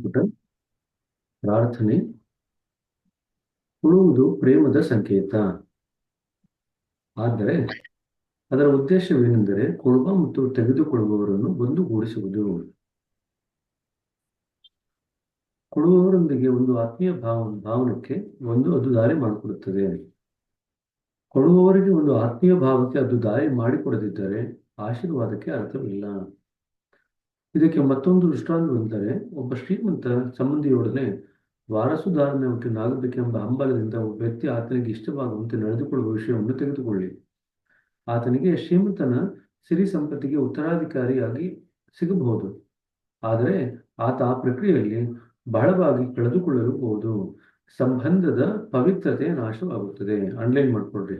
ಪುಟ ಪ್ರಾರ್ಥನೆ. ಉಳುವುದು ಪ್ರೇಮದ ಸಂಕೇತ. ಆದರೆ ಅದರ ಉದ್ದೇಶವೇನೆಂದರೆ ಕೊಡುವ ಮತ್ತು ತೆಗೆದುಕೊಳ್ಳುವವರನ್ನು ಒಂದುಗೂಡಿಸುವುದು. ಕೊಡುವವರೊಂದಿಗೆ ಒಂದು ಆತ್ಮೀಯ ಭಾವನಕ್ಕೆ ಅದು ದಾರಿ ಮಾಡಿಕೊಡುತ್ತದೆ. ಕೊಡುವವರಿಗೆ ಒಂದು ಆತ್ಮೀಯ ಭಾವಕ್ಕೆ ಅದು ದಾರಿ ಮಾಡಿಕೊಡದಿದ್ದರೆ ಆಶೀರ್ವಾದಕ್ಕೆ ಅರ್ಥವಿಲ್ಲ. ಇದಕ್ಕೆ ಮತ್ತೊಂದು ದೃಷ್ಟಾಂತವೆಂದರೆ, ಒಬ್ಬ ಶ್ರೀಮಂತ ಸಂಬಂಧಿಯೊಡನೆ ವಾರಸುದಾರನಾಗಬೇಕೆಂಬ ಹಂಬಲದಿಂದ ಒಬ್ಬ ವ್ಯಕ್ತಿ ಆತನಿಗೆ ಇಷ್ಟವಾಗುವಂತೆ ನಡೆದುಕೊಳ್ಳುವ ವಿಷಯವನ್ನು ತೆಗೆದುಕೊಳ್ಳಿ. ಆತನಿಗೆ ಶ್ರೀಮಂತನ ಸಿರಿ ಸಂಪತ್ತಿಗೆ ಉತ್ತರಾಧಿಕಾರಿಯಾಗಿ ಸಿಗಬಹುದು, ಆದರೆ ಆತ ಆ ಪ್ರಕ್ರಿಯೆಯಲ್ಲಿ ಬಹಳವಾಗಿ ಕಳೆದುಕೊಳ್ಳಲೂಬಹುದು. ಸಂಬಂಧದ ಪವಿತ್ರತೆ ನಾಶವಾಗುತ್ತದೆ. ಅಂಡರ್ಲೈನ್ ಮಾಡ್ಕೊಳ್ರಿ.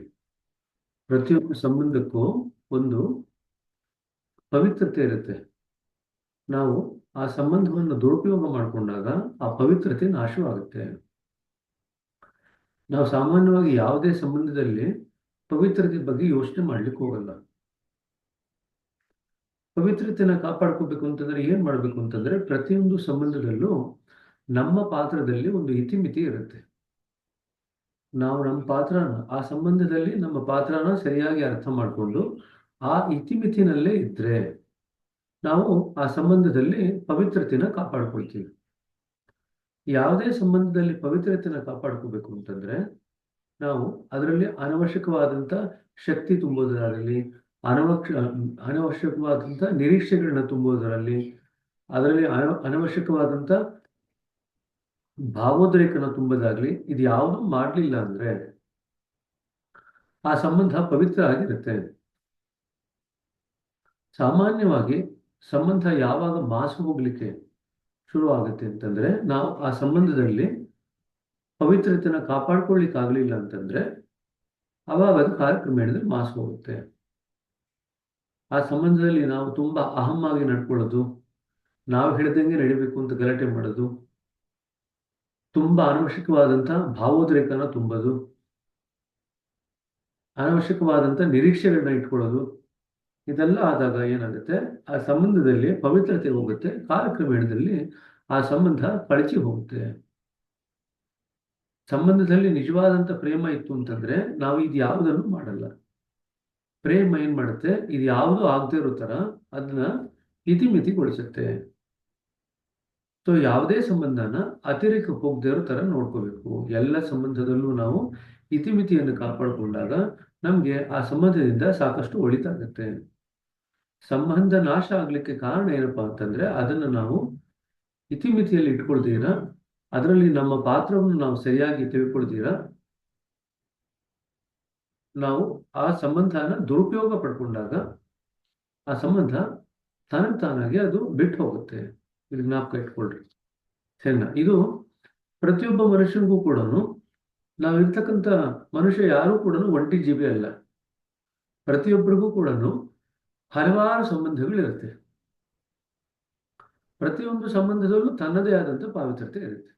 ಪ್ರತಿಯೊಂದು ಸಂಬಂಧಕ್ಕೂ ಒಂದು ಪವಿತ್ರತೆ ಇರುತ್ತೆ. ನಾವು ಆ ಸಂಬಂಧವನ್ನು ದುರುಪಯೋಗ ಮಾಡಿಕೊಂಡಾಗ ಆ ಪವಿತ್ರತೆ ನಾಶವಾಗುತ್ತೆ. ನಾವು ಸಾಮಾನ್ಯವಾಗಿ ಯಾವುದೇ ಸಂಬಂಧದಲ್ಲಿ ಪವಿತ್ರತೆ ಬಗ್ಗೆ ಯೋಚನೆ ಮಾಡ್ಲಿಕ್ಕೆ ಹೋಗಲ್ಲ. ಪವಿತ್ರತೆನ ಕಾಪಾಡ್ಕೋಬೇಕು ಅಂತಂದ್ರೆ ಏನ್ ಮಾಡ್ಬೇಕು ಅಂತಂದ್ರೆ, ಪ್ರತಿಯೊಂದು ಸಂಬಂಧದಲ್ಲೂ ನಮ್ಮ ಪಾತ್ರದಲ್ಲಿ ಒಂದು ಇತಿಮಿತಿ ಇರುತ್ತೆ. ನಾವು ನಮ್ಮ ಪಾತ್ರನ, ಆ ಸಂಬಂಧದಲ್ಲಿ ನಮ್ಮ ಪಾತ್ರನ ಸರಿಯಾಗಿ ಅರ್ಥ ಮಾಡಿಕೊಂಡು ಆ ಇತಿಮಿತಿನಲ್ಲೇ ಇದ್ರೆ ನಾವು ಆ ಸಂಬಂಧದಲ್ಲಿ ಪವಿತ್ರತೆನ ಕಾಪಾಡ್ಕೊಳ್ತೀವಿ. ಯಾವುದೇ ಸಂಬಂಧದಲ್ಲಿ ಪವಿತ್ರತೆನ ಕಾಪಾಡ್ಕೋಬೇಕು ಅಂತಂದ್ರೆ ನಾವು ಅದರಲ್ಲಿ ಅನವಶ್ಯಕವಾದಂಥ ಶಕ್ತಿ ತುಂಬೋದರಲ್ಲಿ, ಅನವಶ್ಯಕವಾದಂಥ ನಿರೀಕ್ಷೆಗಳನ್ನ ತುಂಬೋದರಲ್ಲಿ, ಅದರಲ್ಲಿ ಅನವಶ್ಯಕವಾದಂಥ ಭಾವೋದ್ರೇಕನ ತುಂಬೋದಾಗ್ಲಿ, ಇದು ಯಾವುದೂ ಮಾಡಲಿಲ್ಲ ಅಂದ್ರೆ ಆ ಸಂಬಂಧ ಪವಿತ್ರ ಆಗಿರುತ್ತೆ. ಸಾಮಾನ್ಯವಾಗಿ ಸಂಬಂಧ ಯಾವಾಗ ಮಾಸು ಹೋಗ್ಲಿಕ್ಕೆ ಶುರು ಆಗುತ್ತೆ ಅಂತಂದ್ರೆ, ನಾವು ಆ ಸಂಬಂಧದಲ್ಲಿ ಪವಿತ್ರತೆನ ಕಾಪಾಡ್ಕೊಳ್ಲಿಕ್ಕೆ ಆಗ್ಲಿಲ್ಲ ಅಂತಂದ್ರೆ ಅವಾಗ ಅದು ಕಾಲಕ್ರಮೇಣದಲ್ಲಿ ಮಾಸು ಹೋಗುತ್ತೆ. ಆ ಸಂಬಂಧದಲ್ಲಿ ನಾವು ತುಂಬಾ ಅಹಮ್ಮಾಗಿ ನಡ್ಕೊಳ್ಳೋದು, ನಾವು ಹೇಳಿದಂಗೆ ನಡಿಬೇಕು ಅಂತ ಗಲಾಟೆ ಮಾಡೋದು, ತುಂಬಾ ಅನವಶ್ಯಕವಾದಂಥ ಭಾವೋದ್ರೇಕನ ತುಂಬೋದು, ಅನವಶ್ಯಕವಾದಂಥ ನಿರೀಕ್ಷೆಗಳನ್ನ ಇಟ್ಕೊಳ್ಳೋದು, ಇದೆಲ್ಲ ಆದಾಗ ಏನಾಗುತ್ತೆ, ಆ ಸಂಬಂಧದಲ್ಲಿ ಪವಿತ್ರತೆ ಹೋಗುತ್ತೆ. ಕಾಲಕ್ರಮೇಣದಲ್ಲಿ ಆ ಸಂಬಂಧ ಕಳಚಿ ಹೋಗುತ್ತೆ. ಸಂಬಂಧದಲ್ಲಿ ನಿಜವಾದಂಥ ಪ್ರೇಮ ಇತ್ತು ಅಂತಂದ್ರೆ ನಾವು ಇದು ಯಾವುದನ್ನು ಮಾಡಲ್ಲ. ಪ್ರೇಮ ಏನ್ ಮಾಡುತ್ತೆ, ಇದು ಯಾವುದೂ ಆಗದೆ ಇರೋ ತರ ಅದನ್ನ ಇತಿಮಿತಿಗೊಳಿಸುತ್ತೆ. ಸೊ ಯಾವುದೇ ಸಂಬಂಧನ ಅತಿರೇಕ ಹೋಗದೆ ಇರೋ ತರ ನೋಡ್ಕೋಬೇಕು. ಎಲ್ಲ ಸಂಬಂಧದಲ್ಲೂ ನಾವು ಇತಿಮಿತಿಯನ್ನು ಕಾಪಾಡಿಕೊಂಡಾಗ ನಮ್ಗೆ ಆ ಸಂಬಂಧದಿಂದ ಸಾಕಷ್ಟು ಒಳಿತಾಗುತ್ತೆ. ಸಂಬಂಧ ನಾಶ ಆಗ್ಲಿಕ್ಕೆ ಕಾರಣ ಏನಪ್ಪಾ ಅಂತಂದ್ರೆ, ಅದನ್ನು ನಾವು ಇತಿಮಿತಿಯಲ್ಲಿ ಇಟ್ಕೊಳ್ತೀರಾ, ಅದರಲ್ಲಿ ನಮ್ಮ ಪಾತ್ರವನ್ನು ನಾವು ಸರಿಯಾಗಿ ತಿಳ್ಕೊಳ್ತೀರಾ, ನಾವು ಆ ಸಂಬಂಧನ ದುರುಪಯೋಗ ಪಡ್ಕೊಂಡಾಗ ಆ ಸಂಬಂಧ ತಾನಾಗಿ ಅದು ಬಿಟ್ಟು ಹೋಗುತ್ತೆ. ಇದು ಜ್ಞಾಪಕ ಇಟ್ಕೊಳ್ರಿ. ಸರಿನಾ? ಇದು ಪ್ರತಿಯೊಬ್ಬ ಮನುಷ್ಯನಿಗೂ ಕೂಡ, ನಾವಿರ್ತಕ್ಕಂಥ ಮನುಷ್ಯ ಯಾರೂ ಕೂಡ ಒಂಟಿ ಜೀವಿ ಅಲ್ಲ. ಪ್ರತಿಯೊಬ್ಬರಿಗೂ ಕೂಡ ಹಲವಾರು ಸಂಬಂಧಗಳಿರುತ್ತೆ. ಪ್ರತಿಯೊಂದು ಸಂಬಂಧದಲ್ಲೂ ತನ್ನದೇ ಆದಂಥ ಪಾವಿತ್ರತೆ ಇರುತ್ತೆ.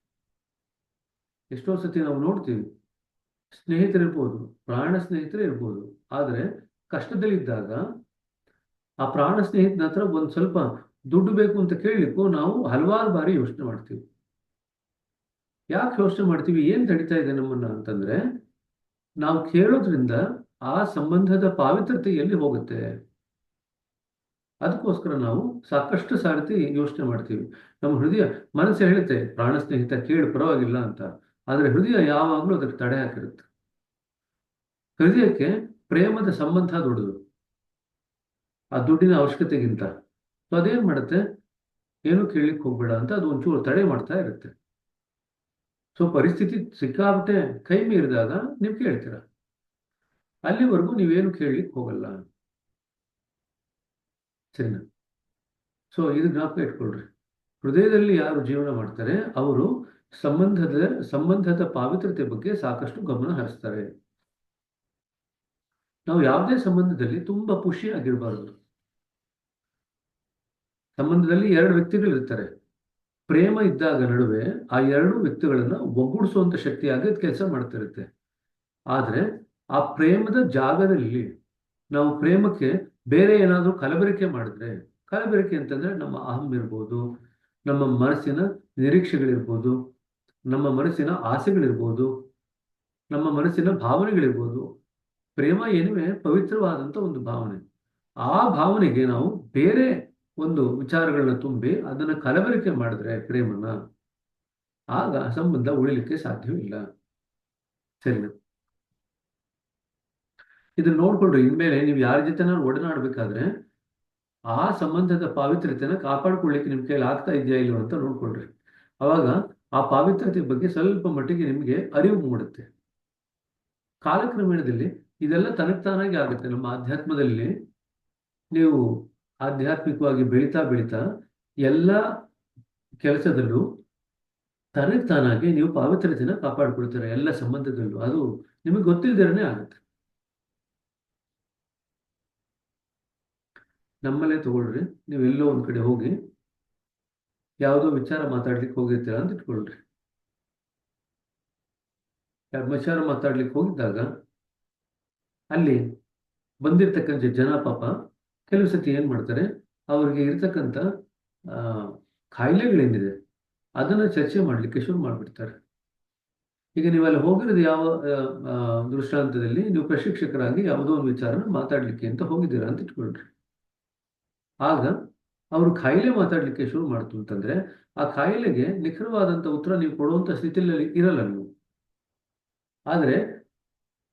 ಎಷ್ಟೋ ಸತಿ ನಾವು ನೋಡ್ತೀವಿ, ಸ್ನೇಹಿತರಿರ್ಬೋದು, ಪ್ರಾಣ ಸ್ನೇಹಿತರೇ ಇರ್ಬೋದು, ಆದರೆ ಕಷ್ಟದಲ್ಲಿದ್ದಾಗ ಆ ಪ್ರಾಣ ಸ್ನೇಹಿತನ ಹತ್ರ ಒಂದು ಸ್ವಲ್ಪ ದುಡ್ಡು ಬೇಕು ಅಂತ ಕೇಳಲಿಕ್ಕೂ ನಾವು ಹಲವಾರು ಬಾರಿ ಯೋಚನೆ ಮಾಡ್ತೀವಿ. ಯಾಕೆ ಯೋಚನೆ ಮಾಡ್ತೀವಿ? ಏನ್ ತಡಿತಾ ಇದೆ ನಮ್ಮನ್ನ ಅಂತಂದ್ರೆ, ನಾವು ಕೇಳೋದ್ರಿಂದ ಆ ಸಂಬಂಧದ ಪಾವಿತ್ರತೆ ಎಲ್ಲಿ ಹೋಗುತ್ತೆ. ಅದಕ್ಕೋಸ್ಕರ ನಾವು ಸಾಕಷ್ಟು ಸಾರತಿ ಯೋಚನೆ ಮಾಡ್ತೀವಿ. ನಮ್ಮ ಮನಸ್ಸು ಹೇಳುತ್ತೆ ಪ್ರಾಣ ಸ್ನೇಹಿತ ಕೇಳು ಪರವಾಗಿಲ್ಲ ಅಂತ, ಆದ್ರೆ ಹೃದಯ ಯಾವಾಗಲೂ ಅದಕ್ಕೆ ತಡೆ ಹಾಕಿರುತ್ತೆ. ಹೃದಯಕ್ಕೆ ಪ್ರೇಮದ ಸಂಬಂಧ ದೊಡ್ಡದು, ಆ ದುಡ್ಡಿನ ಅವಶ್ಯಕತೆಗಿಂತ. ಸೊ ಅದೇನ್ ಮಾಡುತ್ತೆ, ಏನು ಕೇಳಲಿಕ್ಕೆ ಹೋಗ್ಬೇಡ ಅಂತ ಅದು ಒಂಚೂರು ತಡೆ ಮಾಡ್ತಾ ಇರುತ್ತೆ. ಸೊ ಪರಿಸ್ಥಿತಿ ಸಿಕ್ಕಾಬಿಟ್ಟೆ ಕೈ ಮೀರಿದಾಗ ನೀವು ಕೇಳ್ತೀರ, ಅಲ್ಲಿವರೆಗೂ ನೀವೇನು ಕೇಳಲಿಕ್ಕೆ ಹೋಗಲ್ಲ. ಸರಿನಾ? ಸೊ ಇದು ಜ್ಞಾಪಕ ಇಟ್ಕೊಳ್ರಿ. ಹೃದಯದಲ್ಲಿ ಯಾರು ಜೀವನ ಮಾಡ್ತಾರೆ ಅವರು ಸಂಬಂಧದ ಪಾವಿತ್ರತೆ ಬಗ್ಗೆ ಸಾಕಷ್ಟು ಗಮನ ಹರಿಸ್ತಾರೆ. ನಾವು ಯಾವುದೇ ಸಂಬಂಧದಲ್ಲಿ ತುಂಬಾ ಖುಷಿಯಾಗಿರ್ಬಾರದು. ಸಂಬಂಧದಲ್ಲಿ ಎರಡು ವ್ಯಕ್ತಿಗಳಿರ್ತಾರೆ. ಪ್ರೇಮ ಇದ್ದಾಗ ನಡುವೆ ಆ ಎರಡು ವ್ಯಕ್ತಿಗಳನ್ನ ಒಗ್ಗೂಡಿಸುವಂತ ಶಕ್ತಿಯಾಗಿ ಕೆಲಸ ಮಾಡ್ತಿರುತ್ತೆ. ಆದ್ರೆ ಆ ಪ್ರೇಮದ ಜಾಗದಲ್ಲಿ ನಾವು ಪ್ರೇಮಕ್ಕೆ ಬೇರೆ ಏನಾದರೂ ಕಲಬೆರಕೆ ಮಾಡಿದ್ರೆ, ಕಲಬೆರಕೆ ಅಂತಂದ್ರೆ ನಮ್ಮ ಅಹಂ ಇರ್ಬೋದು, ನಮ್ಮ ಮನಸ್ಸಿನ ನಿರೀಕ್ಷೆಗಳಿರ್ಬೋದು, ನಮ್ಮ ಮನಸ್ಸಿನ ಆಸೆಗಳಿರ್ಬೋದು, ನಮ್ಮ ಮನಸ್ಸಿನ ಭಾವನೆಗಳಿರ್ಬೋದು. ಪ್ರೇಮ ಏನುವೆ ಪವಿತ್ರವಾದಂಥ ಒಂದು ಭಾವನೆ. ಆ ಭಾವನೆಗೆ ನಾವು ಬೇರೆ ಒಂದು ವಿಚಾರಗಳನ್ನ ತುಂಬಿ ಅದನ್ನ ಕಲಬೆರಕೆ ಮಾಡಿದ್ರೆ ಪ್ರೇಮನ, ಆಗ ಸಂಬಂಧ ಉಳಿಲಿಕ್ಕೆ ಸಾಧ್ಯವಿಲ್ಲ. ಸರಿನಾ? ಇದನ್ನ ನೋಡ್ಕೊಳ್ರಿ. ಇನ್ಮೇಲೆ ನೀವು ಯಾರ ಜೊತೆ ಒಡನಾಡ್ಬೇಕಾದ್ರೆ ಆ ಸಂಬಂಧದ ಪಾವಿತ್ರ್ಯತೆನ ಕಾಪಾಡ್ಕೊಳ್ಳಿಕ್ಕೆ ನಿಮ್ ಕೈಲಿ ಆಗ್ತಾ ಇದೆಯಾ ಇಲ್ವ ಅಂತ ನೋಡ್ಕೊಳ್ರಿ. ಅವಾಗ ಆ ಪಾವಿತ್ರ್ಯತೆ ಬಗ್ಗೆ ಸ್ವಲ್ಪ ಮಟ್ಟಿಗೆ ನಿಮಗೆ ಅರಿವು ಮೂಡುತ್ತೆ. ಕಾಲಕ್ರಮೇಣದಲ್ಲಿ ಇದೆಲ್ಲ ತನಗ್ತಾನಾಗಿ ಆಗುತ್ತೆ. ನಮ್ಮ ಆಧ್ಯಾತ್ಮದಲ್ಲಿ ನೀವು ಆಧ್ಯಾತ್ಮಿಕವಾಗಿ ಬೆಳೀತಾ ಬೆಳೀತಾ ಎಲ್ಲ ಕೆಲಸದಲ್ಲೂ ತನಗ್ತಾನಾಗಿ ನೀವು ಪಾವಿತ್ರ್ಯತೆನ ಕಾಪಾಡ್ಕೊಳ್ತೀರ. ಎಲ್ಲ ಸಂಬಂಧದಲ್ಲೂ ಅದು ನಿಮಗೆ ಗೊತ್ತಿಲ್ದಿರನೇ ಆಗುತ್ತೆ. ನಮ್ಮಲ್ಲೇ ತಗೊಳ್ರಿ. ನೀವೆಲ್ಲೋ ಒಂದ್ ಕಡೆ ಹೋಗಿ ಯಾವುದೋ ವಿಚಾರ ಮಾತಾಡ್ಲಿಕ್ಕೆ ಹೋಗಿರ್ತೀರ ಅಂತ ಇಟ್ಕೊಳ್ರಿ. ವಿಚಾರ ಮಾತಾಡ್ಲಿಕ್ಕೆ ಹೋಗಿದ್ದಾಗ ಅಲ್ಲಿ ಬಂದಿರ್ತಕ್ಕಂಥ ಜನ ಪಾಪ ಕೆಲವು ಸತಿ ಏನ್ ಮಾಡ್ತಾರೆ, ಅವ್ರಿಗೆ ಇರ್ತಕ್ಕಂಥ ಆ ಕಾಯಿಲೆಗಳೇನಿದೆ ಅದನ್ನ ಚರ್ಚೆ ಮಾಡ್ಲಿಕ್ಕೆ ಶುರು ಮಾಡ್ಬಿಡ್ತಾರೆ. ಈಗ ನೀವು ಅಲ್ಲಿ ಹೋಗಿರೋದು ಯಾವ ದೃಷ್ಟಾಂತದಲ್ಲಿ ನೀವು ಪ್ರಶಿಕ್ಷಕರಾಗಿ ಯಾವುದೋ ಒಂದು ವಿಚಾರನ ಮಾತಾಡ್ಲಿಕ್ಕೆ ಅಂತ ಹೋಗಿದ್ದೀರಾ ಅಂತ ಇಟ್ಕೊಳ್ರಿ. ಆಗ ಅವರು ಕಾಯಿಲೆ ಮಾತಾಡ್ಲಿಕ್ಕೆ ಶುರು ಮಾಡ್ತು ಅಂತಂದ್ರೆ ಆ ಕಾಯಿಲೆಗೆ ನಿಖರವಾದಂತ ಉತ್ತರ ನೀವು ಕೊಡುವಂತ ಸ್ಥಿತಿಯಲ್ಲಿ ಇರಲ್ಲ ನೀವು. ಆದ್ರೆ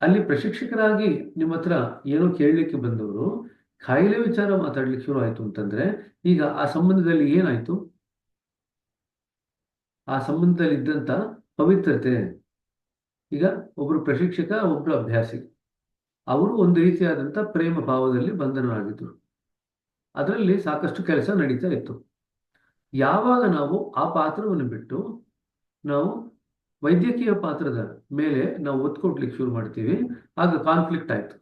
ಅಲ್ಲಿ ಪ್ರಶಿಕ್ಷಕರಾಗಿ ನಿಮ್ಮ ಹತ್ರ ಏನೋ ಕೇಳಲಿಕ್ಕೆ ಬಂದವರು ಕಾಯಿಲೆ ವಿಚಾರ ಮಾತಾಡ್ಲಿಕ್ಕೆ ಶುರು ಆಯ್ತು ಅಂತಂದ್ರೆ ಈಗ ಆ ಸಂಬಂಧದಲ್ಲಿ ಏನಾಯ್ತು? ಆ ಸಂಬಂಧದಲ್ಲಿ ಇದ್ದಂತ ಪವಿತ್ರತೆ, ಈಗ ಒಬ್ರು ಪ್ರಶಿಕ್ಷಕ, ಒಬ್ರು ಅಭ್ಯಾಸಿ, ಅವರು ಒಂದು ರೀತಿಯಾದಂತ ಪ್ರೇಮ ಭಾವದಲ್ಲಿ ಬಂಧನರಾಗಿದ್ರು. ಅದರಲ್ಲಿ ಸಾಕಷ್ಟು ಕೆಲಸ ನಡೀತಾ ಇತ್ತು. ಯಾವಾಗ ನಾವು ಆ ಪಾತ್ರವನ್ನು ಬಿಟ್ಟು ನಾವು ವೈದ್ಯಕೀಯ ಪಾತ್ರದ ಮೇಲೆ ನಾವು ಒತ್ತು ಕೊಡ್ಲಿಕ್ಕೆ ಶುರು ಮಾಡ್ತೀವಿ, ಆಗ ಕಾನ್ಫ್ಲಿಕ್ಟ್ ಆಯ್ತು.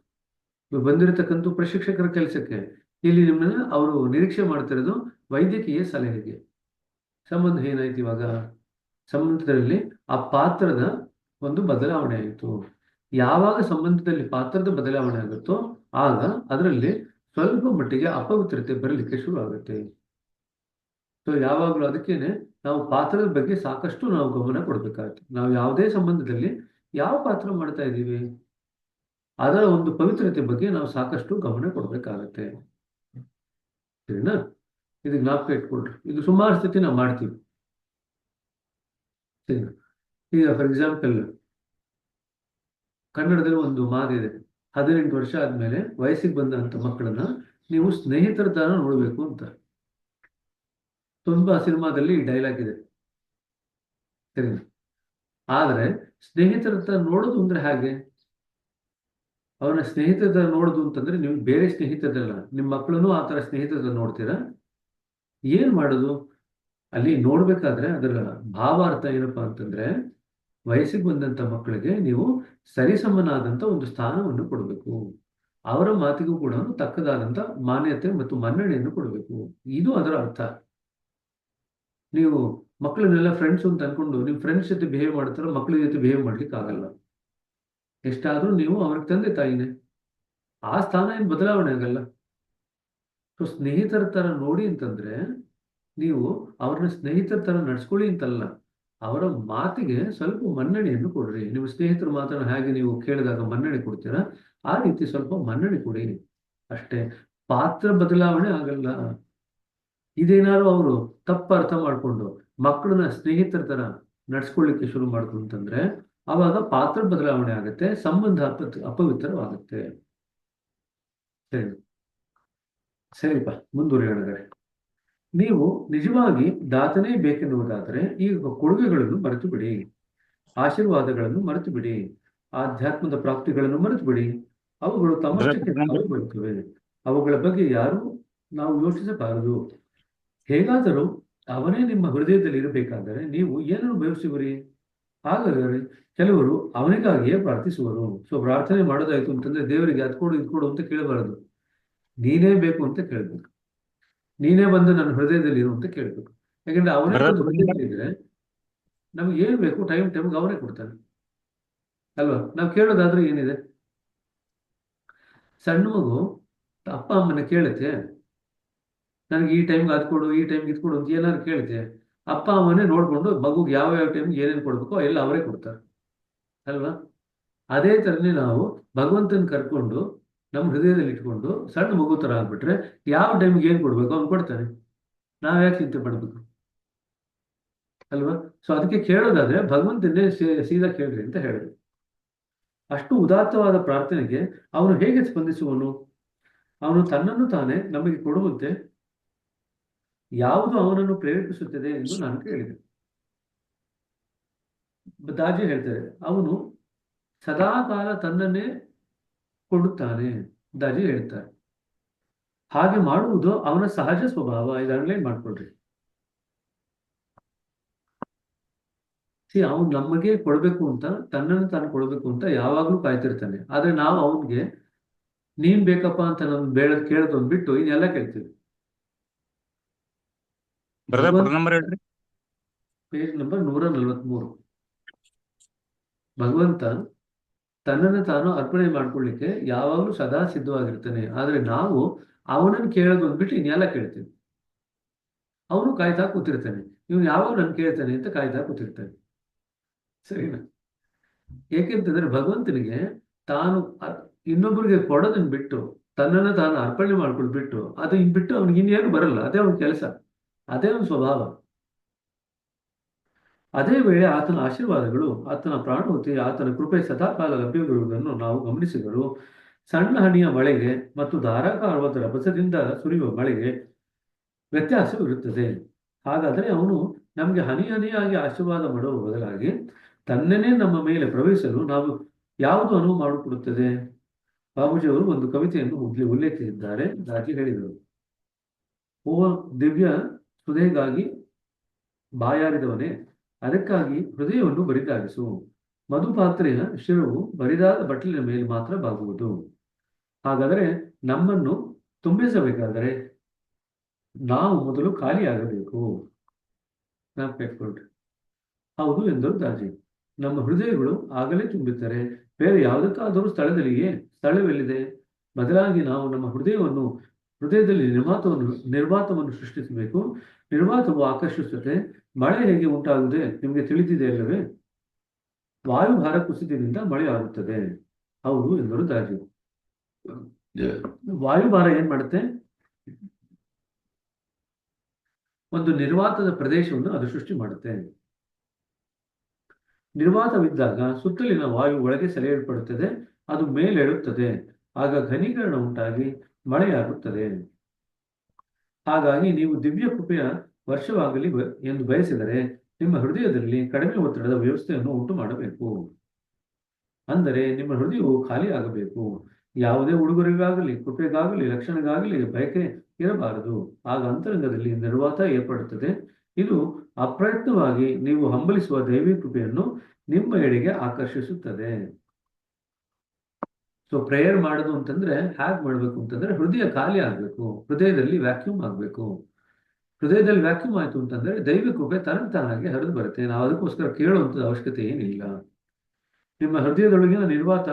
ಬಂದಿರತಕ್ಕಂಥ ಪ್ರಶಿಕ್ಷಕರ ಕೆಲಸಕ್ಕೆ ಇಲ್ಲಿ ನಿಮ್ಮನ್ನ ಅವರು ನಿರೀಕ್ಷೆ ಮಾಡ್ತಿರೋದು ವೈದ್ಯಕೀಯ ಸಲಹೆಗೆ. ಸಂಬಂಧ ಏನಾಯ್ತು? ಇವಾಗ ಸಂಬಂಧದಲ್ಲಿ ಆ ಪಾತ್ರದ ಒಂದು ಬದಲಾವಣೆ ಆಯಿತು. ಯಾವಾಗ ಸಂಬಂಧದಲ್ಲಿ ಪಾತ್ರದ ಬದಲಾವಣೆ ಆಗುತ್ತೋ ಆಗ ಅದರಲ್ಲಿ ಸ್ವಲ್ಪ ಮಟ್ಟಿಗೆ ಅಪವಿತ್ರತೆ ಬರಲಿಕ್ಕೆ ಶುರು ಆಗುತ್ತೆ. ಸೊ ಯಾವಾಗಲೂ ಅದಕ್ಕೇನೆ ನಾವು ಪಾತ್ರದ ಬಗ್ಗೆ ಸಾಕಷ್ಟು ನಾವು ಗಮನ ಕೊಡ್ಬೇಕಾಗುತ್ತೆ. ನಾವು ಯಾವುದೇ ಸಂಬಂಧದಲ್ಲಿ ಯಾವ ಪಾತ್ರ ಮಾಡ್ತಾ ಇದ್ದೀವಿ ಅದರ ಒಂದು ಪವಿತ್ರತೆ ಬಗ್ಗೆ ನಾವು ಸಾಕಷ್ಟು ಗಮನ ಕೊಡ್ಬೇಕಾಗತ್ತೆ. ಸರಿನಾ? ಇದು ಜ್ಞಾಪಕ ಇಟ್ಕೊಳ್ರಿ. ಇದು ಸುಮಾರು ಸ್ಥಿತಿ ನಾವು ಮಾಡ್ತೀವಿ. ಸರಿನಾ? ಈಗ ಫಾರ್ ಎಕ್ಸಾಂಪಲ್ ಕನ್ನಡದಲ್ಲಿ ಒಂದು ಮಾತಿದೆ, 18 ವರ್ಷ ಆದ್ಮೇಲೆ ವಯಸ್ಸಿಗೆ ಬಂದಂತ ಮಕ್ಕಳನ್ನ ನೀವು ಸ್ನೇಹಿತರ ತರ ನೋಡ್ಬೇಕು ಅಂತ. ತುಂಬಾ ಸಿನಿಮಾದಲ್ಲಿ ಡೈಲಾಗ್ ಇದೆ. ಸರಿನಾ? ಆದ್ರೆ ಸ್ನೇಹಿತರ ತರ ನೋಡೋದು ಅಂದ್ರೆ ಹಾಗೆ, ಅವನ ಸ್ನೇಹಿತರ ತರ ನೋಡೋದು ಅಂತಂದ್ರೆ ನೀವು ಬೇರೆ ಸ್ನೇಹಿತರಲ್ಲ, ನಿಮ್ಮ ಮಕ್ಕಳನ್ನು ಆ ತರ ಸ್ನೇಹಿತರ ನೋಡ್ತೀರಾ? ಏನ್ ಮಾಡೋದು? ಅಲ್ಲಿ ನೋಡ್ಬೇಕಾದ್ರೆ ಅದರ ಭಾವಾರ್ಥ ಏನಪ್ಪಾ ಅಂತಂದ್ರೆ, ವಯಸ್ಸಿಗೆ ಬಂದಂತ ಮಕ್ಕಳಿಗೆ ನೀವು ಸರಿಸಮನಾದಂತ ಒಂದು ಸ್ಥಾನವನ್ನು ಕೊಡಬೇಕು. ಅವರ ಮಾತಿಗೂ ಕೂಡ ತಕ್ಕದಾದಂತ ಮಾನ್ಯತೆ ಮತ್ತು ಮನ್ನಣೆಯನ್ನು ಕೊಡಬೇಕು. ಇದು ಅದರ ಅರ್ಥ. ನೀವು ಮಕ್ಕಳನ್ನೆಲ್ಲ ಫ್ರೆಂಡ್ಸ್ ಅಂತ ಅನ್ಕೊಂಡು ನಿಮ್ ಫ್ರೆಂಡ್ಸ್ ಜೊತೆ ಬಿಹೇವ್ ಮಾಡ್ತಾರ, ಮಕ್ಕಳ ಜೊತೆ ಬಿಹೇವ್ ಮಾಡ್ಲಿಕ್ಕೆ ಆಗಲ್ಲ. ಎಷ್ಟಾದ್ರೂ ನೀವು ಅವ್ರಿಗೆ ತಂದೆ ತಾಯಿನೇ, ಆ ಸ್ಥಾನ ಏನು ಬದಲಾವಣೆ ಆಗಲ್ಲ. ಸೊ ಸ್ನೇಹಿತರ ತರ ನೋಡಿ ಅಂತಂದ್ರೆ ನೀವು ಅವ್ರನ್ನ ಸ್ನೇಹಿತರ ತರ ನಡ್ಸ್ಕೊಳ್ಳಿ ಅಂತಲ್ಲ, ಅವರ ಮಾತಿಗೆ ಸ್ವಲ್ಪ ಮನ್ನಣೆಯನ್ನು ಕೊಡ್ರಿ. ನಿಮ್ಮ ಸ್ನೇಹಿತರ ಮಾತನ್ನು ಹೇಗೆ ನೀವು ಕೇಳಿದಾಗ ಮನ್ನಣೆ ಕೊಡ್ತೀರಾ, ಆ ರೀತಿ ಸ್ವಲ್ಪ ಮನ್ನಣೆ ಕೊಡಿ ಅಷ್ಟೇ. ಪಾತ್ರ ಬದಲಾವಣೆ ಆಗಲ್ಲ. ಇದೇನಾದ್ರು ಅವರು ತಪ್ಪ ಅರ್ಥ ಮಾಡ್ಕೊಂಡು ಮಕ್ಕಳನ್ನ ಸ್ನೇಹಿತರ ತರ ನಡ್ಸ್ಕೊಳ್ಳಿಕ್ಕೆ ಶುರು ಮಾಡ್ತು ಅಂತಂದ್ರೆ ಅವಾಗ ಪಾತ್ರ ಬದಲಾವಣೆ ಆಗುತ್ತೆ, ಸಂಬಂಧ ಅಪವಿತ್ರವಾಗುತ್ತೆ. ಸರಿ, ಸರಿಪ್ಪ, ಮುಂದುವರಿಯೋಣ. ನೀವು ನಿಜವಾಗಿ ದಾತನೇ ಬೇಕೆನ್ನುವುದಾದರೆ ಈಗ ಕೊಡುಗೆಗಳನ್ನು ಮರೆತು ಬಿಡಿ, ಆಶೀರ್ವಾದಗಳನ್ನು ಮರೆತು ಬಿಡಿ, ಆಧ್ಯಾತ್ಮದ ಪ್ರಾಪ್ತಿಗಳನ್ನು ಮರೆತು ಬಿಡಿ. ಅವುಗಳು ತಮ್ಮಷ್ಟಕ್ಕೆ ತಾವು ಬರುತ್ತವೆ. ಅವುಗಳ ಬಗ್ಗೆ ಯಾರು ನಾವು ಯೋಚಿಸಬಾರದು. ಹೇಗಾದರೂ ಅವನೇ ನಿಮ್ಮ ಹೃದಯದಲ್ಲಿ ಇರಬೇಕಾದರೆ ನೀವು ಏನನ್ನು ಬಯಸುವಿರಿ? ಹಾಗಾದರೆ ಕೆಲವರು ಅವನಿಗಾಗಿಯೇ ಪ್ರಾರ್ಥಿಸುವರು. ಸೊ ಪ್ರಾರ್ಥನೆ ಮಾಡೋದಾಯ್ತು ಅಂತಂದ್ರೆ ದೇವರಿಗೆ ಅದ್ಕೊಡು ಇದ್ಕೊಡು ಅಂತ ಕೇಳಬಾರದು, ನೀನೇ ಬೇಕು ಅಂತ ಕೇಳ್ಬೇಕು. ನೀನೇ ಬಂದು ನನ್ನ ಹೃದಯದಲ್ಲಿ ಇರು ಅಂತ ಕೇಳ್ಬೇಕು. ಯಾಕಂದ್ರೆ ಅವನೇ ಒಂದು ಹೃದಯದಲ್ಲಿ ಇದ್ರೆ ನಮ್ಗೆ ಏನ್ ಬೇಕು ಟೈಮ್ಗೆ ಅವನೇ ಕೊಡ್ತಾನೆ ಅಲ್ವಾ? ನಾವು ಕೇಳೋದಾದ್ರೆ ಏನಿದೆ? ಸಣ್ಣ ಮಗು ಅಪ್ಪ ಅಮ್ಮನ ಕೇಳುತ್ತೆ, ನನಗೆ ಈ ಟೈಮ್ಗೆ ಅದು ಕೊಡು, ಈ ಟೈಮ್ಗೆ ಇದು ಕೊಡು ಅಂತ ಏನಾದ್ರು ಕೇಳುತ್ತೆ, ಅಪ್ಪ ಅಮ್ಮನೇ ನೋಡ್ಕೊಂಡು ಮಗುಗೆ ಯಾವ ಯಾವ ಟೈಮ್ಗೆ ಏನೇನು ಕೊಡ್ಬೇಕೋ ಎಲ್ಲ ಅವರೇ ಕೊಡ್ತಾರೆ ಅಲ್ವಾ? ಅದೇ ಥರನೇ ನಾವು ಭಗವಂತನ ಕರ್ಕೊಂಡು ನಮ್ಮ ಹೃದಯದಲ್ಲಿ ಇಟ್ಕೊಂಡು ಸಣ್ಣ ಮಗು ಥರ ಆಗ್ಬಿಟ್ರೆ ಯಾವ ಟೈಮ್ಗೆ ಏನು ಕೊಡ್ಬೇಕು ಅವ್ನು ಕೊಡ್ತಾನೆ. ನಾವ್ ಯಾಕೆ ಚಿಂತೆ ಪಡ್ಬೇಕು ಅಲ್ವಾ? ಸೊ ಅದಕ್ಕೆ ಕೇಳೋದಾದ್ರೆ ಭಗವಂತನೇ ಸೀದಾ ಕೇಳ್ರಿ ಅಂತ ಹೇಳಿದ್ರು. ಅಷ್ಟು ಉದಾತ್ತವಾದ ಪ್ರಾರ್ಥನೆಗೆ ಅವನು ಹೇಗೆ ಸ್ಪಂದಿಸುವನು? ಅವನು ತನ್ನನ್ನು ತಾನೇ ನಮಗೆ ಕೊಡುವಂತೆ ಯಾವುದು ಅವನನ್ನು ಪ್ರೇರೇಪಿಸುತ್ತದೆ ಎಂದು ನಾನು ಕೇಳಿದೆ. ದಾಜಿ ಹೇಳ್ತಾರೆ, ಅವನು ಸದಾ ಕಾಲ ತನ್ನನ್ನೇ ಕೊಡುತ್ತಾನೆ. ದಾಜಿ ಹೇಳ್ತಾರೆ, ಹಾಗೆ ಮಾಡುವುದು ಅವನ ಸಹಜ ಸ್ವಭಾವ. ಇದು ಅಂಡರ್ಲೈನ್ ಮಾಡ್ಕೊಳ್ರಿ. ಅವನು ನಮಗೆ ಕೊಡ್ಬೇಕು ಅಂತ, ತನ್ನನ್ನು ತಾನು ಕೊಡ್ಬೇಕು ಅಂತ ಯಾವಾಗ್ಲೂ ಕಾಯ್ತಿರ್ತಾನೆ. ಆದ್ರೆ ನಾವು ಅವನ್ಗೆ ನೀನ್ ಬೇಕಪ್ಪ ಅಂತ ನಮ್ ಕೇಳೋದೊಂದು ಬಿಟ್ಟು ಇನ್ನೆಲ್ಲ ಕೇಳ್ತೀವಿ. Page number 143. ಭಗವಂತ ತನ್ನನ್ನು ತಾನು ಅರ್ಪಣೆ ಮಾಡ್ಕೊಳ್ಳಿಕ್ಕೆ ಯಾವಾಗಲೂ ಸದಾ ಸಿದ್ಧವಾಗಿರ್ತಾನೆ. ಆದ್ರೆ ನಾವು ಅವನನ್ನು ಕೇಳೋದೊಂದು ಬಿಟ್ಟು ಇನ್ನೆಲ್ಲ ಕೇಳ್ತೀವಿ. ಅವನು ಕಾಯ್ತಾ ಕೂತಿರ್ತಾನೆ, ಇವನು ಯಾವಾಗ ನನ್ ಕೇಳ್ತಾನೆ ಅಂತ ಕಾಯ್ತಾ ಕೂತಿರ್ತಾನೆ. ಸರಿನಾ? ಏಕೆಂತಂದ್ರೆ ಭಗವಂತನಿಗೆ ತಾನು ಇನ್ನೊಬ್ಬರಿಗೆ ಕೊಡೋದನ್ನ ಬಿಟ್ಟು ತನ್ನನ್ನು ತಾನು ಅರ್ಪಣೆ ಮಾಡ್ಕೊಂಡು ಬಿಟ್ಟು ಅದು ಬಿಟ್ಟು ಅವ್ನಿಗೆ ಇನ್ನೇನು ಬರಲ್ಲ. ಅದೇ ಅವನ ಕೆಲಸ, ಅದೇ ಅವನ ಸ್ವಭಾವ. ಅದೇ ವೇಳೆ ಆತನ ಆಶೀರ್ವಾದಗಳು, ಆತನ ಪ್ರಾಣವತಿ, ಆತನ ಕೃಪೆ ಸದಾಕಾಲ ಲಭ್ಯವಿರುವುದನ್ನು ನಾವು ಗಮನಿಸಿದರು. ಸಣ್ಣ ಹನಿಯ ಮಳೆಗೆ ಮತ್ತು ಧಾರಾಕಾರವಾದ ರಭಸದಿಂದ ಸುರಿಯುವ ಮಳೆಗೆ ವ್ಯತ್ಯಾಸವಿರುತ್ತದೆ. ಹಾಗಾದರೆ ಅವನು ನಮಗೆ ಹನಿ ಹನಿಯಾಗಿ ಆಶೀರ್ವಾದ ಮಾಡುವ ಬದಲಾಗಿ ತನ್ನನ್ನೇ ನಮ್ಮ ಮೇಲೆ ಪ್ರವೇಶಿಸಲು ನಾವು ಯಾವುದು ಅನುವು ಮಾಡಿಕೊಡುತ್ತದೆ? ಬಾಬೂಜಿಯವರು ಒಂದು ಕವಿತೆಯನ್ನು ಉಲ್ಲೇಖಿಸಿದ್ದಾರೆ. ದಾಜಿ ಹೇಳಿದರು, ಓ ದಿವ್ಯ ಹೃದಯಗಾಗಿ ಬಾಯಾರಿದವನೇ, ಅದಕ್ಕಾಗಿ ಹೃದಯವನ್ನು ಬರಿದಾಗಿಸು. ಮಧುಪಾತ್ರೆಯ ಶಿರವು ಬರಿದಾದ ಬಟ್ಟಲಿನ ಮೇಲೆ ಮಾತ್ರ ಬಾಗುವುದು. ಹಾಗಾದರೆ ನಮ್ಮನ್ನು ತುಂಬಿಸಬೇಕಾದರೆ ನಾವು ಮೊದಲು ಖಾಲಿಯಾಗಬೇಕು. ನೆನಪಿಟ್ಕೊಳ್ರಿ. ಹೌದು ಎಂದರು ದಾಜಿ. ನಮ್ಮ ಹೃದಯಗಳು ಆಗಲೇ ತುಂಬಿದ್ದರೆ ಬೇರೆ ಯಾವುದಕ್ಕಾದರೂ ಸ್ಥಳವೆಲ್ಲಿದೆ? ಬದಲಾಗಿ ನಾವು ನಮ್ಮ ಹೃದಯದಲ್ಲಿ ನಿರ್ವಾತವನ್ನು ಸೃಷ್ಟಿಸಬೇಕು. ನಿರ್ವಾತವು ಆಕರ್ಷಿಸುತ್ತೆ. ಮಳೆ ಹೇಗೆ ಉಂಟಾಗುತ್ತದೆ ನಿಮಗೆ ತಿಳಿದಿದೆ ಅಲ್ಲವೇ? ವಾಯುಭಾರ ಕುಸಿತದಿಂದ ಮಳೆ ಆಗುತ್ತದೆ. ಹೌದು ಎಂದರು ದಾಜಿ. ವಾಯುಭಾರ ಏನ್ ಮಾಡುತ್ತೆ? ಒಂದು ನಿರ್ವಾತದ ಪ್ರದೇಶವನ್ನು ಅದು ಸೃಷ್ಟಿ ಮಾಡುತ್ತೆ. ನಿರ್ವಾತವಿದ್ದಾಗ ಸುತ್ತಲಿನ ವಾಯು ಒಳಗೆ ಸೆಳೆಯಲ್ಪಡುತ್ತದೆ, ಅದು ಮೇಲೇಳುತ್ತದೆ. ಆಗ ಘನೀಕರಣ ಉಂಟಾಗಿ ಮಳೆಯಾಗುತ್ತದೆ. ಹಾಗಾಗಿ ನೀವು ದಿವ್ಯ ಕೃಪೆಯ ವರ್ಷವಾಗಲಿ ಎಂದು ಬಯಸಿದರೆ ನಿಮ್ಮ ಹೃದಯದಲ್ಲಿ ಕಡಿಮೆ ಒತ್ತಡದ ವ್ಯವಸ್ಥೆಯನ್ನು ಉಂಟು ಮಾಡಬೇಕು. ಅಂದರೆ ನಿಮ್ಮ ಹೃದಯವು ಖಾಲಿ ಆಗಬೇಕು. ಯಾವುದೇ ಉಡುಗೊರೆಗಾಗಲಿ, ಕೃಪೆಗಾಗಲಿ, ಲಕ್ಷಣಗಾಗಲಿ ಬಯಕೆ ಇರಬಾರದು. ಆಗ ಅಂತರಂಗದಲ್ಲಿ ನಿರ್ವಾತ ಏರ್ಪಡುತ್ತದೆ. ಇದು ಅಪ್ರಯತ್ನವಾಗಿ ನೀವು ಹಂಬಲಿಸುವ ದೈವಿ ಕೃಪೆಯನ್ನು ನಿಮ್ಮ ಎಡೆಗೆ ಆಕರ್ಷಿಸುತ್ತದೆ. ಸೊ ಪ್ರೇಯರ್ ಮಾಡೋದು ಅಂತಂದ್ರೆ ಹ್ಯಾಗ್ ಮಾಡ್ಬೇಕು ಅಂತಂದ್ರೆ ಹೃದಯ ಖಾಲಿ ಆಗ್ಬೇಕು, ಹೃದಯದಲ್ಲಿ ವ್ಯಾಕ್ಯೂಮ್ ಆಗ್ಬೇಕು. ಹೃದಯದಲ್ಲಿ ವ್ಯಾಕ್ಯೂಮ್ ಆಯ್ತು ಅಂತಂದ್ರೆ ದೈವ ಕೃಪೆ ತಾನಾಗಿ ಹರಿದು ಬರುತ್ತೆ. ನಾವು ಅದಕ್ಕೋಸ್ಕರ ಕೇಳುವಂಥದ್ದು ಅವಶ್ಯಕತೆ ಏನಿಲ್ಲ. ನಿಮ್ಮ ಹೃದಯದೊಳಗಿನ ನಿರ್ವಾತ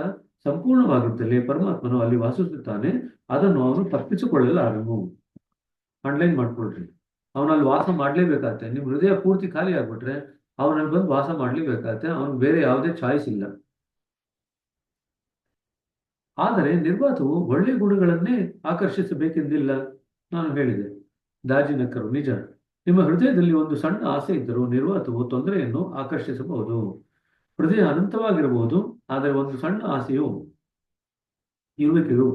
ಸಂಪೂರ್ಣವಾಗಿದ್ದಲ್ಲಿ ಪರಮಾತ್ಮನು ಅಲ್ಲಿ ವಾಸಿಸುತ್ತಾನೆ. ಅದನ್ನು ಅವನು ತಪ್ಪಿಸಿಕೊಳ್ಳಲಾರನು. ಅಂಡರ್ಲೈನ್ ಮಾಡ್ಕೊಳ್ರಿ. ಅವನಲ್ಲಿ ವಾಸ ಮಾಡ್ಲೇಬೇಕಾಗತ್ತೆ. ನಿಮ್ ಹೃದಯ ಪೂರ್ತಿ ಖಾಲಿ ಆಗ್ಬಿಟ್ರೆ ಅವನಲ್ಲಿ ಬಂದು ವಾಸ ಮಾಡ್ಲೇಬೇಕಾಗತ್ತೆ. ಅವನ್ ಬೇರೆ ಯಾವುದೇ ಚಾಯ್ಸ್ ಇಲ್ಲ. ಆದರೆ ನಿರ್ವಾತವು ಒಳ್ಳೆಯ ಗುಣಗಳನ್ನೇ ಆಕರ್ಷಿಸಬೇಕೆಂದಿಲ್ಲ. ನಾನು ಹೇಳಿದೆ. ದಾಜಿನಕ್ಕರು, ನಿಜ. ನಿಮ್ಮ ಹೃದಯದಲ್ಲಿ ಒಂದು ಸಣ್ಣ ಆಸೆ ಇದ್ದರೂ ನಿರ್ವಾತವು ತೊಂದರೆಯನ್ನು ಆಕರ್ಷಿಸಬಹುದು. ಹೃದಯ ಅನಂತವಾಗಿರಬಹುದು, ಆದರೆ ಒಂದು ಸಣ್ಣ ಆಸೆಯು ಇರುವಿಕೆಯು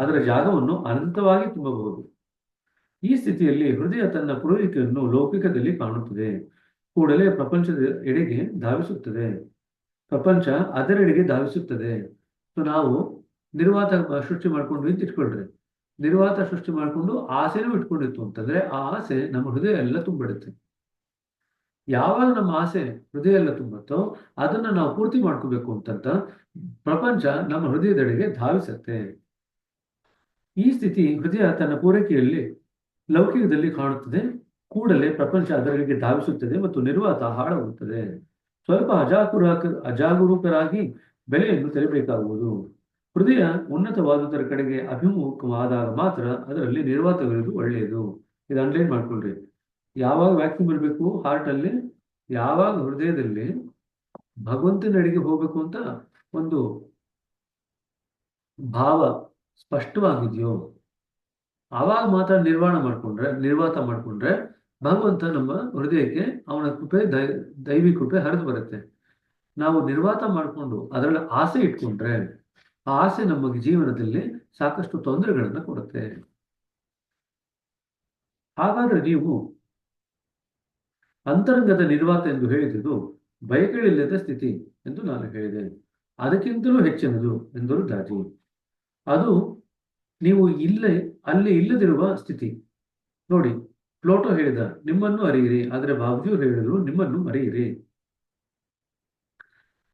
ಅದರ ಜಾಗವನ್ನು ಅನಂತವಾಗಿ ತುಂಬಬಹುದು. ಈ ಸ್ಥಿತಿಯಲ್ಲಿ ಹೃದಯ ತನ್ನ ಪೂರ್ವಿಕೆಯನ್ನು ಲೌಕಿಕದಲ್ಲಿ ಕಾಣುತ್ತದೆ. ಕೂಡಲೇ ಪ್ರಪಂಚದ ಎಡೆಗೆ ಧಾವಿಸುತ್ತದೆ. ಪ್ರಪಂಚ ಅದರೆಡೆಗೆ ಧಾವಿಸುತ್ತದೆ. ಸೊ ನಾವು ನಿರ್ವಾತ ಸೃಷ್ಟಿ ಮಾಡ್ಕೊಂಡು ನಿಂತಿಟ್ಕೊಳ್ರಿ. ನಿರ್ವಾತ ಸೃಷ್ಟಿ ಮಾಡ್ಕೊಂಡು ಆಸೆನೂ ಇಟ್ಕೊಂಡಿತ್ತು ಅಂತಂದ್ರೆ ಆ ಆಸೆ ನಮ್ಮ ಹೃದಯ ಎಲ್ಲ ತುಂಬಿಡುತ್ತೆ. ಯಾವಾಗ ನಮ್ಮ ಆಸೆ ಹೃದಯ ಎಲ್ಲ ತುಂಬುತ್ತೋ ಅದನ್ನ ನಾವು ಪೂರ್ತಿ ಮಾಡ್ಕೋಬೇಕು ಅಂತಂತ ಪ್ರಪಂಚ ನಮ್ಮ ಹೃದಯದೆಡೆಗೆ ಧಾವಿಸುತ್ತೆ. ಈ ಸ್ಥಿತಿ ಹೃದಯ ತನ್ನ ಪೂರೈಕೆಯಲ್ಲಿ ಲೌಕಿಕದಲ್ಲಿ ಕಾಣುತ್ತದೆ. ಕೂಡಲೇ ಪ್ರಪಂಚ ಅದರಿಗೆ ಧಾವಿಸುತ್ತದೆ ಮತ್ತು ನಿರ್ವಾತ ಹಾಳಾಗುತ್ತದೆ. ಸ್ವಲ್ಪ ಅಜಾಗರೂಕರಾಗಿ ಬೆಲೆಯನ್ನು ತೆರಬೇಕಾಗುವುದು. ಹೃದಯ ಉನ್ನತವಾದುದರ ಕಡೆಗೆ ಅಭಿಮುಖವಾದಾಗ ಮಾತ್ರ ಅದರಲ್ಲಿ ನಿರ್ವಾತವಿರುವುದು ಒಳ್ಳೆಯದು. ಇದು ಅಂಡರ್ಲೈನ್ ಮಾಡ್ಕೊಳ್ರಿ. ಯಾವಾಗ ವ್ಯಾಕ್ಯೂಮ್ ಇರಬೇಕು ಹಾರ್ಟಲ್ಲಿ, ಯಾವಾಗ ಹೃದಯದಲ್ಲಿ ಭಗವಂತನಡೆಗೆ ಹೋಗ್ಬೇಕು ಅಂತ ಒಂದು ಭಾವ ಸ್ಪಷ್ಟವಾಗಿದೆಯೋ ಆವಾಗ ಮಾತ್ರ ನಿರ್ವಾತ ಮಾಡ್ಕೊಂಡ್ರೆ ಭಗವಂತ ನಮ್ಮ ಹೃದಯಕ್ಕೆ ಅವನ ಕೃಪೆ ದೈವಿ ಕೃಪೆ ಹರಿದು ಬರುತ್ತೆ. ನಾವು ನಿರ್ವಾತ ಮಾಡಿಕೊಂಡು ಅದರಲ್ಲಿ ಆಸೆ ಇಟ್ಕೊಂಡ್ರೆ ಆ ಆಸೆ ನಮಗೆ ಜೀವನದಲ್ಲಿ ಸಾಕಷ್ಟು ತೊಂದರೆಗಳನ್ನು ಕೊಡುತ್ತೆ. ಹಾಗಾದ್ರೆ ನೀವು ಅಂತರಂಗದ ನಿರ್ವಾತ ಎಂದು ಹೇಳಿದುದು ಬಯಕೆಗಳಿಲ್ಲದ ಸ್ಥಿತಿ ಎಂದು ನಾನು ಹೇಳಿದೆ. ಅದಕ್ಕಿಂತಲೂ ಹೆಚ್ಚಿನದು ಎಂದರು ದಾಜಿ. ಅದು ನೀವು ಅಲ್ಲಿ ಇಲ್ಲದಿರುವ ಸ್ಥಿತಿ. ನೋಡಿ, ಪ್ಲೋಟೋ ಹೇಳಿದ ನಿಮ್ಮನ್ನು ಅರಿಯಿರಿ, ಆದರೆ ಬಾಬುಜಿಯವರು ಹೇಳಿದ್ರು ನಿಮ್ಮನ್ನು ಮರೆಯಿರಿ.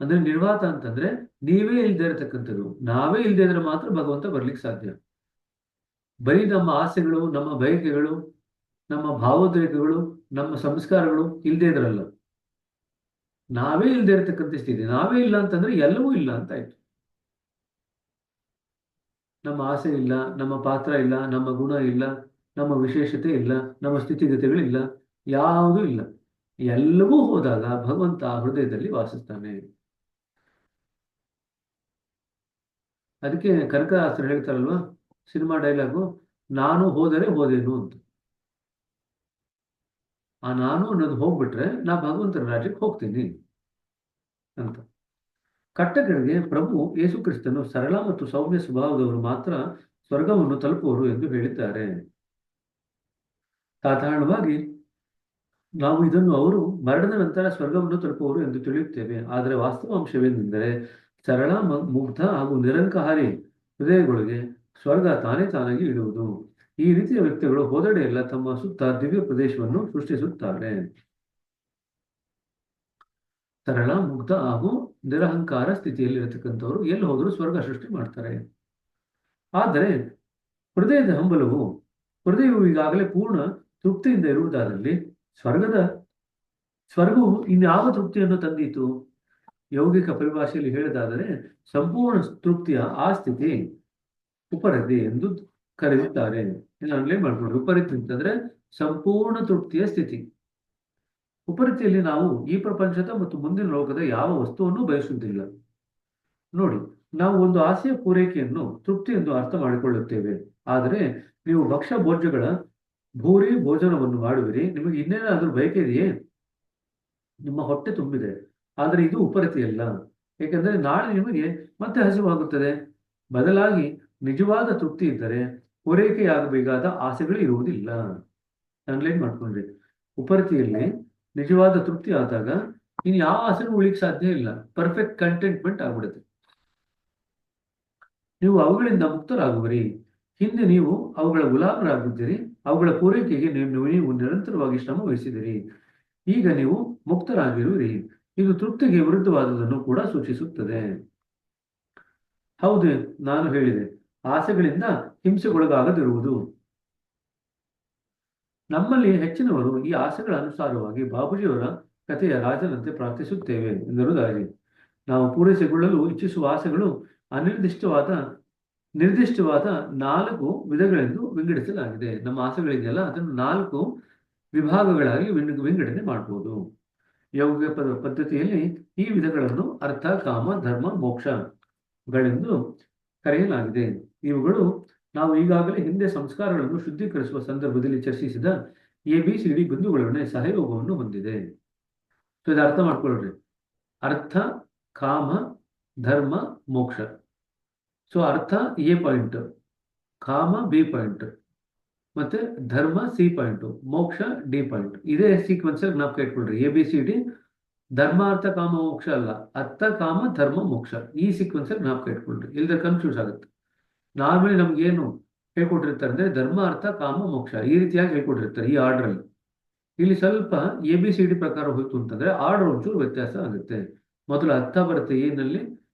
ಅಂದ್ರೆ ನಿರ್ವಾತ ಅಂತಂದ್ರೆ ನೀವೇ ಇಲ್ಲದೆ ಇರತಕ್ಕಂಥದ್ದು. ನಾವೇ ಇಲ್ಲದೆ ಇದ್ರೆ ಮಾತ್ರ ಭಗವಂತ ಬರ್ಲಿಕ್ಕೆ ಸಾಧ್ಯ. ಬರೀ ನಮ್ಮ ಆಸೆಗಳು, ನಮ್ಮ ಬಯಕೆಗಳು, ನಮ್ಮ ಭಾವೋದ್ರೇಕಗಳು, ನಮ್ಮ ಸಂಸ್ಕಾರಗಳು ಇಲ್ಲದೆ ಇದ್ರಲ್ಲ. ನಾವೇ ಇಲ್ಲದೆ ಇರತಕ್ಕಂಥ ಸ್ಥಿತಿ. ನಾವೇ ಇಲ್ಲ ಅಂತಂದ್ರೆ ಎಲ್ಲವೂ ಇಲ್ಲ ಅಂತ ಆಯ್ತು. ನಮ್ಮ ಆಸೆ ಇಲ್ಲ, ನಮ್ಮ ಪಾತ್ರ ಇಲ್ಲ, ನಮ್ಮ ಗುಣ ಇಲ್ಲ, ನಮ್ಮ ವಿಶೇಷತೆ ಇಲ್ಲ, ನಮ್ಮ ಸ್ಥಿತಿಗತಿಗಳಿಲ್ಲ, ಯಾವುದೂ ಇಲ್ಲ. ಎಲ್ಲವೂ ಹೋದಾಗ ಭಗವಂತ ಹೃದಯದಲ್ಲಿ ವಾಸಿಸ್ತಾನೆ. ಅದಕ್ಕೆ ಕನಕದಾಸರು ಹೇಳ್ತಾರಲ್ವಾ ಸಿನಿಮಾ ಡೈಲಾಗು, ನಾನು ಹೋದರೆ ಹೋದೇನು ಅಂತ. ಆ ನಾನು ಅನ್ನೋದು ಹೋಗ್ಬಿಟ್ರೆ ನಾ ಭಗವಂತನ ರಾಜ್ಯಕ್ಕೆ ಹೋಗ್ತೀನಿ ಅಂತ. ಕಟ್ಟಕಡೆಗೆ ಪ್ರಭು ಯೇಸು ಕ್ರಿಸ್ತನು ಸರಳ ಮತ್ತು ಸೌಮ್ಯ ಸ್ವಭಾವದವರು ಮಾತ್ರ ಸ್ವರ್ಗವನ್ನು ತಲುಪುವರು ಎಂದು ಹೇಳಿದ್ದಾರೆ. ಸಾಧಾರಣವಾಗಿ ನಾವು ಇದನ್ನು ಅವರು ಮರಣದ ನಂತರ ಸ್ವರ್ಗವನ್ನು ತಲುಪುವರು ಎಂದು ತಿಳಿಯುತ್ತೇವೆ. ಆದರೆ ವಾಸ್ತವಾಂಶವೇನೆಂದರೆ ಸರಳ, ಮುಗ್ಧ ಹಾಗೂ ನಿರಂಕಾರಿ ಹೃದಯಗಳಿಗೆ ಸ್ವರ್ಗ ತಾನಾಗಿ ಇಡುವುದು. ಈ ರೀತಿಯ ವ್ಯಕ್ತಿಗಳು ಹೋದೆಡೆಯೆಲ್ಲ ತಮ್ಮ ಸುತ್ತ ದಿವ್ಯ ಪ್ರದೇಶವನ್ನು ಸೃಷ್ಟಿಸುತ್ತಾರೆ. ಸರಳ, ಮುಗ್ಧ ಹಾಗೂ ನಿರಹಂಕಾರ ಸ್ಥಿತಿಯಲ್ಲಿ ಇರತಕ್ಕಂಥವ್ರು ಎಲ್ಲಿ ಹೋದರೂ ಸ್ವರ್ಗ ಸೃಷ್ಟಿ ಮಾಡ್ತಾರೆ. ಆದರೆ ಹೃದಯದ ಹಂಬಲವು, ಹೃದಯವು ಈಗಾಗಲೇ ಪೂರ್ಣ ತೃಪ್ತಿಯಿಂದ ಇರುವುದಾದಲ್ಲಿ ಸ್ವರ್ಗವು ಇನ್ಯಾವ ತೃಪ್ತಿಯನ್ನು ತಂದೀತು? ಯೌಗಿಕ ಪರಿಭಾಷೆಯಲ್ಲಿ ಹೇಳಿದಾದರೆ ಸಂಪೂರ್ಣ ತೃಪ್ತಿಯ ಆ ಸ್ಥಿತಿ ಉಪರತಿ ಎಂದು ಕರೆದಿದ್ದಾರೆ. ಅನ್ಲೈನ್ ಮಾಡ್ಕೊಂಡ್ರೆ ಉಪರತಿ ಅಂತಂದ್ರೆ ಸಂಪೂರ್ಣ ತೃಪ್ತಿಯ ಸ್ಥಿತಿ. ಉಪರತಿಯಲ್ಲಿ ನಾವು ಈ ಪ್ರಪಂಚದ ಮತ್ತು ಮುಂದಿನ ಲೋಕದ ಯಾವ ವಸ್ತುವನ್ನು ಬಯಸುವುದಿಲ್ಲ. ನೋಡಿ, ನಾವು ಒಂದು ಆಸೆಯ ಪೂರೈಕೆಯನ್ನು ತೃಪ್ತಿ ಎಂದು ಅರ್ಥ ಮಾಡಿಕೊಳ್ಳುತ್ತೇವೆ. ಆದರೆ ನೀವು ಭಕ್ಷ್ಯ ಭೋಜ್ಯಗಳ ಭೂರಿ ಭೋಜನವನ್ನು ಮಾಡುವಿರಿ, ನಿಮಗೆ ಇನ್ನೇನಾದರೂ ಬಯಕೆ ಇದೆಯೇ? ನಿಮ್ಮ ಹೊಟ್ಟೆ ತುಂಬಿದೆ, ಆದರೆ ಇದು ಉಪರತಿಯಲ್ಲ. ಏಕೆಂದರೆ ನಾಳೆ ನಿಮಗೆ ಮತ್ತೆ ಹಸಿವಾಗುತ್ತದೆ. ಬದಲಾಗಿ ನಿಜವಾದ ತೃಪ್ತಿ ಇದ್ದರೆ ಪೂರೈಕೆಯಾಗಬೇಕಾದ ಆಸೆಗಳು ಇರುವುದಿಲ್ಲ. ಅನ್ಲೈನ್ ಮಾಡ್ಕೊಂಡ್ರಿ. ಉಪರತಿಯಲ್ಲಿ ನಿಜವಾದ ತೃಪ್ತಿ ಆದಾಗ ಇನ್ನು ಯಾವ ಆಸೆನೂ ಉಳಿಕ್ ಸಾಧ್ಯ ಇಲ್ಲ. ಪರ್ಫೆಕ್ಟ್ ಕಂಟೆಂಟ್ಮೆಂಟ್ ಆಗ್ಬಿಡುತ್ತೆ. ನೀವು ಅವುಗಳಿಂದ ಮುಕ್ತರಾಗುವಿರಿ. ಹಿಂದೆ ನೀವು ಅವುಗಳ ಗುಲಾಮರಾಗಿದ್ದೀರಿ. ಅವುಗಳ ಪೂರೈಕೆಗೆ ನೀವು ನಿರಂತರವಾಗಿ ಶ್ರಮ ವಹಿಸಿದಿರಿ. ಈಗ ನೀವು ಮುಕ್ತರಾಗಿರುವಿರಿ. ಇದು ತೃಪ್ತಿಗೆ ವಿರುದ್ಧವಾದುದನ್ನು ಕೂಡ ಸೂಚಿಸುತ್ತದೆ. ಹೌದು, ನಾನು ಹೇಳಿದೆ, ಆಸೆಗಳಿಂದ ಹಿಂಸೆಗೊಳಗಾಗದಿರುವುದು. ನಮ್ಮಲ್ಲಿ ಹೆಚ್ಚಿನವರು ಈ ಆಸೆಗಳ ಅನುಸಾರವಾಗಿ ಬಾಬುಜಿಯವರ ಕಥೆಯ ರಾಜನಂತೆ ಪ್ರಾರ್ಥಿಸುತ್ತೇವೆ ಎಂದರು ದಾರಿ. ನಾವು ಪೂರೈಸಿಕೊಳ್ಳಲು ಇಚ್ಛಿಸುವ ಆಸೆಗಳು ನಿರ್ದಿಷ್ಟವಾದ 4 ವಿಧಗಳೆಂದು ವಿಂಗಡಿಸಲಾಗಿದೆ. ನಮ್ಮ ಆಸೆಗಳಿದೆಯಲ್ಲ, ಅದನ್ನು 4 ವಿಭಾಗಗಳಾಗಿ ವಿಂಗಡಣೆ ಮಾಡಬಹುದು. ಯೌಗಿಕ ಪದ್ಧತಿಯಲ್ಲಿ ಈ ವಿಧಗಳನ್ನು ಅರ್ಥ, ಕಾಮ, ಧರ್ಮ, ಮೋಕ್ಷಗಳೆಂದು ಕರೆಯಲಾಗಿದೆ. ಇವುಗಳು ನಾವು ಈಗಾಗಲೇ ಹಿಂದೆ ಸಂಸ್ಕಾರಗಳನ್ನು ಶುದ್ಧೀಕರಿಸುವ ಸಂದರ್ಭದಲ್ಲಿ ಚರ್ಚಿಸಿದ ABCD ಬಿಂದುಗಳೊಡನೆ ಸಹಯೋಗವನ್ನು ಹೊಂದಿದೆ. ಸೊ ಇದು ಅರ್ಥ ಮಾಡ್ಕೊಳ್ರಿ. ಅರ್ಥ, ಕಾಮ, ಧರ್ಮ, ಮೋಕ್ಷ. ಸೊ ಅರ್ಥ A ಪಾಯಿಂಟ್, ಕಾಮ B ಪಾಯಿಂಟ್, ಮತ್ತೆ ಧರ್ಮ C ಪಾಯಿಂಟ್, ಮೋಕ್ಷ D ಪಾಯಿಂಟ್. ಇದೇ ಸೀಕ್ವೆನ್ಸ್ ಜ್ಞಾಪಕ ಇಟ್ಕೊಳ್ರಿ. ABCD ಧರ್ಮ, ಅರ್ಥ, ಕಾಮ, ಮೋಕ್ಷ ಅಲ್ಲ, ಅರ್ಥ, ಕಾಮ, ಧರ್ಮ, ಮೋಕ್ಷ. ಈ ಸೀಕ್ವೆನ್ಸ್ ಜ್ಞಾಪಕ ಇಟ್ಕೊಳ್ರಿ, ಇಲ್ಲದೆ ಕನ್ಫ್ಯೂಸ್ ಆಗುತ್ತೆ. ನಾರ್ಮಲಿ ನಮ್ಗೇನು ಹೇಳ್ಕೊಟ್ಟಿರ್ತಾರೆ ಅಂದ್ರೆ ಧರ್ಮ, ಅರ್ಥ, ಕಾಮ, ಮೋಕ್ಷ ಈ ರೀತಿಯಾಗಿ ಹೇಳ್ಕೊಟ್ಟಿರ್ತಾರೆ ಈ ಆರ್ಡರ್ ಅಲ್ಲಿ. ಇಲ್ಲಿ ಸ್ವಲ್ಪ ABCD ಪ್ರಕಾರ ಹೋಯ್ತು ಅಂತಂದ್ರೆ ಆರ್ಡರ್ ಒಂಚೂರು ವ್ಯತ್ಯಾಸ ಆಗುತ್ತೆ. ಮೊದಲು ಅರ್ಥ ಬರುತ್ತೆ, A ನಲ್ಲಿ,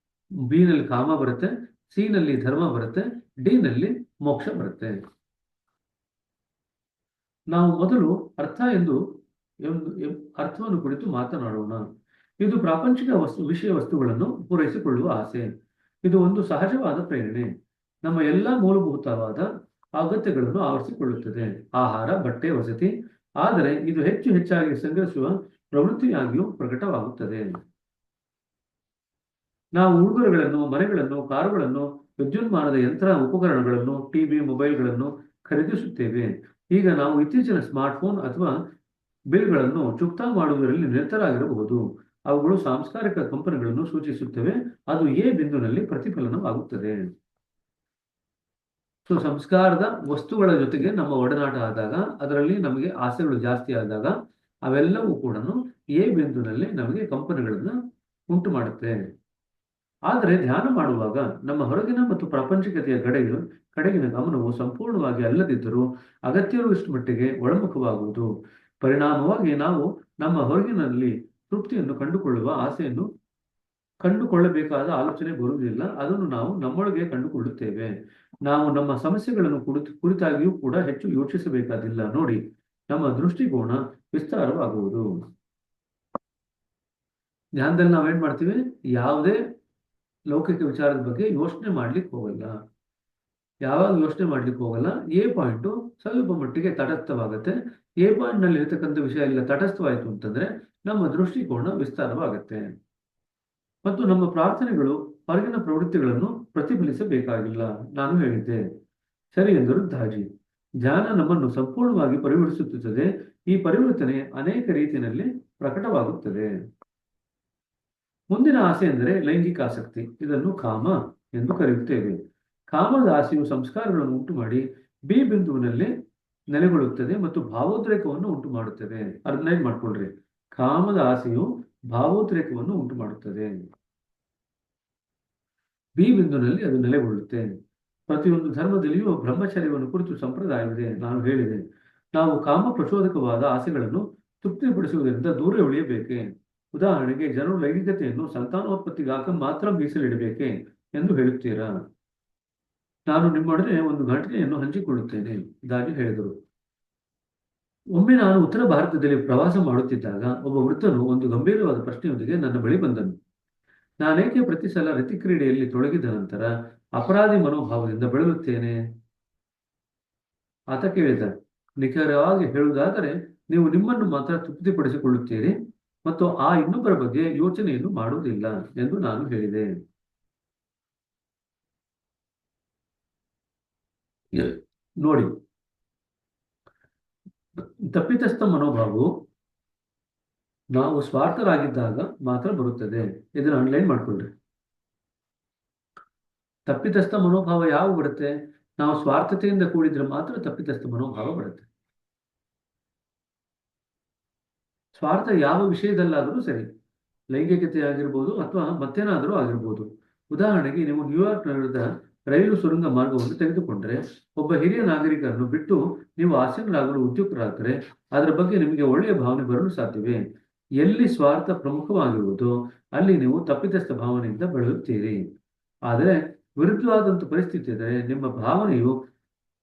B ನಲ್ಲಿ ಕಾಮ ಬರುತ್ತೆ, C ನಲ್ಲಿ ಧರ್ಮ ಬರುತ್ತೆ, D ನಲ್ಲಿ ಮೋಕ್ಷ ಬರುತ್ತೆ. ನಾವು ಮೊದಲು ಅರ್ಥವನ್ನು ಕುರಿತು ಮಾತನಾಡೋಣ. ಇದು ಪ್ರಾಪಂಚಿಕ ವಿಷಯ ವಸ್ತುಗಳನ್ನು ಪೂರೈಸಿಕೊಳ್ಳುವ ಆಸೆ. ಇದು ಒಂದು ಸಹಜವಾದ ಪ್ರೇರಣೆ. ನಮ್ಮ ಎಲ್ಲ ಮೂಲಭೂತವಾದ ಅಗತ್ಯಗಳನ್ನು ಆವರಿಸಿಕೊಳ್ಳುತ್ತದೆ, ಆಹಾರ, ಬಟ್ಟೆ, ವಸತಿ. ಆದರೆ ಇದು ಹೆಚ್ಚು ಹೆಚ್ಚಾಗಿ ಸಂಗ್ರಹಿಸುವ ಪ್ರವೃತ್ತಿಯಾಗಿಯೂ ಪ್ರಕಟವಾಗುತ್ತದೆ. ನಾವು ಉಡುಗೊರೆಗಳನ್ನು, ಮನೆಗಳನ್ನು, ಕಾರುಗಳನ್ನು, ವಿದ್ಯುನ್ಮಾನದ ಯಂತ್ರ ಉಪಕರಣಗಳನ್ನು, ಟಿವಿ, ಮೊಬೈಲ್ಗಳನ್ನು ಖರೀದಿಸುತ್ತೇವೆ. ಈಗ ನಾವು ಇತ್ತೀಚಿನ ಸ್ಮಾರ್ಟ್ಫೋನ್ ಅಥವಾ ಬಿಲ್ಗಳನ್ನು ಚುಕ್ತಾ ಮಾಡುವುದರಲ್ಲಿ ನಿರತರಾಗಿರಬಹುದು. ಅವುಗಳು ಸಾಂಸ್ಕಾರಿಕ ಕಂಪನಿಗಳನ್ನು ಸೂಚಿಸುತ್ತವೆ. ಅದು ಎ ಬಿಂದುವಿನಲ್ಲಿ ಪ್ರತಿಫಲನವಾಗುತ್ತದೆ. ಸೊ ಸಂಸ್ಕಾರದ ವಸ್ತುಗಳ ಜೊತೆಗೆ ನಮ್ಮ ಒಡನಾಟ ಆದಾಗ, ಅದರಲ್ಲಿ ನಮಗೆ ಆಸೆಗಳು ಜಾಸ್ತಿ ಆದಾಗ, ಅವೆಲ್ಲವೂ ಕೂಡ ಎ ಬಿಂದುವಿನಲ್ಲಿ ನಮಗೆ ಕಂಪನಿಗಳನ್ನು ಉಂಟು ಮಾಡುತ್ತೆ. ಆದರೆ ಧ್ಯಾನ ಮಾಡುವಾಗ ನಮ್ಮ ಹೊರಗಿನ ಮತ್ತು ಪ್ರಾಪಂಚಿಕತೆಯ ಕಡೆಗಿನ ಗಮನವು ಸಂಪೂರ್ಣವಾಗಿ ಅಲ್ಲದಿದ್ದರೂ ಅಗತ್ಯವಿರುವಷ್ಟು ಮಟ್ಟಿಗೆ ಒಳಮುಖವಾಗುವುದು. ಪರಿಣಾಮವಾಗಿ ನಾವು ನಮ್ಮ ಹೊರಗಿನಲ್ಲಿ ತೃಪ್ತಿಯನ್ನು ಕಂಡುಕೊಳ್ಳುವ ಆಸೆಯನ್ನು ಕಂಡುಕೊಳ್ಳಬೇಕಾದ ಆಲೋಚನೆ ಬರುವುದಿಲ್ಲ. ಅದನ್ನು ನಾವು ನಮ್ಮೊಳಗೆ ಕಂಡುಕೊಳ್ಳುತ್ತೇವೆ. ನಾವು ನಮ್ಮ ಸಮಸ್ಯೆಗಳನ್ನು ಕುರಿತಾಗಿಯೂ ಕೂಡ ಹೆಚ್ಚು ಯೋಚಿಸಬೇಕಾದಿಲ್ಲ. ನೋಡಿ, ನಮ್ಮ ದೃಷ್ಟಿಕೋನ ವಿಸ್ತಾರವಾಗುವುದು. ಧ್ಯಾನದಲ್ಲಿ ನಾವೇನ್ ಮಾಡ್ತೀವಿ? ಯಾವುದೇ ಲೌಕಿಕ ವಿಚಾರದ ಬಗ್ಗೆ ಯೋಚನೆ ಮಾಡ್ಲಿಕ್ಕೆ ಹೋಗಲ್ಲ. ಯಾವಾಗ ಯೋಚನೆ ಮಾಡ್ಲಿಕ್ಕೆ ಹೋಗಲ್ಲ, ಎ ಪಾಯಿಂಟು ಸ್ವಲ್ಪ ಮಟ್ಟಿಗೆ ತಟಸ್ಥವಾಗುತ್ತೆ. ಎ ಪಾಯಿಂಟ್ ನಲ್ಲಿ ಇರತಕ್ಕಂಥ ವಿಷಯ ಎಲ್ಲ ತಟಸ್ಥವಾಯಿತು ಅಂತಂದ್ರೆ ನಮ್ಮ ದೃಷ್ಟಿಕೋನ ವಿಸ್ತಾರವಾಗುತ್ತೆ. ಮತ್ತು ನಮ್ಮ ಪ್ರಾರ್ಥನೆಗಳು ಹೊರಗಿನ ಪ್ರವೃತ್ತಿಗಳನ್ನು ಪ್ರತಿಫಲಿಸಬೇಕಾಗಿಲ್ಲ. ನಾನು ಹೇಳಿದ್ದೆ ಸರಿ ಎಂದರು ದಾಜಿ. ಧ್ಯಾನ ನಮ್ಮನ್ನು ಸಂಪೂರ್ಣವಾಗಿ ಪರಿವರ್ತಿಸುತ್ತದೆ. ಈ ಪರಿವರ್ತನೆ ಅನೇಕ ರೀತಿಯಲ್ಲಿ ಪ್ರಕಟವಾಗುತ್ತದೆ. ಮುಂದಿನ ಆಸೆ ಎಂದರೆ ಲೈಂಗಿಕ ಆಸಕ್ತಿ. ಇದನ್ನು ಕಾಮ ಎಂದು ಕರೆಯುತ್ತೇವೆ. ಕಾಮದ ಆಸೆಯು ಸಂಸ್ಕಾರಗಳನ್ನು ಉಂಟು ಮಾಡಿ ಬಿ ಬಿಂದುವಿನಲ್ಲಿ ನೆಲೆಗೊಳ್ಳುತ್ತದೆ ಮತ್ತು ಭಾವೋದ್ರೇಕವನ್ನು ಉಂಟು ಮಾಡುತ್ತದೆ. ಅರ್ಧನೈಟ್ ಮಾಡ್ಕೊಳ್ರಿ. ಕಾಮದ ಆಸೆಯು ಭಾವೋದ್ರೇಕವನ್ನು ಉಂಟು ಮಾಡುತ್ತದೆ. ಬಿ ಬಿಂದುವಿನಲ್ಲಿ ಅದು ನೆಲೆಗೊಳ್ಳುತ್ತೆ. ಪ್ರತಿಯೊಂದು ಧರ್ಮದಲ್ಲಿಯೂ ಬ್ರಹ್ಮಚರ್ಯವನ್ನು ಕುರಿತು ಸಂಪ್ರದಾಯವಿದೆ. ನಾನು ಹೇಳಿದೆ, ನಾವು ಕಾಮ ಪ್ರಚೋದಕವಾದ ಆಸೆಗಳನ್ನು ತೃಪ್ತಿಪಡಿಸುವುದರಿಂದ ದೂರ ಉಳಿಯಬೇಕೆ? ಉದಾಹರಣೆಗೆ, ಜನರು ಲೈಂಗಿಕತೆಯನ್ನು ಸಂತಾನೋತ್ಪತ್ತಿಗಾಗಿ ಮಾತ್ರ ಮೀಸಲಿಡಬೇಕೆ ಎಂದು ಹೇಳುತ್ತೀರಾ? ನಾನು ನಿಮ್ಮೊಡನೆ ಒಂದು ಘಟನೆಯನ್ನು ಹಂಚಿಕೊಳ್ಳುತ್ತೇನೆ, ದಾಜಿ ಹೇಳಿದರು. ಒಮ್ಮೆ ನಾನು ಉತ್ತರ ಭಾರತದಲ್ಲಿ ಪ್ರವಾಸ ಮಾಡುತ್ತಿದ್ದಾಗ ಒಬ್ಬ ವೃದ್ಧನು ಒಂದು ಗಂಭೀರವಾದ ಪ್ರಶ್ನೆಯೊಂದಿಗೆ ನನ್ನ ಬಳಿ ಬಂದನು. ನಾನೇಕೆ ಪ್ರತಿ ಸಲ ರತಿಕ್ರೀಡೆಯಲ್ಲಿ ತೊಡಗಿದ ನಂತರ ಅಪರಾಧಿ ಮನೋಭಾವದಿಂದ ಬಳಲುತ್ತೇನೆ? ಆತ ಕೇಳಿದ. ನಿಖರವಾಗಿ ಹೇಳುವುದಾದರೆ, ನೀವು ನಿಮ್ಮನ್ನು ಮಾತ್ರ ತೃಪ್ತಿಪಡಿಸಿಕೊಳ್ಳುತ್ತೀರಿ ಮತ್ತು ಆ ಇನ್ನೊಬ್ಬರ ಬಗ್ಗೆ ಯೋಚನೆಯನ್ನು ಮಾಡುವುದಿಲ್ಲ ಎಂದು ನಾನು ಹೇಳಿದೆ. ನೋಡಿ, ತಪ್ಪಿತಸ್ಥ ಮನೋಭಾವವು ನಾವು ಸ್ವಾರ್ಥರಾಗಿದ್ದಾಗ ಮಾತ್ರ ಬರುತ್ತದೆ. ಇದನ್ನು ಅಂಡರ್ಲೈನ್ ಮಾಡ್ಕೊಳ್ರಿ. ತಪ್ಪಿತಸ್ಥ ಮನೋಭಾವ ಯಾವ ಬರುತ್ತೆ? ನಾವು ಸ್ವಾರ್ಥತೆಯಿಂದ ಕೂಡಿದ್ರೆ ಮಾತ್ರ ತಪ್ಪಿತಸ್ಥ ಮನೋಭಾವ ಬರುತ್ತೆ. ಸ್ವಾರ್ಥ ಯಾವ ವಿಷಯದಲ್ಲಾದರೂ ಸರಿ, ಲೈಂಗಿಕತೆ ಆಗಿರ್ಬೋದು ಅಥವಾ ಮತ್ತೇನಾದರೂ ಆಗಿರ್ಬೋದು. ಉದಾಹರಣೆಗೆ, ನೀವು ನ್ಯೂಯಾರ್ಕ್ ನಗರದ ರೈಲು ಸುರಂಗ ಮಾರ್ಗವನ್ನು ತೆಗೆದುಕೊಂಡ್ರೆ ಒಬ್ಬ ಹಿರಿಯ ನಾಗರಿಕರನ್ನು ಬಿಟ್ಟು ನೀವು ಆಸೀನರಾಗಲು ಉದ್ಯುಕ್ತರಾದರೆ ಅದರ ಬಗ್ಗೆ ನಿಮಗೆ ಒಳ್ಳೆಯ ಭಾವನೆ ಬರಲು ಸಾಧ್ಯವೇ? ಎಲ್ಲಿ ಸ್ವಾರ್ಥ ಪ್ರಮುಖವಾಗಿರುವುದೋ ಅಲ್ಲಿ ನೀವು ತಪ್ಪಿತಸ್ಥ ಭಾವನೆಯಿಂದ ಬೆಳೆಯುತ್ತೀರಿ. ಆದರೆ ವಿರುದ್ಧವಾದಂಥ ಪರಿಸ್ಥಿತಿ ಇದ್ದರೆ, ನಿಮ್ಮ ಭಾವನೆಯು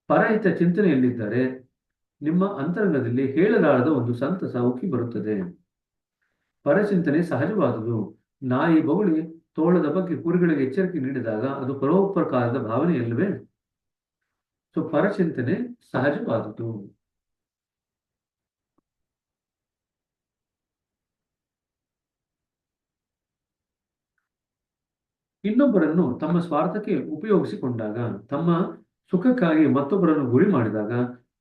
ಪರಹಿತ ಚಿಂತನೆಯಲ್ಲಿದ್ದರೆ ನಿಮ್ಮ ಅಂತರಂಗದಲ್ಲಿ ಹೇಳಲಾರದ ಒಂದು ಸಂತಸ ಉಕ್ಕಿ ಬರುತ್ತದೆ. ಪರಚಿಂತನೆ ಸಹಜವಾದುದು. ನಾಯಿ ಬಗುಳಿ ತೋಳದ ಬಗ್ಗೆ ಕುರಿಗಳಿಗೆ ಎಚ್ಚರಿಕೆ ನೀಡಿದಾಗ ಅದು ಪರೋಪಕಾರದ ಭಾವನೆಯಲ್ಲವೇ? ಸೊ ಪರಚಿಂತನೆ ಸಹಜವಾದುದು. ಇನ್ನೊಬ್ಬರನ್ನು ತಮ್ಮ ಸ್ವಾರ್ಥಕ್ಕೆ ಉಪಯೋಗಿಸಿಕೊಂಡಾಗ, ತಮ್ಮ ಸುಖಕ್ಕಾಗಿ ಮತ್ತೊಬ್ಬರನ್ನು ಗುರಿ ಮಾಡಿದಾಗ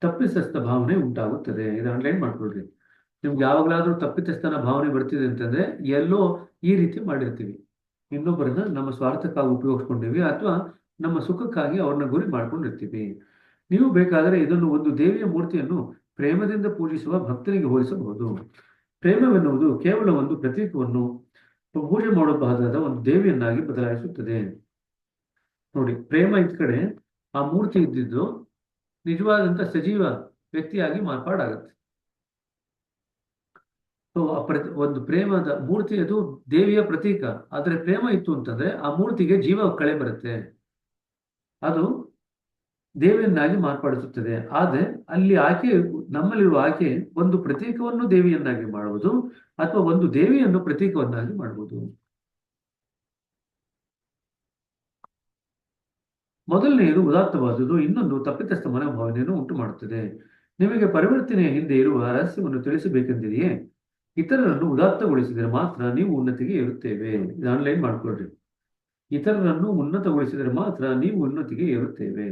ತಪ್ಪಿತಸ್ಥ ಭಾವನೆ ಉಂಟಾಗುತ್ತದೆ. ಇದು ಅಂಡರ್ಲೈನ್ ಮಾಡ್ಕೊಳ್ರಿ. ನಿಮ್ಗೆ ಯಾವಾಗಲಾದ್ರೂ ತಪ್ಪಿತಸ್ಥನ ಭಾವನೆ ಬರ್ತಿದೆ ಅಂತಂದ್ರೆ ಎಲ್ಲೋ ಈ ರೀತಿ ಮಾಡಿರ್ತೀವಿ. ಇನ್ನೊಬ್ಬರನ್ನ ನಮ್ಮ ಸ್ವಾರ್ಥಕ್ಕಾಗಿ ಉಪಯೋಗಿಸ್ಕೊಂಡಿವಿ ಅಥವಾ ನಮ್ಮ ಸುಖಕ್ಕಾಗಿ ಅವ್ರನ್ನ ಗುರಿ ಮಾಡ್ಕೊಂಡಿರ್ತೀವಿ. ನೀವು ಬೇಕಾದರೆ ಇದನ್ನು ಒಂದು ದೇವಿಯ ಮೂರ್ತಿಯನ್ನು ಪ್ರೇಮದಿಂದ ಪೂಜಿಸುವ ಭಕ್ತನಿಗೆ ಹೋಲಿಸಬಹುದು. ಪ್ರೇಮವೆನ್ನುವುದು ಕೇವಲ ಒಂದು ಪ್ರತೀಕವನ್ನು ಪೂಜೆ ಮಾಡಬಹುದಾದ ಒಂದು ದೇವಿಯನ್ನಾಗಿ ಬದಲಾಯಿಸುತ್ತದೆ. ನೋಡಿ, ಪ್ರೇಮ ಇದ್ ಕಡೆ ಆ ಮೂರ್ತಿ ಇದ್ದಿದ್ದು ನಿಜವಾದಂತ ಸಜೀವ ವ್ಯಕ್ತಿಯಾಗಿ ಮಾರ್ಪಾಡಾಗತ್ತೆ. ಸೊ ಒಂದು ಪ್ರೇಮದ ಮೂರ್ತಿ, ಅದು ದೇವಿಯ ಪ್ರತೀಕ. ಆದ್ರೆ ಪ್ರೇಮ ಇತ್ತು ಅಂತಂದ್ರೆ ಆ ಮೂರ್ತಿಗೆ ಜೀವ ಕಳೆ ಬರುತ್ತೆ, ಅದು ದೇವಿಯನ್ನಾಗಿ ಮಾರ್ಪಡಿಸುತ್ತದೆ. ಆದ್ರೆ ಅಲ್ಲಿ ಆಕೆ, ನಮ್ಮಲ್ಲಿರುವ ಆಕೆ ಒಂದು ಪ್ರತೀಕವನ್ನು ದೇವಿಯನ್ನಾಗಿ ಮಾಡುವುದು ಅಥವಾ ಒಂದು ದೇವಿಯನ್ನು ಪ್ರತೀಕವನ್ನಾಗಿ ಮಾಡುವುದು. ಮೊದಲನೆಯದು ಉದಾತ್ತವಾದುದು, ಇನ್ನೊಂದು ತಪ್ಪಿತಸ್ಥ ಮನೋಭಾವನೆಯನ್ನು ಉಂಟು ಮಾಡುತ್ತದೆ. ನಿಮಗೆ ಪರಿವರ್ತನೆಯ ಹಿಂದೆ ಇರುವ ರಹಸ್ಯವನ್ನು ತಿಳಿಸಬೇಕೆಂದಿದೆಯೇ? ಇತರರನ್ನು ಉದಾತ್ತಗೊಳಿಸಿದರೆ ಮಾತ್ರ ನೀವು ಉನ್ನತಿಗೆ ಏರುತ್ತೇವೆ. ಇದು ಆನ್ಲೈನ್ ಮಾಡ್ಕೊಳ್ರಿ. ಇತರರನ್ನು ಉನ್ನತಗೊಳಿಸಿದರೆ ಮಾತ್ರ ನೀವು ಉನ್ನತಿಗೆ ಏರುತ್ತೇವೆ.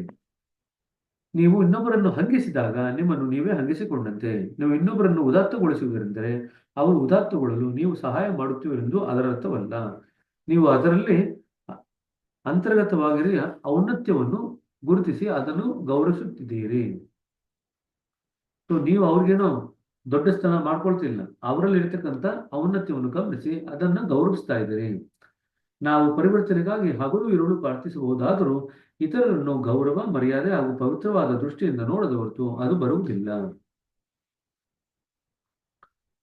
ನೀವು ಇನ್ನೊಬ್ಬರನ್ನು ಹಂಗಿಸಿದಾಗ ನಿಮ್ಮನ್ನು ನೀವೇ ಹಂಗಿಸಿಕೊಂಡಂತೆ. ನೀವು ಇನ್ನೊಬ್ಬರನ್ನು ಉದಾತ್ತಗೊಳಿಸುವುದರೆಂದರೆ ಅವರು ಉದಾತ್ತಗೊಳ್ಳಲು ನೀವು ಸಹಾಯ ಮಾಡುತ್ತೀರೆಂದು ಅದರ ಅರ್ಥವಲ್ಲ. ನೀವು ಅದರಲ್ಲಿ ಅಂತರ್ಗತವಾಗಿರುವ ಔನ್ನತ್ಯವನ್ನು ಗುರುತಿಸಿ ಅದನ್ನು ಗೌರವಿಸುತ್ತಿದ್ದೀರಿ. ಸೊ ನೀವು ಅವ್ರಿಗೇನೋ ದೊಡ್ಡ ಸ್ಥಾನ ಮಾಡ್ಕೊಳ್ತಿಲ್ಲ, ಅವರಲ್ಲಿ ಇರತಕ್ಕಂಥ ಔನ್ನತ್ಯವನ್ನು ಗಮನಿಸಿ ಅದನ್ನ ಗೌರವಿಸ್ತಾ ಇದ್ದೀರಿ. ನಾವು ಪರಿವರ್ತನೆಗಾಗಿ ಹಗಲು ಇರುಳು ಪ್ರಾರ್ಥಿಸಬಹುದಾದರೂ ಇತರರನ್ನು ಗೌರವ, ಮರ್ಯಾದೆ ಹಾಗೂ ಪವಿತ್ರವಾದ ದೃಷ್ಟಿಯಿಂದ ನೋಡದ ಹೊರತು ಅದು ಬರುವುದಿಲ್ಲ.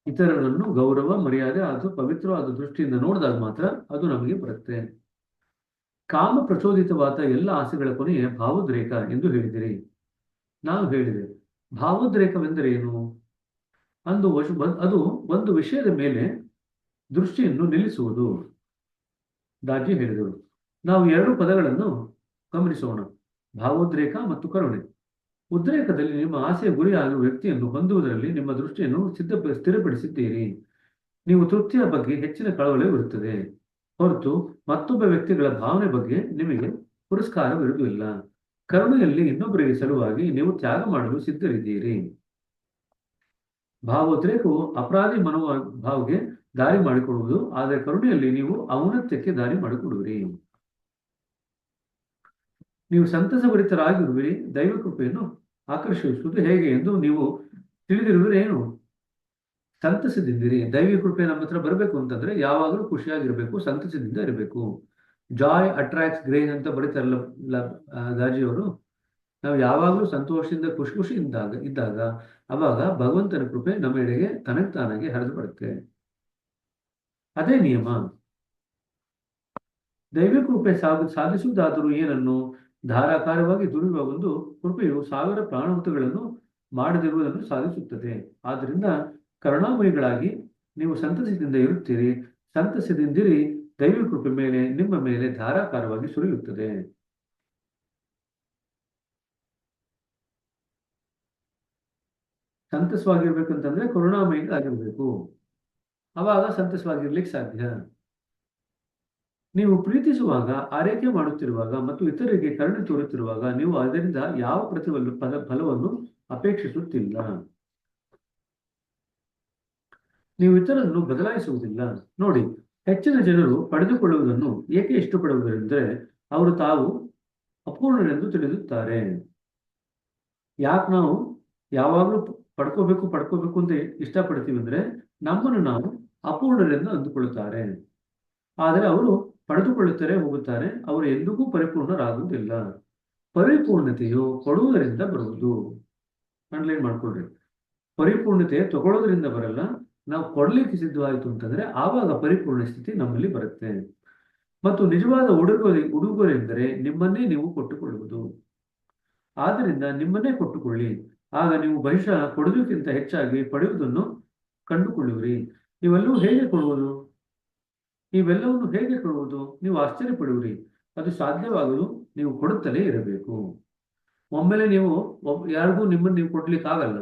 ಇತರರನ್ನು ಗೌರವ, ಮರ್ಯಾದೆ ಹಾಗೂ ಪವಿತ್ರವಾದ ದೃಷ್ಟಿಯಿಂದ ನೋಡಿದಾಗ ಮಾತ್ರ ಅದು ನಮಗೆ ಬರುತ್ತೆ. ಕಾಮ ಪ್ರಚೋದಿತವಾದ ಎಲ್ಲ ಆಸೆಗಳ ಕೊನೆಯೇ ಭಾವೋದ್ರೇಕ ಎಂದು ಹೇಳಿದಿರಿ. ನಾನು ಹೇಳಿದೆ, ಭಾವೋದ್ರೇಕವೆಂದರೆ ಏನು? ಅದು ಒಂದು ವಿಷಯದ ಮೇಲೆ ದೃಷ್ಟಿಯನ್ನು ನಿಲ್ಲಿಸುವುದು. ದಾಜಿ ಹೇಳಿದರು. ನಾವು ಎರಡು ಪದಗಳನ್ನು ಗಮನಿಸೋಣ, ಭಾವೋದ್ರೇಕ ಮತ್ತು ಕರುಣೆ. ಉದ್ರೇಕದಲ್ಲಿ ನಿಮ್ಮ ಆಸೆಯ ಗುರಿಯಾಗುವ ವ್ಯಕ್ತಿಯನ್ನು ಹೊಂದುವುದರಲ್ಲಿ ನಿಮ್ಮ ದೃಷ್ಟಿಯನ್ನು ಸ್ಥಿರಪಡಿಸಿದ್ದೀರಿ. ನೀವು ತೃಪ್ತಿಯ ಬಗ್ಗೆ ಹೆಚ್ಚಿನ ಕಳವಳವಿರುತ್ತದೆ ಹೊರತು ಮತ್ತೊಬ್ಬ ವ್ಯಕ್ತಿಗಳ ಭಾವನೆ ಬಗ್ಗೆ ನಿಮಗೆ ಪುರಸ್ಕಾರವಿರುವುದಿಲ್ಲ. ಕರುಣೆಯಲ್ಲಿ ಇನ್ನೊಬ್ಬರಿಗೆ ಸಲುವಾಗಿ ನೀವು ತ್ಯಾಗ ಮಾಡಲು ಸಿದ್ಧರಿದ್ದೀರಿ. ಭಾವೋದ್ರೇಕವು ಅಪರಾಧಿ ಮನೋಭಾವಕ್ಕೆ ದಾರಿ ಮಾಡಿಕೊಡುವುದು, ಆದರೆ ಕರುಣೆಯಲ್ಲಿ ನೀವು ಔನ್ನತ್ಯಕ್ಕೆ ದಾರಿ ಮಾಡಿಕೊಡುವಿರಿ. ನೀವು ಸಂತಸಭರಿತರಾಗಿರುವಿರಿ. ದೈವ ಕೃಪೆಯನ್ನು ಆಕರ್ಷಿಸುವುದು ಹೇಗೆ ಎಂದು ನೀವು ತಿಳಿದಿರುವಿರೇನು? ಸಂತಸದಿಂದಿರಿ. ದೈವ ಕೃಪೆ ನಮ್ಮ ಹತ್ರ ಬರಬೇಕು ಅಂತಂದ್ರೆ ಯಾವಾಗಲೂ ಖುಷಿಯಾಗಿರ್ಬೇಕು, ಸಂತಸದಿಂದ ಇರಬೇಕು. ಜಾಯ್ ಅಟ್ರಾಕ್ಟ್ಸ್ ಗ್ರೇಸ್ ಅಂತ ಬರೀತಾರಲ್ಲ ದಾಜಿಯವರು. ನಾವು ಯಾವಾಗಲೂ ಸಂತೋಷದಿಂದ ಖುಷಿಯಿಂದ ಇದ್ದಾಗ ಅವಾಗ ಭಗವಂತನ ಕೃಪೆ ನಮ್ಮ ಎಡೆಗೆ ತಾನಾಗಿ ಹರಿದು ಬರುತ್ತೆ. ಅದೇ ನಿಯಮ. ದೈವ ಕೃಪೆ ಸಾಧಿಸುವುದಾದರೂ ಏನನ್ನು? ಧಾರಾಕಾರವಾಗಿ ದುಡಿಯುವ ಒಂದು ಕೃಪೆಯು 1000 ಪ್ರಾಣಹುತಗಳನ್ನು ಮಾಡದಿರುವುದನ್ನು ಸಾಧಿಸುತ್ತದೆ. ಆದ್ದರಿಂದ ಕರುಣಾಮಯಿಗಳಾಗಿ ನೀವು ಸಂತಸದಿಂದ ಇರುತ್ತೀರಿ. ಸಂತಸದಿಂದಿರಿ. ದೈವ ಕೃಪೆ ನಿಮ್ಮ ಮೇಲೆ ಧಾರಾಕಾರವಾಗಿ ಸುರಿಯುತ್ತದೆ. ಸಂತಸವಾಗಿರ್ಬೇಕಂತಂದ್ರೆ ಕರುಣಾಮಯಿಗಳಾಗಿರ್ಬೇಕು. ಅವಾಗ ಸಂತಸವಾಗಿರ್ಲಿಕ್ಕೆ ಸಾಧ್ಯ. ನೀವು ಪ್ರೀತಿಸುವಾಗ, ಆರೈಕೆ ಮಾಡುತ್ತಿರುವಾಗ ಮತ್ತು ಇತರರಿಗೆ ಕರುಣೆ ತೋರುತ್ತಿರುವಾಗ ನೀವು ಅದರಿಂದ ಯಾವ ಫಲವನ್ನು ಅಪೇಕ್ಷಿಸುತ್ತಿಲ್ಲ. ನೀವು ಇತರರನ್ನು ಬದಲಾಯಿಸುವುದಿಲ್ಲ. ನೋಡಿ, ಹೆಚ್ಚಿನ ಜನರು ಪಡೆದುಕೊಳ್ಳುವುದನ್ನು ಏಕೆ ಇಷ್ಟಪಡುವುದರೆಂದರೆ ಅವರು ತಾವು ಅಪೂರ್ಣರೆಂದು ತಿಳಿದುತ್ತಾರೆ. ಯಾಕೆ ನಾವು ಯಾವಾಗಲೂ ಪಡ್ಕೋಬೇಕು ಅಂತ ಇಷ್ಟಪಡ್ತೀವಿ ಅಂದ್ರೆ ನಮ್ಮನ್ನು ನಾವು ಅಪೂರ್ಣರೆಂದು ಅಂದುಕೊಳ್ಳುತ್ತಾರೆ. ಆದರೆ ಅವರು ಪಡೆದುಕೊಳ್ಳುತ್ತಾರೆ ಹೋಗುತ್ತಾರೆ. ಅವರು ಎಂದಿಗೂ ಪರಿಪೂರ್ಣರಾಗುವುದಿಲ್ಲ. ಪರಿಪೂರ್ಣತೆಯು ಕೊಡುವುದರಿಂದ ಬರುವುದು. ಅಂಡರ್ಲೈನ್ ಮಾಡ್ಕೊಳ್ರಿ. ಪರಿಪೂರ್ಣತೆ ತಗೊಳ್ಳೋದ್ರಿಂದ ಬರಲ್ಲ. ನಾವು ಕೊಡ್ಲಿಕ್ಕೆ ಸಿದ್ಧವಾಯಿತು ಅಂತಂದ್ರೆ ಆವಾಗ ಪರಿಪೂರ್ಣ ಸ್ಥಿತಿ ನಮ್ಮಲ್ಲಿ ಬರುತ್ತೆ. ಮತ್ತು ನಿಜವಾದ ಉಡುಗೊರೆಂದರೆ ನಿಮ್ಮನ್ನೇ ನೀವು ಕೊಟ್ಟುಕೊಳ್ಳುವುದು. ಆದ್ದರಿಂದ ನಿಮ್ಮನ್ನೇ ಕೊಟ್ಟುಕೊಳ್ಳಿ. ಆಗ ನೀವು ಬಹುಶಃ ಕೊಡುವುದಕ್ಕಿಂತ ಹೆಚ್ಚಾಗಿ ಪಡೆಯುವುದನ್ನು ಕಂಡುಕೊಳ್ಳುವಿರಿ. ಇವೆಲ್ಲವೂ ಹೇಗೆ ಕೊಡುವುದು? ನೀವು ಆಶ್ಚರ್ಯಪಡುವಿರಿ. ಅದು ಸಾಧ್ಯವಾಗಲು ನೀವು ಕೊಡುತ್ತಲೇ ಇರಬೇಕು. ಒಮ್ಮೆಲೆ ನೀವು ಯಾರಿಗೂ ನಿಮ್ಮನ್ನು ನೀವು ಕೊಡ್ಲಿಕ್ಕೆ ಆಗಲ್ಲ.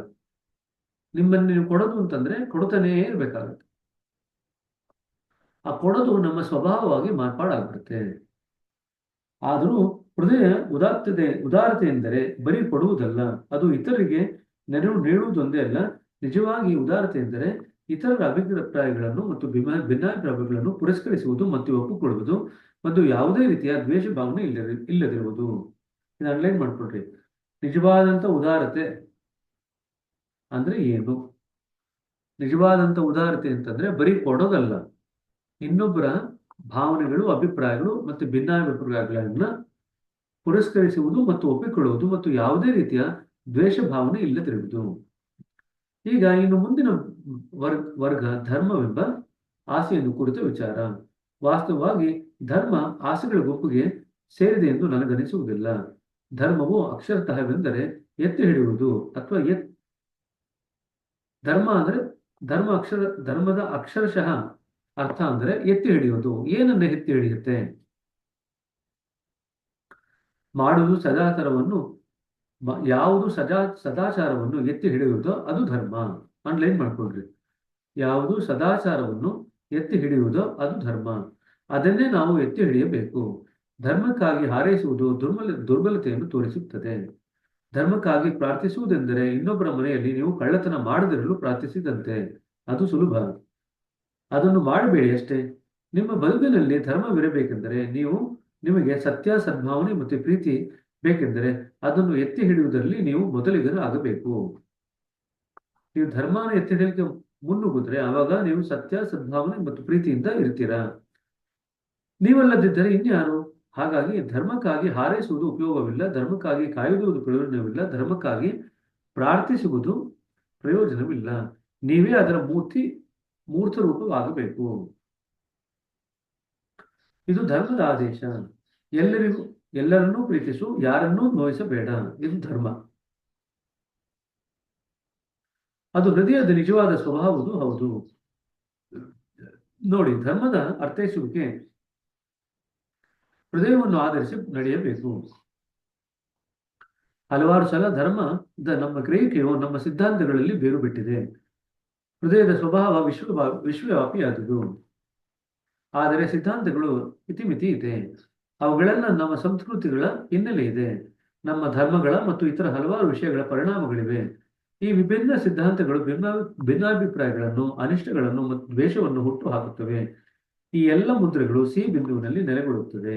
ನಿಮ್ಮನ್ನು ನೀವು ಕೊಡೋದು ಅಂತಂದ್ರೆ ಕೊಡ್ತಾನೇ ಇರಬೇಕಾಗುತ್ತೆ. ಆ ಕೊಡೋದು ನಮ್ಮ ಸ್ವಭಾವವಾಗಿ ಮಾರ್ಪಾಡಾಗ್ಬಿಡುತ್ತೆ. ಆದರೂ ಹೃದಯ ಉದಾರತೆ ಎಂದರೆ ಬರೀ ಕೊಡುವುದಲ್ಲ, ಅದು ಇತರರಿಗೆ ನೆರವು ನೀಡುವುದೊಂದೇ ಅಲ್ಲ. ನಿಜವಾಗಿ ಉದಾರತೆ ಎಂದರೆ ಇತರರ ಅಭಿಪ್ರಾಯಗಳನ್ನು ಮತ್ತು ಭಿನ್ನಾಭಿಪ್ರಾಯಗಳನ್ನು ಪುರಸ್ಕರಿಸುವುದು ಮತ್ತು ಒಪ್ಪಿಕೊಳ್ಳುವುದು ಮತ್ತು ಯಾವುದೇ ರೀತಿಯ ದ್ವೇಷ ಭಾವನೆ ಇಲ್ಲದಿರುವುದು. ಇದು ಅಂಡರ್ಲೈನ್ ಮಾಡ್ಕೊಳ್ರಿ. ನಿಜವಾದಂತ ಉದಾರತೆ ಅಂದ್ರೆ ಏನು? ನಿಜವಾದಂತ ಉದಾರತೆ ಅಂತಂದ್ರೆ ಬರೀ ಕೊಡೋದಲ್ಲ, ಇನ್ನೊಬ್ಬರ ಭಾವನೆಗಳು, ಅಭಿಪ್ರಾಯಗಳು ಮತ್ತು ಭಿನ್ನಾಭಿಪ್ರಾಯಗಳನ್ನ ಪುರಸ್ಕರಿಸುವುದು ಮತ್ತು ಒಪ್ಪಿಕೊಳ್ಳುವುದು ಮತ್ತು ಯಾವುದೇ ರೀತಿಯ ದ್ವೇಷ ಭಾವನೆ ಇಲ್ಲದಿರುವುದು. ಈಗ ಇನ್ನು ಮುಂದಿನ ವರ್ಗ ಧರ್ಮವೆಂಬ ಆಸೆಯನ್ನು ಕುರಿತ ವಿಚಾರ. ವಾಸ್ತವವಾಗಿ ಧರ್ಮ ಆಸೆಗಳ ಗುಂಪಿಗೆ ಸೇರಿದೆ ಎಂದು ನನಗನಿಸುವುದಿಲ್ಲ. ಧರ್ಮವು ಅಕ್ಷರತಃವೆಂದರೆ ಎತ್ತಿ ಹಿಡಿಯುವುದು ಅಥವಾ ಧರ್ಮದ ಅಕ್ಷರಶಃ ಅರ್ಥ ಅಂದರೆ ಎತ್ತಿ ಹಿಡಿಯುವುದು. ಏನನ್ನ ಎತ್ತಿ ಹಿಡಿಯುತ್ತೆ? ಮಾಡುವುದು ಸದಾಚಾರವನ್ನು ಯಾವುದು ಸದಾಚಾರವನ್ನು ಎತ್ತಿ ಹಿಡಿಯುವುದೋ ಅದು ಧರ್ಮ. ಅಂಡರ್ಲೈನ್ ಮಾಡ್ಕೊಳ್ರಿ. ಯಾವುದು ಸದಾಚಾರವನ್ನು ಎತ್ತಿ ಹಿಡಿಯುವುದೋ ಅದು ಧರ್ಮ. ಅದನ್ನೇ ನಾವು ಎತ್ತಿ ಹಿಡಿಯಬೇಕು. ಧರ್ಮಕ್ಕಾಗಿ ಹಾರೈಸುವುದು ದುರ್ಬಲತೆಯನ್ನು ತೋರಿಸುತ್ತದೆ. ಧರ್ಮಕ್ಕಾಗಿ ಪ್ರಾರ್ಥಿಸುವುದೆಂದರೆ ಇನ್ನೊಬ್ಬರ ಮನೆಯಲ್ಲಿ ನೀವು ಕಳ್ಳತನ ಮಾಡದಿರಲು ಪ್ರಾರ್ಥಿಸಿದಂತೆ. ಅದು ಸುಲಭ. ಅದನ್ನು ಮಾಡಬೇಡಿ ಅಷ್ಟೇ. ನಿಮ್ಮ ಬದುಕಿನಲ್ಲಿ ಧರ್ಮವಿರಬೇಕೆಂದರೆ ನಿಮಗೆ ಸತ್ಯ, ಸದ್ಭಾವನೆ ಮತ್ತು ಪ್ರೀತಿ ಬೇಕೆಂದರೆ ಅದನ್ನು ಎತ್ತಿ ಹಿಡಿಯುವುದರಲ್ಲಿ ನೀವು ಮೊದಲಿಗರಾಗಬೇಕು. ನೀವು ಧರ್ಮನ ಎತ್ತಿ ಹಿಡಿಯಲಿಕ್ಕೆ ಮುನ್ನುಗ್ಗಿದ್ರೆ ಆವಾಗ ನೀವು ಸತ್ಯ, ಸದ್ಭಾವನೆ ಮತ್ತು ಪ್ರೀತಿಯಿಂದ ಇರ್ತೀರಾ. ನೀವಲ್ಲದಿದ್ದರೆ ಇನ್ಯಾರು? ಹಾಗಾಗಿ ಧರ್ಮಕ್ಕಾಗಿ ಹಾರೈಸುವುದು ಉಪಯೋಗವಿಲ್ಲ, ಧರ್ಮಕ್ಕಾಗಿ ಕಾಯುವುದು ಪ್ರಯೋಜನವಿಲ್ಲ, ಧರ್ಮಕ್ಕಾಗಿ ಪ್ರಾರ್ಥಿಸುವುದು ಪ್ರಯೋಜನವಿಲ್ಲ. ನೀವೇ ಅದರ ಮೂರ್ತ ರೂಪವಾಗಬೇಕು. ಇದು ಧರ್ಮದ ಆದೇಶ. ಎಲ್ಲರನ್ನೂ ಪ್ರೀತಿಸು, ಯಾರನ್ನೂ ನೋಯಿಸಬೇಡ. ಇದು ಧರ್ಮ. ಅದು ಹೃದಯದ ನಿಜವಾದ ಸ್ವಭಾವವೂ ಹೌದು. ನೋಡಿ, ಧರ್ಮದ ಅರ್ಥೈಸುವಿಕೆ ಹೃದಯವನ್ನು ಆಧರಿಸಿ ನಡೆಯಬೇಕು. ಹಲವಾರು ಸಲ ಧರ್ಮದ ನಮ್ಮ ಗ್ರಹಿಕೆಯು ನಮ್ಮ ಸಿದ್ಧಾಂತಗಳಲ್ಲಿ ಬೇರು ಬಿಟ್ಟಿದೆ. ಹೃದಯದ ಸ್ವಭಾವ ವಿಶ್ವವ್ಯಾಪಿಯಾದುದು. ಆದರೆ ಸಿದ್ಧಾಂತಗಳು ಇತಿಮಿತಿ ಇದೆ. ಅವುಗಳೆಲ್ಲ ನಮ್ಮ ಸಂಸ್ಕೃತಿಗಳ ಹಿನ್ನೆಲೆ ಇದೆ. ನಮ್ಮ ಧರ್ಮಗಳ ಮತ್ತು ಇತರ ಹಲವಾರು ವಿಷಯಗಳ ಪರಿಣಾಮಗಳಿವೆ. ಈ ವಿಭಿನ್ನ ಸಿದ್ಧಾಂತಗಳು ಭಿನ್ನಾಭಿಪ್ರಾಯಗಳನ್ನು, ಅನಿಷ್ಟಗಳನ್ನು ಮತ್ತು ದ್ವೇಷವನ್ನು ಹುಟ್ಟು ಹಾಕುತ್ತವೆ. ಈ ಎಲ್ಲ ಮುದ್ರೆಗಳು ಸಿ ಬಿಂದುವಿನಲ್ಲಿ ನೆಲೆಗೊಳ್ಳುತ್ತದೆ.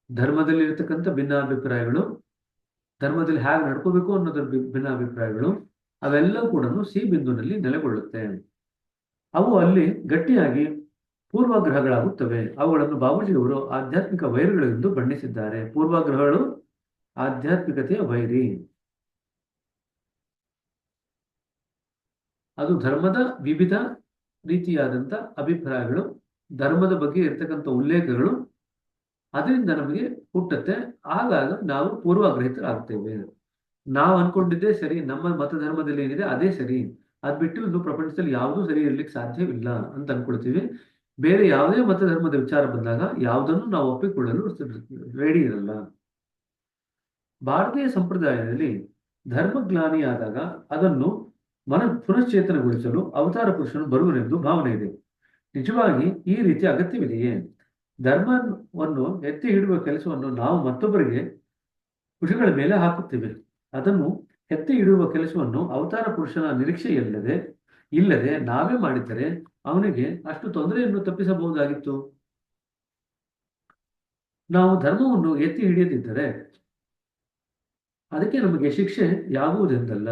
ಧರ್ಮದಲ್ಲಿ ಇರತಕ್ಕಂಥ ಭಿನ್ನಾಭಿಪ್ರಾಯಗಳು, ಧರ್ಮದಲ್ಲಿ ಹೇಗೆ ನಡ್ಕೋಬೇಕು ಅನ್ನೋದ್ರ ಭಿನ್ನಾಭಿಪ್ರಾಯಗಳು, ಅವೆಲ್ಲವೂ ಕೂಡ ಸಿ ಬಿಂದುವಿನಲ್ಲಿ ನೆಲೆಗೊಳ್ಳುತ್ತೆ. ಅವು ಅಲ್ಲಿ ಗಟ್ಟಿಯಾಗಿ ಪೂರ್ವಾಗ್ರಹಗಳಾಗುತ್ತವೆ. ಅವುಗಳನ್ನು ಬಾಬೂಜಿಯವರು ಆಧ್ಯಾತ್ಮಿಕ ವೈರಿಗಳೆಂದು ಬಣ್ಣಿಸಿದ್ದಾರೆ. ಪೂರ್ವಾಗ್ರಹಗಳು ಆಧ್ಯಾತ್ಮಿಕತೆಯ ವೈರಿ. ಅದು ಧರ್ಮದ ವಿವಿಧ ರೀತಿಯಾದಂಥ ಅಭಿಪ್ರಾಯಗಳು, ಧರ್ಮದ ಬಗ್ಗೆ ಇರತಕ್ಕಂಥ ಉಲ್ಲೇಖಗಳು, ಅದರಿಂದ ನಮಗೆ ಹುಟ್ಟುತ್ತೆ. ಆಗಾಗ ನಾವು ಪೂರ್ವಾಗ್ರಹಿತರಾಗ್ತೇವೆ. ನಾವು ಅನ್ಕೊಂಡಿದ್ದೇ ಸರಿ, ನಮ್ಮ ಮತ ಧರ್ಮದಲ್ಲಿ ಏನಿದೆ ಅದೇ ಸರಿ, ಅದ್ ಬಿಟ್ಟು ಇನ್ನು ಪ್ರಪಂಚದಲ್ಲಿ ಯಾವುದೂ ಸರಿ ಇರ್ಲಿಕ್ಕೆ ಸಾಧ್ಯವಿಲ್ಲ ಅಂತ ಅನ್ಕೊಳ್ತೀವಿ. ಬೇರೆ ಯಾವುದೇ ಮತ ಧರ್ಮದ ವಿಚಾರ ಬಂದಾಗ ಯಾವುದನ್ನು ನಾವು ಒಪ್ಪಿಕೊಳ್ಳಲು ರೆಡಿ ಇರಲ್ಲ. ಭಾರತೀಯ ಸಂಪ್ರದಾಯದಲ್ಲಿ ಧರ್ಮಗ್ಲಾನಿಯಾದಾಗ ಅದನ್ನು ಪುನಶ್ಚೇತನಗೊಳಿಸಲು ಅವತಾರ ಪುರುಷನು ಬರುವನೆಂದು ಭಾವನೆ ಇದೆ. ನಿಜವಾಗಿ ಈ ರೀತಿ ಅಗತ್ಯವಿದೆಯೇ? ಧರ್ಮವನ್ನು ಎತ್ತಿ ಹಿಡುವ ಕೆಲಸವನ್ನು ನಾವು ಮತ್ತೊಬ್ಬರಿಗೆ ಭುಜಗಳ ಮೇಲೆ ಹಾಕುತ್ತೇವೆ. ಅದನ್ನು ಎತ್ತಿ ಹಿಡಿಯುವ ಕೆಲಸವನ್ನು ಅವತಾರ ಪುರುಷನ ನಿರೀಕ್ಷೆ ಇಲ್ಲದೆ ನಾವೇ ಮಾಡಿದ್ದರೆ ಅವನಿಗೆ ಅಷ್ಟು ತೊಂದರೆಯನ್ನು ತಪ್ಪಿಸಬಹುದಾಗಿತ್ತು. ನಾವು ಧರ್ಮವನ್ನು ಎತ್ತಿ ಹಿಡಿಯದಿದ್ದರೆ ಅದಕ್ಕೆ ನಮಗೆ ಶಿಕ್ಷೆ ಯಾಗುವುದೆಂದಲ್ಲ,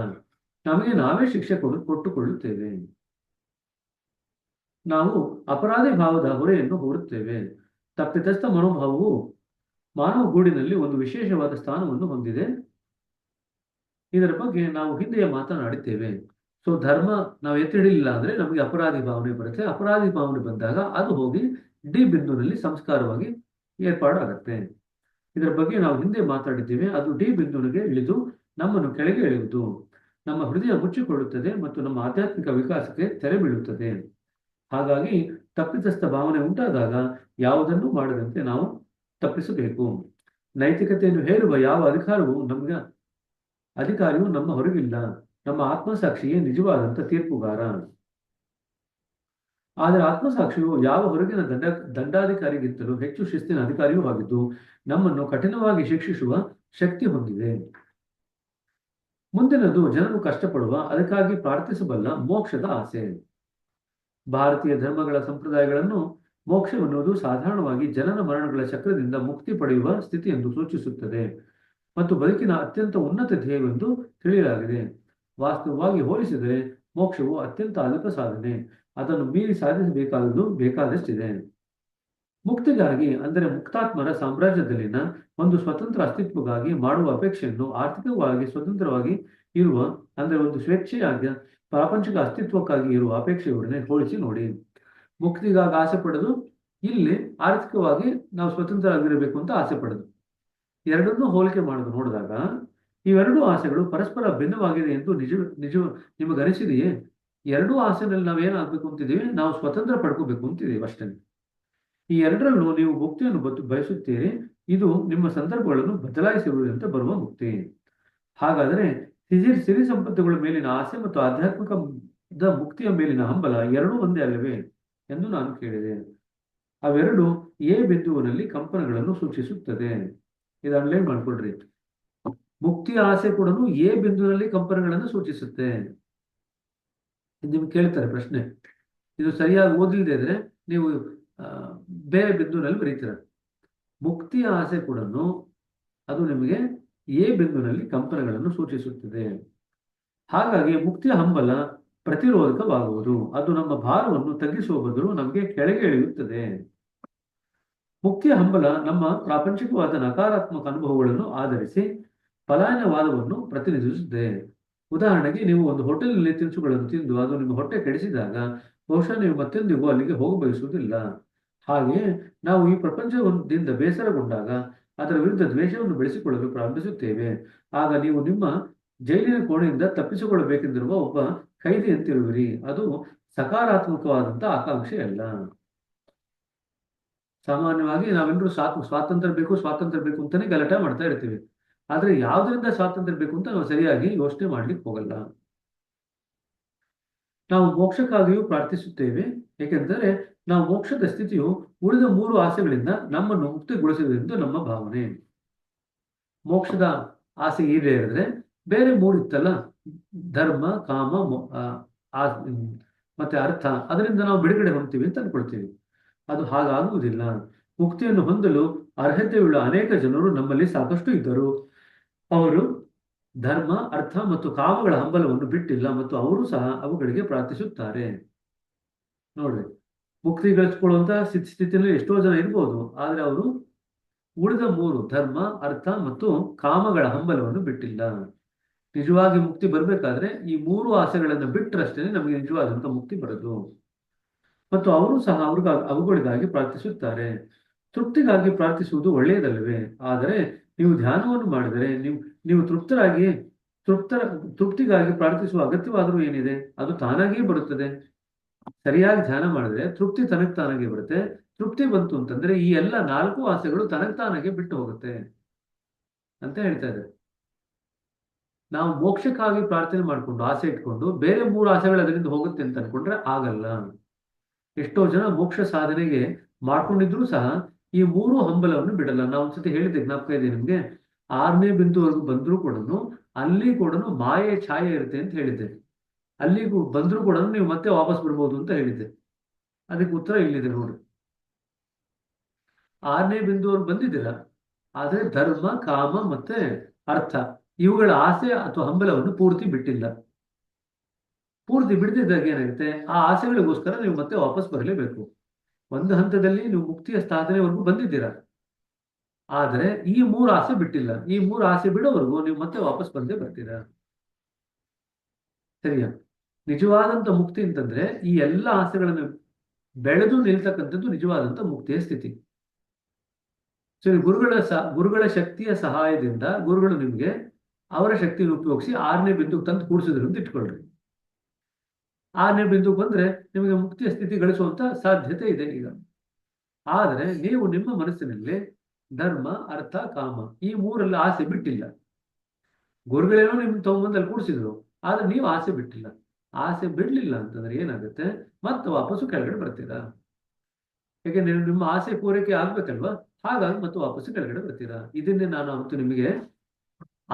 ನಮಗೆ ನಾವೇ ಶಿಕ್ಷೆ ಕೊಟ್ಟುಕೊಳ್ಳುತ್ತೇವೆ. ನಾವು ಅಪರಾಧಿ ಭಾವದ ಹೊರೆಯನ್ನು ಹೊರುತ್ತೇವೆ. ತಪ್ಪಿತಸ್ಥ ಮನೋಭಾವವು ಮಾನವ ಗೂಡಿನಲ್ಲಿ ಒಂದು ವಿಶೇಷವಾದ ಸ್ಥಾನವನ್ನು ಹೊಂದಿದೆ. ಇದರ ಬಗ್ಗೆ ನಾವು ಹಿಂದೆಯೇ ಮಾತನಾಡಿದ್ದೇವೆ. ಸೊ ಧರ್ಮ ನಾವು ಎತ್ತಿ ಹಿಡಿಲಿಲ್ಲ ಅಂದ್ರೆ ನಮಗೆ ಅಪರಾಧಿ ಭಾವನೆ ಬರುತ್ತೆ. ಅಪರಾಧಿ ಭಾವನೆ ಬಂದಾಗ ಅದು ಹೋಗಿ ಡಿ ಬಿಂದುವಿನಲ್ಲಿ ಸಂಸ್ಕಾರವಾಗಿ ಏರ್ಪಾಡಾಗತ್ತೆ. ಇದರ ಬಗ್ಗೆ ನಾವು ಹಿಂದೆ ಮಾತಾಡಿದ್ದೇವೆ. ಅದು ಡಿ ಬಿಂದುವಿಗೆ ಇಳಿದು ನಮ್ಮನ್ನು ಕೆಳಗೆ ಎಳೆಯುವುದು. ನಮ್ಮ ಹೃದಯ ಮುಚ್ಚಿಕೊಳ್ಳುತ್ತದೆ ಮತ್ತು ನಮ್ಮ ಆಧ್ಯಾತ್ಮಿಕ ವಿಕಾಸಕ್ಕೆ ತೆರೆ ಬೀಳುತ್ತದೆ. ಹಾಗಾಗಿ ತಪ್ಪಿತಸ್ಥ ಭಾವನೆ ಉಂಟಾದಾಗ ಯಾವುದನ್ನು ಮಾಡದಂತೆ ನಾವು ತಪ್ಪಿಸಬೇಕು. ನೈತಿಕತೆಯನ್ನು ಹೇರುವ ಯಾವ ಅಧಿಕಾರಿಯೂ ನಮ್ಮ ಹೊರಗಿಲ್ಲ. ನಮ್ಮ ಆತ್ಮಸಾಕ್ಷಿಯೇ ನಿಜವಾದಂಥ ತೀರ್ಪುಗಾರ. ಆದರೆ ಆತ್ಮಸಾಕ್ಷಿಯು ಯಾವ ಹೊರಗಿನ ದಂಡಾಧಿಕಾರಿಗಿಂತಲೂ ಹೆಚ್ಚು ಶಿಸ್ತಿನ ಅಧಿಕಾರಿಯೂ ಆಗಿದ್ದು ನಮ್ಮನ್ನು ಕಠಿಣವಾಗಿ ಶಿಕ್ಷಿಸುವ ಶಕ್ತಿ ಹೊಂದಿದೆ. ಮುಂದಿನದು ಜನರು ಕಷ್ಟಪಡುವ, ಅದಕ್ಕಾಗಿ ಪ್ರಾರ್ಥಿಸಬಲ್ಲ ಮೋಕ್ಷದ ಆಸೆ. ಭಾರತೀಯ ಧರ್ಮಗಳ ಸಂಪ್ರದಾಯಗಳನ್ನು ಮೋಕ್ಷವೆನ್ನುವುದು ಸಾಧಾರಣವಾಗಿ ಜನನ ಮರಣಗಳ ಚಕ್ರದಿಂದ ಮುಕ್ತಿ ಪಡೆಯುವ ಸ್ಥಿತಿ ಎಂದು ಸೂಚಿಸುತ್ತದೆ ಮತ್ತು ಬದುಕಿನ ಅತ್ಯಂತ ಉನ್ನತ ಧ್ಯೇಯವೆಂದು ತಿಳಿಯಲಾಗಿದೆ. ವಾಸ್ತವವಾಗಿ ಹೋಲಿಸಿದರೆ ಮೋಕ್ಷವು ಅತ್ಯಂತ ಅಲ್ಪ ಸಾಧನೆ. ಅದನ್ನು ಮೀರಿ ಬೇಕಾದಷ್ಟಿದೆ. ಮುಕ್ತಿಗಾಗಿ ಅಂದರೆ ಮುಕ್ತಾತ್ಮರ ಸಾಮ್ರಾಜ್ಯದಲ್ಲಿನ ಒಂದು ಸ್ವತಂತ್ರ ಅಸ್ತಿತ್ವಕ್ಕಾಗಿ ಮಾಡುವ ಅಪೇಕ್ಷೆಯನ್ನು ಆರ್ಥಿಕವಾಗಿ ಸ್ವತಂತ್ರವಾಗಿ ಇರುವ ಅಂದರೆ ಒಂದು ಸ್ವೇಚ್ಛೆಯಾಗಿ ಪ್ರಾಪಂಚಿಕ ಅಸ್ತಿತ್ವಕ್ಕಾಗಿ ಇರುವ ಅಪೇಕ್ಷೆಯೊಡನೆ ಹೋಲಿಸಿ ನೋಡಿ. ಮುಕ್ತಿಗಾಗಿ ಆಸೆ ಪಡೋದು, ಇಲ್ಲಿ ಆರ್ಥಿಕವಾಗಿ ನಾವು ಸ್ವತಂತ್ರರಾಗಿರಬೇಕು ಅಂತ ಆಸೆ ಪಡೋದು, ಎರಡನ್ನೂ ಹೋಲಿಕೆ ಮಾಡೋದು ನೋಡಿದಾಗ ಇವೆರಡೂ ಆಸೆಗಳು ಪರಸ್ಪರ ಭಿನ್ನವಾಗಿದೆ ಎಂದು ನಿಮಗನಿಸಿದೆಯೇ? ಎರಡೂ ಆಸೆನಲ್ಲಿ ನಾವೇನಾಗಬೇಕು ಅಂತಿದ್ದೀವಿ? ನಾವು ಸ್ವತಂತ್ರ ಪಡ್ಕೋಬೇಕು ಅಂತಿದ್ದೀವಿ ಅಷ್ಟೇ. ಈ ಎರಡರಲ್ಲೂ ನೀವು ಮುಕ್ತಿಯನ್ನು ಬಯಸುತ್ತೀರಿ. ಇದು ನಿಮ್ಮ ಸಂದರ್ಭಗಳನ್ನು ಬದಲಾಯಿಸಿರುವುದಂತ ಬರುವ ಮುಕ್ತಿ. ಹಾಗಾದರೆ ಸಿರಿ ಸಂಪತ್ತುಗಳ ಮೇಲಿನ ಆಸೆ ಮತ್ತು ಆಧ್ಯಾತ್ಮಿಕದ ಮುಕ್ತಿಯ ಮೇಲಿನ ಹಂಬಲ ಎರಡೂ ಒಂದೇ ಅಲ್ಲವೇ ಎಂದು ನಾನು ಕೇಳಿದೆ. ಅವೆರಡು ಎ ಬಿಂದುವಿನಲ್ಲಿ ಕಂಪನಗಳನ್ನು ಸೂಚಿಸುತ್ತದೆ. ಇದು ಅಂಡರ್ಲೈನ್ ಮಾಡ್ಕೊಳ್ರಿ. ಮುಕ್ತಿಯ ಆಸೆ ಕೂಡ ಎ ಬಿಂದುವಿನಲ್ಲಿ ಕಂಪನಗಳನ್ನು ಸೂಚಿಸುತ್ತೆ. ನಿಮ್ಗೆ ಕೇಳ್ತಾರೆ ಪ್ರಶ್ನೆ, ಇದು ಸರಿಯಾಗಿ ಓದಿಲ್ಲದೆ ಇದ್ರೆ ನೀವು ಬೇರೆ ಬಿಂದುವಿನಲ್ಲಿ ಬರೀತೀರ. ಮುಕ್ತಿಯ ಆಸೆ ಕೂಡ ಅದು ನಿಮಗೆ ಎ ಬಿಂದುವಿನಲ್ಲಿ ಕಂಪನಗಳನ್ನು ಸೂಚಿಸುತ್ತದೆ. ಹಾಗಾಗಿ ಮುಕ್ತಿಯ ಹಂಬಲ ಪ್ರತಿರೋಧಕವಾಗುವುದು. ಅದು ನಮ್ಮ ಭಾರವನ್ನು ತಗ್ಗಿಸುವ ಬದಲು ನಮಗೆ ಕೆಳಗೆ ಇಳಿಯುತ್ತದೆ. ಮುಕ್ತಿಯ ಹಂಬಲ ನಮ್ಮ ಪ್ರಾಪಂಚಿಕವಾದ ನಕಾರಾತ್ಮಕ ಅನುಭವಗಳನ್ನು ಆಧರಿಸಿ ಪಲಾಯನವಾದವನ್ನು ಪ್ರತಿನಿಧಿಸುತ್ತದೆ. ಉದಾಹರಣೆಗೆ, ನೀವು ಒಂದು ಹೋಟೆಲ್ನಲ್ಲಿ ತಿನಿಸುಗಳನ್ನು ತಿಂದು ಅದು ನಿಮ್ಮ ಹೊಟ್ಟೆ ಕೆಡಿಸಿದಾಗ ಬಹುಶಃ ನೀವು ಮತ್ತೊಂದಿಗೂ ಅಲ್ಲಿಗೆ ಹೋಗ ಬಯಸುವುದಿಲ್ಲ. ಹಾಗೆಯೇ ನಾವು ಈ ಪ್ರಪಂಚದಿಂದ ಬೇಸರಗೊಂಡಾಗ ಅದರ ವಿರುದ್ಧ ದ್ವೇಷವನ್ನು ಬೆಳೆಸಿಕೊಳ್ಳಲು ಪ್ರಾರಂಭಿಸುತ್ತೇವೆ. ಆಗ ನೀವು ನಿಮ್ಮ ಜೈಲಿನ ಕೋಣೆಯಿಂದ ತಪ್ಪಿಸಿಕೊಳ್ಳಬೇಕೆಂದಿರುವ ಒಬ್ಬ ಖೈದಿಯಂತಿರುವಿರಿ. ಅದು ಸಕಾರಾತ್ಮಕವಾದಂತಹ ಆಕಾಂಕ್ಷೆ ಅಲ್ಲ. ಸಾಮಾನ್ಯವಾಗಿ ನಾವೆಲ್ಲರೂ ಸ್ವಾತಂತ್ರ್ಯ ಬೇಕು ಅಂತಾನೆ ಗಲಾಟೆ ಮಾಡ್ತಾ ಇರ್ತೀವಿ. ಆದ್ರೆ ಯಾವುದರಿಂದ ಸ್ವಾತಂತ್ರ್ಯ ಬೇಕು ಅಂತ ನಾವು ಸರಿಯಾಗಿ ಯೋಚನೆ ಮಾಡ್ಲಿಕ್ಕೆ ಹೋಗಲ್ಲ. ನಾವು ಮೋಕ್ಷಕ್ಕಾಗಿಯೂ ಪ್ರಾರ್ಥಿಸುತ್ತೇವೆ, ಏಕೆಂದರೆ ನಾವು ಮೋಕ್ಷದ ಸ್ಥಿತಿಯು ಉಳಿದ 3 ಆಸೆಗಳಿಂದ ನಮ್ಮನ್ನು ಮುಕ್ತಿಗೊಳಿಸುವುದೆಂದು ನಮ್ಮ ಭಾವನೆ. ಮೋಕ್ಷದ ಆಸೆ ಈಡೇರಿದ್ರೆ ಬೇರೆ 3 ಇತ್ತಲ್ಲ, ಧರ್ಮ, ಕಾಮ, ಮತ್ತೆ ಅರ್ಥ, ಅದರಿಂದ ನಾವು ಬಿಡುಗಡೆ ಹೊಂದ್ತೀವಿ ಅಂತ ಅನ್ಕೊಳ್ತೀವಿ. ಅದು ಹಾಗಾಗುವುದಿಲ್ಲ. ಮುಕ್ತಿಯನ್ನು ಹೊಂದಲು ಅರ್ಹತೆಯುಳ್ಳ ಅನೇಕ ಜನರು ನಮ್ಮಲ್ಲಿ ಸಾಕಷ್ಟು ಇದ್ದರು. ಅವರು ಧರ್ಮ, ಅರ್ಥ ಮತ್ತು ಕಾಮಗಳ ಹಂಬಲವನ್ನು ಬಿಟ್ಟಿಲ್ಲ ಮತ್ತು ಅವರು ಸಹ ಅವುಗಳಿಗೆ ಪ್ರಾರ್ಥಿಸುತ್ತಾರೆ. ನೋಡ್ರಿ, ಮುಕ್ತಿ ಗಳಿಸಿಕೊಳ್ಳುವಂತಹ ಸ್ಥಿತಿಯಲ್ಲಿ ಎಷ್ಟೋ ಜನ ಇರ್ಬೋದು, ಆದ್ರೆ ಅವರು ಉಳಿದ 3 ಧರ್ಮ, ಅರ್ಥ ಮತ್ತು ಕಾಮಗಳ ಹಂಬಲವನ್ನು ಬಿಟ್ಟಿಲ್ಲ. ನಿಜವಾಗಿ ಮುಕ್ತಿ ಬರಬೇಕಾದ್ರೆ ಈ 3 ಆಸೆಗಳನ್ನು ಬಿಟ್ಟರಷ್ಟೇ ನಮಗೆ ನಿಜವಾದಂತ ಮುಕ್ತಿ ಬರೋದು. ಮತ್ತು ಅವರು ಸಹ ಅವುಗಳಿಗಾಗಿ ಪ್ರಾರ್ಥಿಸುತ್ತಾರೆ. ತೃಪ್ತಿಗಾಗಿ ಪ್ರಾರ್ಥಿಸುವುದು ಒಳ್ಳೆಯದಲ್ಲವೇ? ಆದರೆ ನೀವು ಧ್ಯಾನವನ್ನು ಮಾಡಿದರೆ ನೀವು ತೃಪ್ತಿಗಾಗಿ ಪ್ರಾರ್ಥಿಸುವ ಅಗತ್ಯವಾದರೂ ಏನಿದೆ? ಅದು ತಾನಾಗಿಯೇ ಬರುತ್ತದೆ. ಸರಿಯಾಗಿ ಧ್ಯಾನ ಮಾಡಿದ್ರೆ ತೃಪ್ತಿ ತಾನಾಗೆ ಬರುತ್ತೆ. ತೃಪ್ತಿ ಬಂತು ಅಂತಂದ್ರೆ ಈ ಎಲ್ಲ 4 ಆಸೆಗಳು ತಾನಾಗೆ ಬಿಟ್ಟು ಹೋಗುತ್ತೆ ಅಂತ ಹೇಳ್ತಾ ಇದ್ದಾರೆ. ನಾವು ಮೋಕ್ಷಕ್ಕಾಗಿ ಪ್ರಾರ್ಥನೆ ಮಾಡಿಕೊಂಡು ಆಸೆ ಇಟ್ಕೊಂಡು ಬೇರೆ 3 ಆಸೆಗಳು ಅದರಿಂದ ಹೋಗುತ್ತೆ ಅಂತ ಅನ್ಕೊಂಡ್ರೆ ಆಗಲ್ಲ. ಎಷ್ಟೋ ಜನ ಮೋಕ್ಷ ಸಾಧನೆಗೆ ಮಾಡ್ಕೊಂಡಿದ್ರು ಸಹ ಈ 3 ಹಂಬಲವನ್ನು ಬಿಡಲ್ಲ. ನಾವು ಒಂದ್ಸತಿ ಹೇಳಿದ್ದೆ, ಜ್ಞಾಪಕ ಇದೆ ನಿಮ್ಗೆ, 6ನೇ ಬಿಂದುವರೆಗೂ ಬಂದರೂ ಕೂಡ ಅಲ್ಲಿ ಕೂಡ ಮಾಯೆ ಛಾಯೆ ಇರುತ್ತೆ ಅಂತ ಹೇಳಿದ್ದೆ. ಅಲ್ಲಿಗೂ ಬಂದರೂ ಕೂಡ ನೀವು ಮತ್ತೆ ವಾಪಸ್ ಬರ್ಬೋದು ಅಂತ ಹೇಳಿದ್ದೆ. ಅದಕ್ಕೆ ಉತ್ತರ ಇಲ್ಲಿದೆ ನೋಡಿ. 6ನೇ ಬಿಂದುವರೆಗೂ ಬಂದಿದ್ದೀರಾ, ಆದ್ರೆ ಧರ್ಮ, ಕಾಮ ಮತ್ತೆ ಅರ್ಥ ಇವುಗಳ ಆಸೆ ಅಥವಾ ಹಂಬಲವನ್ನು ಪೂರ್ತಿ ಬಿಟ್ಟಿಲ್ಲ. ಪೂರ್ತಿ ಬಿಡದಿದ್ದಾಗ ಏನಾಗುತ್ತೆ, ಆ ಆಸೆಗಳಿಗೋಸ್ಕರ ನೀವು ಮತ್ತೆ ವಾಪಸ್ ಬರಲೇಬೇಕು. ಒಂದು ಹಂತದಲ್ಲಿ ನೀವು ಮುಕ್ತಿಯ ಸಾಧನೆವರೆಗೂ ಬಂದಿದ್ದೀರಾ, ಆದ್ರೆ ಈ 3 ಆಸೆ ಬಿಟ್ಟಿಲ್ಲ. ಈ 3 ಆಸೆ ಬಿಡೋವರೆಗೂ ನೀವು ಮತ್ತೆ ವಾಪಸ್ ಬಂದೇ ಬರ್ತೀರಾ. ಸರಿಯಾ? ನಿಜವಾದಂತ ಮುಕ್ತಿ ಅಂತಂದ್ರೆ ಈ ಎಲ್ಲ ಆಸೆಗಳನ್ನು ಬೆಳೆದು ನಿಲ್ತಕ್ಕಂಥದ್ದು ನಿಜವಾದಂತ ಮುಕ್ತಿಯ ಸ್ಥಿತಿ. ಸರಿ, ಗುರುಗಳ ಶಕ್ತಿಯ ಸಹಾಯದಿಂದ ಗುರುಗಳು ನಿಮ್ಗೆ ಅವರ ಶಕ್ತಿಯನ್ನು ಉಪಯೋಗಿಸಿ 6ನೇ ಬಿಂದುಗೆ ತಂದು ಕೂಡಿಸಿದ್ರು ಅಂತ ಇಟ್ಕೊಳ್ರಿ. 6ನೇ ಬಿಂದುಗೆ ಬಂದ್ರೆ ನಿಮಗೆ ಮುಕ್ತಿಯ ಸ್ಥಿತಿ ಗಳಿಸುವಂತ ಸಾಧ್ಯತೆ ಇದೆ ಈಗ. ಆದರೆ ನೀವು ನಿಮ್ಮ ಮನಸ್ಸಿನಲ್ಲಿ ಧರ್ಮ, ಅರ್ಥ, ಕಾಮ ಈ 3ರಲ್ಲಿ ಆಸೆ ಬಿಟ್ಟಿಲ್ಲ. ಗುರುಗಳೇನೋ ನಿಮ್ ತಗೊಂಬಂದಲ್ಲಿ ಕೂಡಿಸಿದ್ರು, ಆದ್ರೆ ನೀವು ಆಸೆ ಬಿಟ್ಟಿಲ್ಲ. ಆಸೆ ಬಿಡ್ಲಿಲ್ಲ ಅಂತಂದ್ರೆ ಏನಾಗುತ್ತೆ, ಮತ್ತೆ ವಾಪಸ್ಸು ಕೆಳಗಡೆ ಬರ್ತೀರಾ. ಯಾಕೆಂದ್ರೆ ನಿಮ್ಮ ಆಸೆ ಪೂರೈಕೆ ಆಗ್ಬೇಕಲ್ವಾ, ಹಾಗಾಗಿ ಮತ್ತೆ ವಾಪಸ್ಸು ಕೆಳಗಡೆ ಬರ್ತೀರಾ. ಇದನ್ನೇ ನಾನು ಅವತ್ತು ನಿಮಗೆ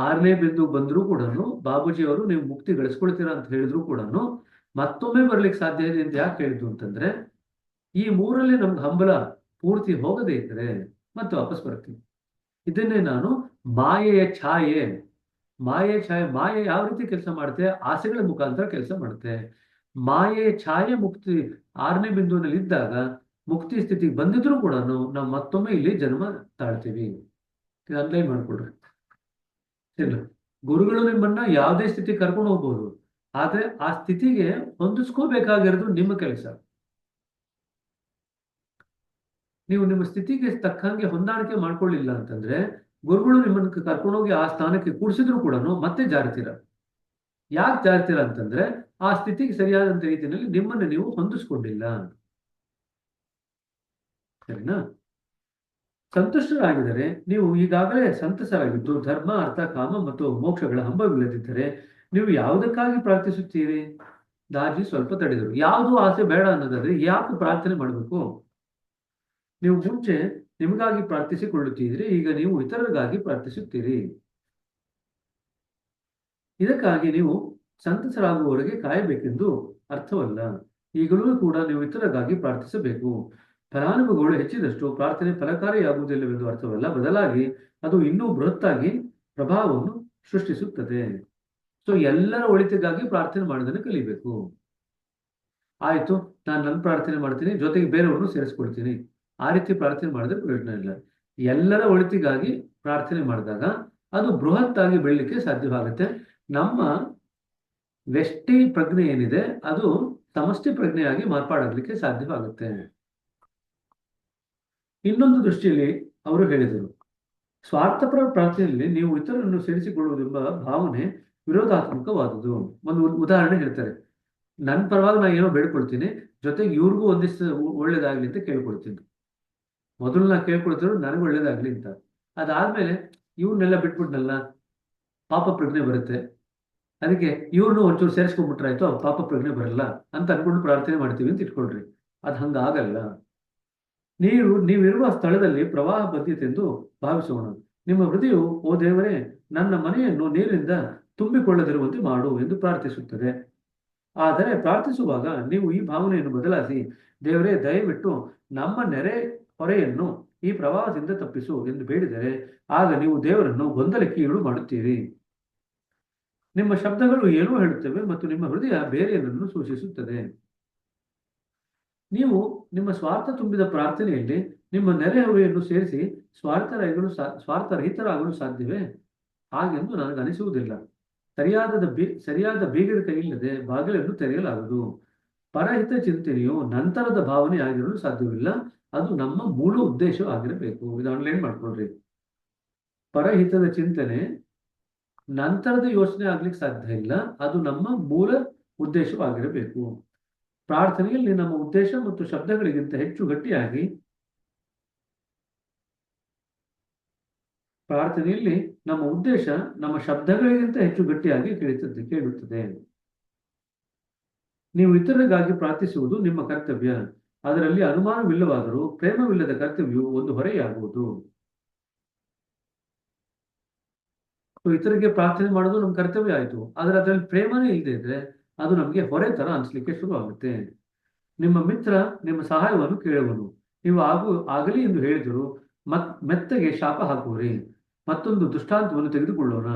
6ನೇ ಬಿಂದು ಬಂದರೂ ಕೂಡ ಬಾಬೂಜಿ ಅವರು ನೀವು ಮುಕ್ತಿ ಗಳಿಸ್ಕೊಳ್ತೀರಾ ಅಂತ ಹೇಳಿದ್ರು ಕೂಡ ಮತ್ತೊಮ್ಮೆ ಬರ್ಲಿಕ್ಕೆ ಸಾಧ್ಯ ಇದೆ ಅಂತ ಯಾಕೆ ಹೇಳಿದ್ದು ಅಂತಂದ್ರೆ, ಈ 3ರಲ್ಲಿ ನಮ್ಗೆ ಹಂಬಲ ಪೂರ್ತಿ ಹೋಗದೇ ಇದ್ರೆ ಮತ್ತೆ ವಾಪಸ್ ಬರ್ತೀವಿ. ಇದನ್ನೇ ನಾನು ಮಾಯೆಯ ಛಾಯೆ ಮಾಯೆ ಯಾವ ರೀತಿ ಕೆಲಸ ಮಾಡುತ್ತೆ? ಆಸೆಗಳ ಮುಖಾಂತರ ಕೆಲಸ ಮಾಡುತ್ತೆ. ಮಾಯೆಯ ಛಾಯೆ ಮುಕ್ತಿ 6ನೇ ಬಿಂದುವಿನಲ್ಲಿ ಇದ್ದಾಗ ಮುಕ್ತಿ ಸ್ಥಿತಿಗೆ ಬಂದಿದ್ರು ಕೂಡ ನಾವು ಮತ್ತೊಮ್ಮೆ ಇಲ್ಲಿ ಜನ್ಮ ತಾಳ್ತೀವಿ. ಅನ್ಲೈನ್ ಮಾಡ್ಕೊಡ್ರಿ. ಇಲ್ಲ, ಗುರುಗಳು ನಿಮ್ಮನ್ನ ಯಾವುದೇ ಸ್ಥಿತಿ ಕರ್ಕೊಂಡು ಹೋಗ್ಬೋದು, ಆದ್ರೆ ಆ ಸ್ಥಿತಿಗೆ ಹೊಂದಿಸ್ಕೋಬೇಕಾಗಿರೋದು ನಿಮ್ಮ ಕೆಲಸ. ನೀವು ನಿಮ್ಮ ಸ್ಥಿತಿಗೆ ತಕ್ಕಂಗೆ ಹೊಂದಾಣಿಕೆ ಮಾಡ್ಕೊಳ್ಳಿಲ್ಲ ಅಂತಂದ್ರೆ ಗುರುಗಳು ನಿಮ್ಮನ್ನು ಕರ್ಕೊಂಡೋಗಿ ಆ ಸ್ಥಾನಕ್ಕೆ ಕೂಡಿಸಿದ್ರು ಕೂಡ ಮತ್ತೆ ಜಾರ್ತೀರ. ಯಾಕೆ ಜಾರ್ತೀರ ಅಂತಂದ್ರೆ ಆ ಸ್ಥಿತಿಗೆ ಸರಿಯಾದಂತ ರೀತಿಯಲ್ಲಿ ನಿಮ್ಮನ್ನು ನೀವು ಹೊಂದಿಸ್ಕೊಂಡಿಲ್ಲ. ಸರಿನಾ? ಸಂತುಷ್ಟರಾಗಿದ್ದರೆ ನೀವು ಈಗಾಗಲೇ ಸಂತಸರಾಗಿದ್ದು ಧರ್ಮ ಅರ್ಥ ಕಾಮ ಮತ್ತು ಮೋಕ್ಷಗಳ ಹಂಬವಿಲ್ಲದಿದ್ದರೆ ನೀವು ಯಾವುದಕ್ಕಾಗಿ ಪ್ರಾರ್ಥಿಸುತ್ತೀರಿ? ದಾಜಿ ಸ್ವಲ್ಪ ತಡೆದರು. ಯಾವುದು ಆಸೆ ಬೇಡ ಅನ್ನೋದಾದ್ರೆ ಯಾಕೆ ಪ್ರಾರ್ಥನೆ ಮಾಡಬೇಕು? ನೀವು ಮುಂಚೆ ನಿಮಗಾಗಿ ಪ್ರಾರ್ಥಿಸಿಕೊಳ್ಳುತ್ತಿದ್ರಿ, ಈಗ ನೀವು ಇತರರಿಗಾಗಿ ಪ್ರಾರ್ಥಿಸುತ್ತೀರಿ. ಇದಕ್ಕಾಗಿ ನೀವು ಸಂತಸರಾಗುವವರೆಗೆ ಕಾಯಬೇಕೆಂದು ಅರ್ಥವಲ್ಲ. ಈಗಲೂ ಕೂಡ ನೀವು ಇತರರಿಗಾಗಿ ಪ್ರಾರ್ಥಿಸಬೇಕು. ಫಲಾನುಭವಿಗಳು ಹೆಚ್ಚಿದಷ್ಟು ಪ್ರಾರ್ಥನೆ ಫಲಕಾರಿಯಾಗುವುದಿಲ್ಲವೆಂದು ಅರ್ಥವಲ್ಲ, ಬದಲಾಗಿ ಅದು ಇನ್ನೂ ಬೃಹತ್ತಾಗಿ ಪ್ರಭಾವವನ್ನು ಸೃಷ್ಟಿಸುತ್ತದೆ. ಸೊ ಎಲ್ಲರ ಒಳಿತಿಗಾಗಿ ಪ್ರಾರ್ಥನೆ ಮಾಡೋದನ್ನು ಕಲಿಬೇಕು. ಆಯ್ತು, ನಾನು ನನ್ನ ಪ್ರಾರ್ಥನೆ ಮಾಡ್ತೀನಿ, ಜೊತೆಗೆ ಬೇರೆಯವ್ರನ್ನು ಸೇರಿಸ್ಕೊಳ್ತೀನಿ, ಆ ರೀತಿ ಪ್ರಾರ್ಥನೆ ಮಾಡಿದ್ರೆ ಪ್ರಯೋಜನ ಇಲ್ಲ. ಎಲ್ಲರ ಒಳಿತಿಗಾಗಿ ಪ್ರಾರ್ಥನೆ ಮಾಡಿದಾಗ ಅದು ಬೃಹತ್ತಾಗಿ ಬೆಳಲಿಕ್ಕೆ ಸಾಧ್ಯವಾಗುತ್ತೆ. ನಮ್ಮ ವ್ಯಷ್ಟಿ ಪ್ರಜ್ಞೆ ಏನಿದೆ ಅದು ಸಮಷ್ಟಿ ಪ್ರಜ್ಞೆಯಾಗಿ ಮಾರ್ಪಾಡಾಗಲಿಕ್ಕೆ ಸಾಧ್ಯವಾಗುತ್ತೆ. ಇನ್ನೊಂದು ದೃಷ್ಟಿಯಲ್ಲಿ ಅವರು ಹೇಳಿದರು, ಸ್ವಾರ್ಥಪರ ಪ್ರಾರ್ಥನೆಯಲ್ಲಿ ನೀವು ಇತರರನ್ನು ಸೇರಿಸಿಕೊಳ್ಳುವುದೆಂಬ ಭಾವನೆ ವಿರೋಧಾತ್ಮಕವಾದುದು. ಒಂದು ಉದಾಹರಣೆ ಹೇಳ್ತಾರೆ, ನನ್ನ ಪರವಾಗಿ ನಾನು ಏನೋ ಬೇಡ್ಕೊಳ್ತೀನಿ, ಜೊತೆಗೆ ಇವ್ರಿಗೂ ಒಂದಿಷ್ಟು ಒಳ್ಳೇದಾಗ್ಲಿ ಅಂತ ಕೇಳ್ಕೊಳ್ತೀನಿ. ಮೊದಲು ನಾ ಕೇಳ್ಕೊಳ್ತಿರೋ ನನಗೆ ಒಳ್ಳೇದಾಗ್ಲಿ ಅಂತ. ಅದಾದ್ಮೇಲೆ ಇವ್ರನ್ನೆಲ್ಲ ಬಿಟ್ಬಿಟ್ನಲ್ಲ, ಪಾಪ ಪ್ರಜ್ಞೆ ಬರುತ್ತೆ, ಅದಕ್ಕೆ ಇವ್ರನ್ನೂ ಒಂಚೂರು ಸೇರಿಸ್ಕೊಂಡ್ಬಿಟ್ರಾಯ್ತು, ಪಾಪ ಪ್ರಜ್ಞೆ ಬರಲ್ಲ ಅಂತ ಅನ್ಕೊಂಡು ಪ್ರಾರ್ಥನೆ ಮಾಡ್ತೀವಿ ಅಂತ ಇಟ್ಕೊಳ್ರಿ. ಅದು ಹಂಗಾಗಲ್ಲ. ನೀವಿರುವ ಸ್ಥಳದಲ್ಲಿ ಪ್ರವಾಹ ಬಂದಿತೆಂದು ಭಾವಿಸೋಣ. ನಿಮ್ಮ ಹೃದಯವು, ಓ ದೇವರೇ, ನನ್ನ ಮನೆಯನ್ನು ನೀರಿನಿಂದ ತುಂಬಿಕೊಳ್ಳದಿರುವಂತೆ ಮಾಡು ಎಂದು ಪ್ರಾರ್ಥಿಸುತ್ತದೆ. ಆದರೆ ಪ್ರಾರ್ಥಿಸುವಾಗ ನೀವು ಈ ಭಾವನೆಯನ್ನು ಬದಲಾಯಿಸಿ, ದೇವರೇ, ದಯವಿಟ್ಟು ನಮ್ಮ ನೆರೆ ಹೊರೆಯನ್ನು ಈ ಪ್ರವಾಹದಿಂದ ತಪ್ಪಿಸು ಎಂದು ಬೇಡಿದರೆ ಆಗ ನೀವು ದೇವರನ್ನು ಗೊಂದಲಕ್ಕೆ ಈಡು ಮಾಡುತ್ತೀರಿ. ನಿಮ್ಮ ಶಬ್ದಗಳು ಏನೋ ಹೇಳುತ್ತವೆ ಮತ್ತು ನಿಮ್ಮ ಹೃದಯ ಬೇರೆಯದನ್ನು ಸೂಚಿಸುತ್ತದೆ. ನೀವು ನಿಮ್ಮ ಸ್ವಾರ್ಥ ತುಂಬಿದ ಪ್ರಾರ್ಥನೆಯಲ್ಲಿ ನಿಮ್ಮ ನೆರೆಹೊರೆಯನ್ನು ಸೇರಿಸಿ ಸ್ವಾರ್ಥರಹಿತರಾಗಲು ಸಾಧ್ಯವೇ? ಹಾಗೆಂದು ನನಗನಿಸುವುದಿಲ್ಲ. ಸರಿಯಾದ ಬೀಗದ ಕೈಯಿಲ್ಲದೆ ಬಾಗಿಲನ್ನು ತೆರೆಯಲಾಗದು. ಪರಹಿತ ಚಿಂತನೆಯು ನಂತರದ ಭಾವನೆ ಆಗಿರಲು ಸಾಧ್ಯವಿಲ್ಲ, ಅದು ನಮ್ಮ ಮೂಲ ಉದ್ದೇಶ ಆಗಿರಬೇಕು. ಇದು ಆನ್ಲೈನ್ ಮಾಡ್ಕೊಳ್ರಿ. ಪರಹಿತದ ಚಿಂತನೆ ನಂತರದ ಯೋಚನೆ ಆಗ್ಲಿಕ್ಕೆ ಸಾಧ್ಯ ಇಲ್ಲ, ಅದು ನಮ್ಮ ಮೂಲ ಉದ್ದೇಶವಾಗಿರಬೇಕು. ಪ್ರಾರ್ಥನೆಯಲ್ಲಿ ನಮ್ಮ ಉದ್ದೇಶ ಮತ್ತು ಶಬ್ದಗಳಿಗಿಂತ ಹೆಚ್ಚು ಗಟ್ಟಿಯಾಗಿ ಕೇಳುತ್ತದೆ. ನೀವು ಇತರರಿಗಾಗಿ ಪ್ರಾರ್ಥಿಸುವುದು ನಿಮ್ಮ ಕರ್ತವ್ಯ. ಅದರಲ್ಲಿ ಅನುಮಾನವಿಲ್ಲವಾದರೂ ಪ್ರೇಮವಿಲ್ಲದ ಕರ್ತವ್ಯವು ಒಂದು ಹೊರೆಯಾಗುವುದು. ಇತರಿಗೆ ಪ್ರಾರ್ಥನೆ ಮಾಡೋದು ನಮ್ಮ ಕರ್ತವ್ಯ ಆಯಿತು, ಆದರೆ ಅದರಲ್ಲಿ ಪ್ರೇಮನೇ ಇಲ್ಲದೆ ಇದ್ರೆ ಅದು ನಮಗೆ ಹೊರೆ ತರ ಅನಿಸ್ಲಿಕ್ಕೆ ಶುರು ಆಗುತ್ತೆ. ನಿಮ್ಮ ಮಿತ್ರ ನಿಮ್ಮ ಸಹಾಯವನ್ನು ಕೇಳುವನು, ನೀವು ಆಗಲಿ ಎಂದು ಹೇಳಿದರು ಮೆತ್ತಗೆ ಶಾಪ ಹಾಕುವರಿ. ಮತ್ತೊಂದು ದೃಷ್ಟಾಂತವನ್ನು ತೆಗೆದುಕೊಳ್ಳೋಣ.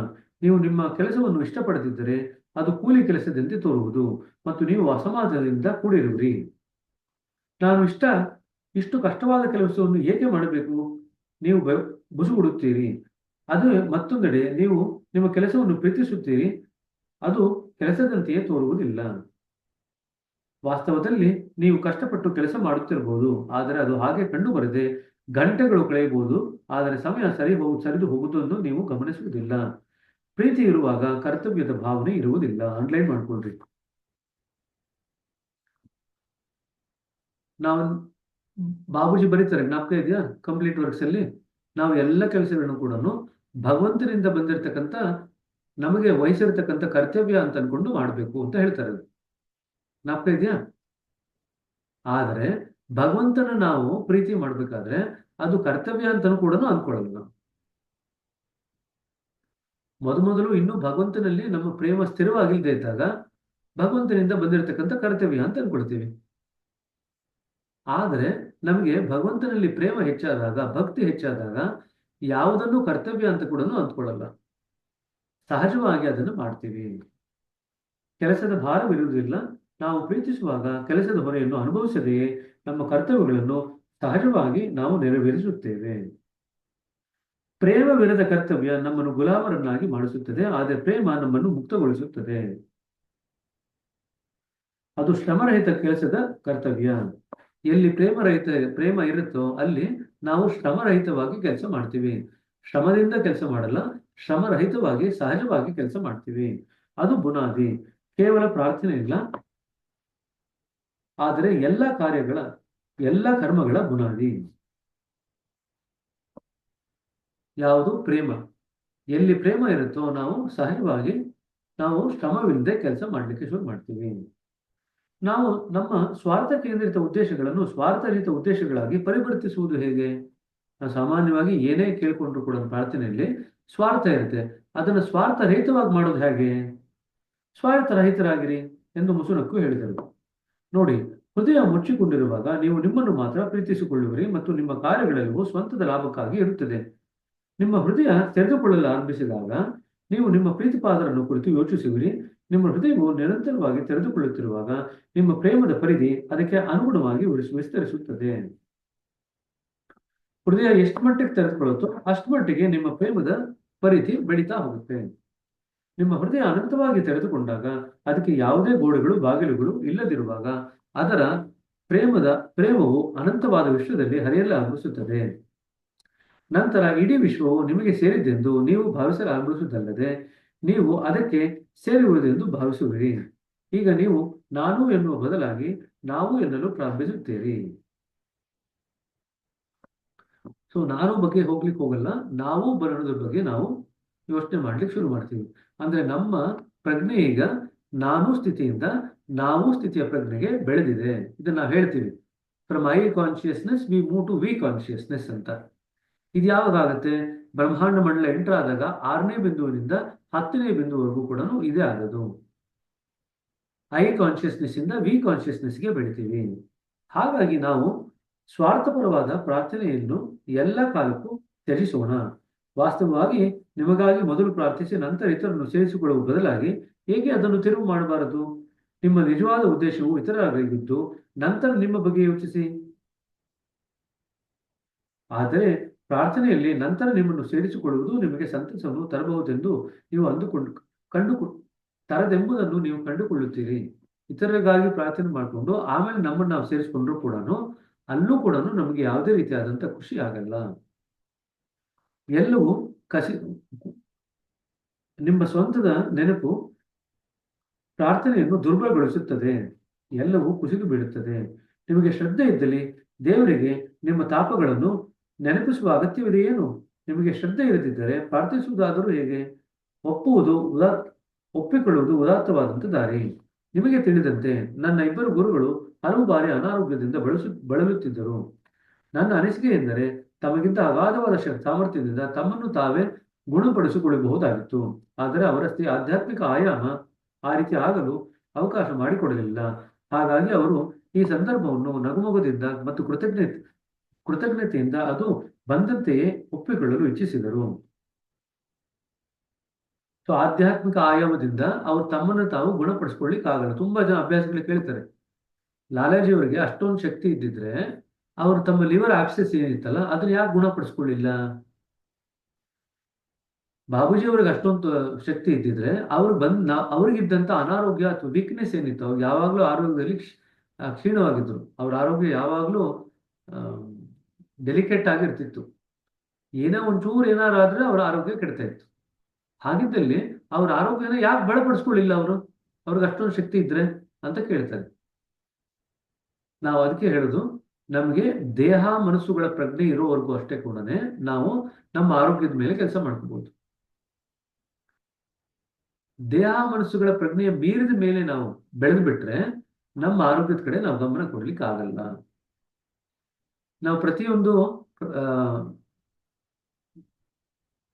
ನೀವು ನಿಮ್ಮ ಕೆಲಸವನ್ನು ಇಷ್ಟಪಡದಿದ್ದರೆ ಅದು ಕೂಲಿ ಕೆಲಸದಂತೆ ತೋರುವುದು ಮತ್ತು ನೀವು ಅಸಮಾಧಾನದಿಂದ ಕೂಡಿರುವಿರಿ. ನಾನು ಇಷ್ಟು ಕಷ್ಟವಾದ ಕೆಲಸವನ್ನು ಏಕೆ ಮಾಡಬೇಕು? ನೀವು ಬುಸುಗುಡುತ್ತೀರಿ. ಅದು ಮತ್ತೊಂದೆಡೆ ನೀವು ನಿಮ್ಮ ಕೆಲಸವನ್ನು ಪ್ರೀತಿಸುತ್ತೀರಿ, ಅದು ಕೆಲಸದಂತೆಯೇ ತೋರುವುದಿಲ್ಲ. ವಾಸ್ತವದಲ್ಲಿ ನೀವು ಕಷ್ಟಪಟ್ಟು ಕೆಲಸ ಮಾಡುತ್ತಿರಬಹುದು, ಆದರೆ ಅದು ಹಾಗೆ ಕಂಡು ಬರದೆ ಗಂಟೆಗಳು ಕಳೆಯಬಹುದು, ಆದರೆ ಸಮಯ ಸರಿದು ಹೋಗುವುದನ್ನು ನೀವು ಗಮನಿಸುವುದಿಲ್ಲ. ಪ್ರೀತಿ ಇರುವಾಗ ಕರ್ತವ್ಯದ ಭಾವನೆ ಇರುವುದಿಲ್ಲ. ಅಂಡರ್ಲೈನ್ ಮಾಡ್ಕೊಳ್ರಿ. ನಾವು ಬಾಬೂಜಿ ಬರೀತಾರೆ, ಜ್ಞಾಪಕ ಇದೆಯಾ? ಕಂಪ್ಲೀಟ್ ವರ್ಕ್ಸ್ ಅಲ್ಲಿ ನಾವು ಎಲ್ಲ ಕೆಲಸಗಳನ್ನು ಕೂಡ ಭಗವಂತನಿಂದ ಬಂದಿರತಕ್ಕಂಥ ನಮಗೆ ವಹಿಸಿರ್ತಕ್ಕಂಥ ಕರ್ತವ್ಯ ಅಂತ ಅನ್ಕೊಂಡು ಮಾಡಬೇಕು ಅಂತ ಹೇಳ್ತಾರೆ. ಜ್ಞಾಪಕ ಇದೆಯಾ? ಆದರೆ ಭಗವಂತನ ನಾವು ಪ್ರೀತಿ ಮಾಡ್ಬೇಕಾದ್ರೆ ಅದು ಕರ್ತವ್ಯ ಅಂತನೂ ಕೂಡ ಅನ್ಕೊಳ್ಳಲ್ಲ. ಮೊದಲು ಇನ್ನೂ ಭಗವಂತನಲ್ಲಿ ನಮ್ಮ ಪ್ರೇಮ ಸ್ಥಿರವಾಗಿಲ್ಲದೆ ಇದ್ದಾಗ ಭಗವಂತನಿಂದ ಬಂದಿರತಕ್ಕಂಥ ಕರ್ತವ್ಯ ಅಂತ ಅನ್ಕೊಳ್ತೀವಿ. ಆದರೆ ನಮಗೆ ಭಗವಂತನಲ್ಲಿ ಪ್ರೇಮ ಹೆಚ್ಚಾದಾಗ, ಭಕ್ತಿ ಹೆಚ್ಚಾದಾಗ ಯಾವುದನ್ನು ಕರ್ತವ್ಯ ಅಂತ ಕೂಡ ಅಂದ್ಕೊಳ್ಳಲ್ಲ, ಸಹಜವಾಗಿ ಅದನ್ನು ಮಾಡ್ತೀವಿ. ಕೆಲಸದ ಭಾರವಿರುವುದಿಲ್ಲ. ನಾವು ಪ್ರೀತಿಸುವಾಗ ಕೆಲಸದ ಹೊರೆಯನ್ನು ಅನುಭವಿಸದೆಯೇ ನಮ್ಮ ಕರ್ತವ್ಯಗಳನ್ನು ಸಹಜವಾಗಿ ನಾವು ನೆರವೇರಿಸುತ್ತೇವೆ. ಪ್ರೇಮವಿರದ ಕರ್ತವ್ಯ ನಮ್ಮನ್ನು ಗುಲಾಮರನ್ನಾಗಿ ಮಾಡಿಸುತ್ತದೆ, ಆದರೆ ಪ್ರೇಮ ನಮ್ಮನ್ನು ಮುಕ್ತಗೊಳಿಸುತ್ತದೆ. ಅದು ಶ್ರಮರಹಿತ ಕೆಲಸದ ಕರ್ತವ್ಯ. ಎಲ್ಲಿ ಪ್ರೇಮ ಇರುತ್ತೋ ಅಲ್ಲಿ ನಾವು ಶ್ರಮರಹಿತವಾಗಿ ಕೆಲಸ ಮಾಡ್ತೀವಿ. ಶ್ರಮದಿಂದ ಕೆಲಸ ಮಾಡಲ್ಲ, ಶ್ರಮರಹಿತವಾಗಿ ಸಹಜವಾಗಿ ಕೆಲಸ ಮಾಡ್ತೀವಿ. ಅದು ಬುನಾದಿ. ಕೇವಲ ಪ್ರಾರ್ಥನೆ ಇಲ್ಲ, ಆದರೆ ಎಲ್ಲ ಕರ್ಮಗಳ ಬುನಾದಿ. ಯಾವುದು? ಪ್ರೇಮ. ಎಲ್ಲಿ ಪ್ರೇಮ ಇರುತ್ತೋ ನಾವು ಸಹಜವಾಗಿ ನಾವು ಶ್ರಮವಿಲ್ಲದೆ ಕೆಲಸ ಮಾಡಲಿಕ್ಕೆ ಶುರು ಮಾಡ್ತೀವಿ. ನಾವು ನಮ್ಮ ಸ್ವಾರ್ಥ ಕೇಂದ್ರಿತ ಉದ್ದೇಶಗಳನ್ನು ಸ್ವಾರ್ಥರಹಿತ ಉದ್ದೇಶಗಳಾಗಿ ಪರಿವರ್ತಿಸುವುದು ಹೇಗೆ? ನಾವು ಸಾಮಾನ್ಯವಾಗಿ ಏನೇ ಕೇಳ್ಕೊಂಡ್ರು ಕೂಡ ಪ್ರಾರ್ಥನೆಯಲ್ಲಿ ಸ್ವಾರ್ಥ ಇರುತ್ತೆ. ಅದನ್ನು ಸ್ವಾರ್ಥರಹಿತವಾಗಿ ಮಾಡೋದು ಹೇಗೆ? ಸ್ವಾರ್ಥರಹಿತರಾಗಿರಿ ಎಂದು ಮುಸುನಕ್ಕು ಹೇಳಿದರು. ನೋಡಿ, ಹೃದಯ ಮುಚ್ಚಿಕೊಂಡಿರುವಾಗ ನೀವು ನಿಮ್ಮನ್ನು ಮಾತ್ರ ಪ್ರೀತಿಸಿಕೊಳ್ಳುವಿರಿ ಮತ್ತು ನಿಮ್ಮ ಕಾರ್ಯಗಳೆಲ್ಲವೂ ಸ್ವಂತದ ಲಾಭಕ್ಕಾಗಿ ಇರುತ್ತದೆ. ನಿಮ್ಮ ಹೃದಯ ತೆರೆದುಕೊಳ್ಳಲು ಆರಂಭಿಸಿದಾಗ ನೀವು ನಿಮ್ಮ ಪ್ರೀತಿಪಾದರನ್ನು ಕುರಿತು ಯೋಚಿಸುವಿರಿ. ನಿಮ್ಮ ಹೃದಯವು ನಿರಂತರವಾಗಿ ತೆರೆದುಕೊಳ್ಳುತ್ತಿರುವಾಗ ನಿಮ್ಮ ಪ್ರೇಮದ ಪರಿಧಿ ಅದಕ್ಕೆ ಅನುಗುಣವಾಗಿ ವಿಸ್ತರಿಸುತ್ತದೆ. ಹೃದಯ ಎಷ್ಟು ಮಟ್ಟಿಗೆ ತೆರೆದುಕೊಳ್ಳುತ್ತೋ ಅಷ್ಟು ಮಟ್ಟಿಗೆ ನಿಮ್ಮ ಪ್ರೇಮದ ಪರಿಧಿ ಬೆಳೀತಾ ಹೋಗುತ್ತೆ. ನಿಮ್ಮ ಹೃದಯ ಅನಂತವಾಗಿ ತೆರೆದುಕೊಂಡಾಗ ಅದಕ್ಕೆ ಯಾವುದೇ ಗೋಡೆಗಳು ಬಾಗಿಲುಗಳು ಇಲ್ಲದಿರುವಾಗ ಅದರ ಪ್ರೇಮವು ಅನಂತವಾದ ವಿಶ್ವದಲ್ಲಿ ಹರಿಯಲು ಆರಂಭಿಸುತ್ತದೆ. ನಂತರ ಇಡೀ ವಿಶ್ವವು ನಿಮಗೆ ಸೇರಿದ್ದೆಂದು ನೀವು ಭಾವಿಸಲು ಆರಂಭಿಸುವುದಲ್ಲದೆ ನೀವು ಅದಕ್ಕೆ ಸೇರಿರುವುದೆಂದು ಭಾವಿಸುವಿರಿ. ಈಗ ನೀವು ನಾನು ಎನ್ನುವ ಬದಲಾಗಿ ನಾವು ಎನ್ನಲು ಪ್ರಾರಂಭಿಸುತ್ತೀರಿ. ಸೊ ನಾನು ಬಗ್ಗೆ ಹೋಗ್ಲಿಕ್ಕೆ ಹೋಗಲ್ಲ, ನಾವು ಬರೋದ್ರ ಬಗ್ಗೆ ನಾವು ಯೋಚನೆ ಮಾಡ್ಲಿಕ್ಕೆ ಶುರು ಮಾಡ್ತೀವಿ. ಅಂದ್ರೆ ನಮ್ಮ ಪ್ರಜ್ಞೆ ಈಗ ನಾನು ಸ್ಥಿತಿಯಿಂದ ನಾವು ಸ್ಥಿತಿಯ ಪ್ರಜ್ಞೆಗೆ ಬೆಳೆದಿದೆ. ಇದನ್ನ ನಾವು ಹೇಳ್ತೀವಿ, from I consciousness we move to we consciousness ಅಂತ. ಇದು ಯಾವಾಗ ಆಗುತ್ತೆ? ಬ್ರಹ್ಮಾಂಡ ಮಂಡಲ ಎಂಟರ್ ಆದಾಗ 6ನೇ ಬಿಂದುವಿನಿಂದ 10ನೇ ಬಿಂದುವರೆಗೂ ಕೂಡ ಇದೇ ಆಗೋದು. ಐ ಕಾನ್ಶಿಯಸ್ನೆಸ್ ಇಂದ ವಿ ಕಾನ್ಶಿಯಸ್ನೆಸ್ಗೆ ಬೆಳಿತೀವಿ. ಹಾಗಾಗಿ ನಾವು ಸ್ವಾರ್ಥಪರವಾದ ಪ್ರಾರ್ಥನೆಯನ್ನು ಎಲ್ಲ ಕಾಲಕ್ಕೂ ತ್ಯಜಿಸೋಣ. ವಾಸ್ತವವಾಗಿ ನಿಮಗಾಗಿ ಮೊದಲು ಪ್ರಾರ್ಥಿಸಿ ನಂತರ ಇತರರನ್ನು ಸೇರಿಸಿಕೊಳ್ಳುವ ಬದಲಾಗಿ ಹೇಗೆ ಅದನ್ನು ತಿರುವು ಮಾಡಬಾರದು? ನಿಮ್ಮ ನಿಜವಾದ ಉದ್ದೇಶವು ಇತರರಾಗಿದ್ದು ನಂತರ ನಿಮ್ಮ ಬಗ್ಗೆ ಯೋಚಿಸಿ. ಆದರೆ ಪ್ರಾರ್ಥನೆಯಲ್ಲಿ ನಂತರ ನಿಮ್ಮನ್ನು ಸೇರಿಸಿಕೊಳ್ಳುವುದು ನಿಮಗೆ ಸಂತಸವನ್ನು ತರಬಹುದೆಂದು ನೀವು ತರದೆಂಬುದನ್ನು ನೀವು ಕಂಡುಕೊಳ್ಳುತ್ತೀರಿ. ಇತರರಿಗಾಗಿ ಪ್ರಾರ್ಥನೆ ಮಾಡಿಕೊಂಡು ಆಮೇಲೆ ನಮ್ಮನ್ನು ನಾವು ಸೇರಿಸಿಕೊಂಡ್ರು ಕೂಡ ಅಲ್ಲೂ ಕೂಡ ನಮಗೆ ಯಾವುದೇ ರೀತಿಯಾದಂಥ ಖುಷಿ ಆಗಲ್ಲ. ಎಲ್ಲವೂ ನಿಮ್ಮ ಸ್ವಂತದ ನೆನಪು ಪ್ರಾರ್ಥನೆಯನ್ನು ದುರ್ಬಲಗೊಳಿಸುತ್ತದೆ. ಎಲ್ಲವೂ ಕುಸಿದು ಬೀಳುತ್ತದೆ. ನಿಮಗೆ ಶ್ರದ್ಧೆ ಇದ್ದಲ್ಲಿ ದೇವರಿಗೆ ನಿಮ್ಮ ತಾಪಗಳನ್ನು ನೆನಪಿಸುವ ಅಗತ್ಯವಿದೆಯೇನು? ನಿಮಗೆ ಶ್ರದ್ಧೆ ಇರದಿದ್ದರೆ ಪ್ರಾರ್ಥಿಸುವುದಾದರೂ ಹೇಗೆ? ಒಪ್ಪಿಕೊಳ್ಳುವುದು ಉದಾತ್ತವಾದಂಥ ದಾರಿ. ನಿಮಗೆ ತಿಳಿದಂತೆ ನನ್ನ ಇಬ್ಬರು ಗುರುಗಳು ಹಲವು ಬಾರಿ ಅನಾರೋಗ್ಯದಿಂದ ಬಳಲುತ್ತಿದ್ದರು. ನನ್ನ ಅನಿಸಿಕೆ ಎಂದರೆ ತಮಗಿಂತ ಅಗಾಧವಾದ ಸಾಮರ್ಥ್ಯದಿಂದ ತಮ್ಮನ್ನು ತಾವೇ ಗುಣಪಡಿಸಿಕೊಳ್ಳಬಹುದಾಗಿತ್ತು. ಆದರೆ ಅವರ ಆಧ್ಯಾತ್ಮಿಕ ಆಯಾಮ ಆ ರೀತಿ ಆಗಲು ಅವಕಾಶ ಮಾಡಿಕೊಡಲಿಲ್ಲ. ಹಾಗಾಗಿ ಅವರು ಈ ಸಂದರ್ಭವನ್ನು ನಗುಮೊಗದಿಂದ ಮತ್ತು ಕೃತಜ್ಞತೆಯಿಂದ ಅದು ಬಂದಂತೆಯೇ ಒಪ್ಪಿಕೊಳ್ಳಲು ಇಚ್ಛಿಸಿದರು. ಸೊ ಆಧ್ಯಾತ್ಮಿಕ ಆಯಾಮದಿಂದ ಅವ್ರು ತಮ್ಮನ್ನು ತಾವು ಗುಣಪಡಿಸ್ಕೊಳ್ಳಿಕ್ಕಾಗಲ್ಲ. ತುಂಬಾ ಜನ ಅಭ್ಯಾಸಗಳಿಗೆ ಕೇಳ್ತಾರೆ, ಲಾಲಾಜಿ ಅವರಿಗೆ ಅಷ್ಟೊಂದು ಶಕ್ತಿ ಇದ್ದಿದ್ರೆ ಅವರು ತಮ್ಮ ಲಿವರ್ ಆಕ್ಸೆಸ್ ಏನಿತ್ತಲ್ಲ ಅದನ್ನ ಯಾಕೆ ಗುಣಪಡಿಸ್ಕೊಳ್ಳಿಲ್ಲ? ಬಾಬೂಜಿ ಅವ್ರಿಗೆ ಅಷ್ಟೊಂದು ಶಕ್ತಿ ಇದ್ದಿದ್ರೆ ಅವ್ರು ಅವ್ರಿಗಿದ್ದಂತ ಅನಾರೋಗ್ಯ ಅಥವಾ ವೀಕ್ನೆಸ್ ಏನಿತ್ತು, ಅವ್ರು ಯಾವಾಗ್ಲೂ ಆರೋಗ್ಯದಲ್ಲಿ ಕ್ಷೀಣವಾಗಿದ್ರು. ಅವ್ರ ಆರೋಗ್ಯ ಯಾವಾಗ್ಲೂ ಡೆಲಿಕೇಟ್ ಆಗಿರ್ತಿತ್ತು. ಏನೋ ಒಂಚೂರು ಏನಾರು ಆದ್ರೆ ಅವ್ರ ಆರೋಗ್ಯ ಕೆಡ್ತಾ ಇತ್ತು. ಹಾಗಿದ್ದಲ್ಲಿ ಅವ್ರ ಆರೋಗ್ಯನ ಯಾಕೆ ಬಲಪಡಿಸ್ಕೊಳ್ಳಿಲ್ಲ ಅವ್ರಿಗೆ ಅಷ್ಟೊಂದು ಶಕ್ತಿ ಇದ್ರೆ ಅಂತ ಕೇಳ್ತಾರೆ. ನಾವು ಅದಕ್ಕೆ ಹೇಳುದು, ನಮಗೆ ದೇಹ ಮನಸ್ಸುಗಳ ಪ್ರಜ್ಞೆ ಇರೋವರೆಗೂ ಅಷ್ಟೇ ಕೂಡ ನಾವು ನಮ್ಮ ಆರೋಗ್ಯದ ಮೇಲೆ ಕೆಲಸ ಮಾಡ್ಕೋಬಹುದು. ದೇಹ ಮನಸ್ಸುಗಳ ಪ್ರಜ್ಞೆಯ ಮೀರಿದ ಮೇಲೆ ನಾವು ಬೆಳೆದು ಬಿಟ್ರೆ ನಮ್ಮ ಆರೋಗ್ಯದ ಕಡೆ ನಾವು ಗಮನ ಕೊಡ್ಲಿಕ್ಕೆ ಆಗಲ್ಲ. ನಾವು ಪ್ರತಿಯೊಂದು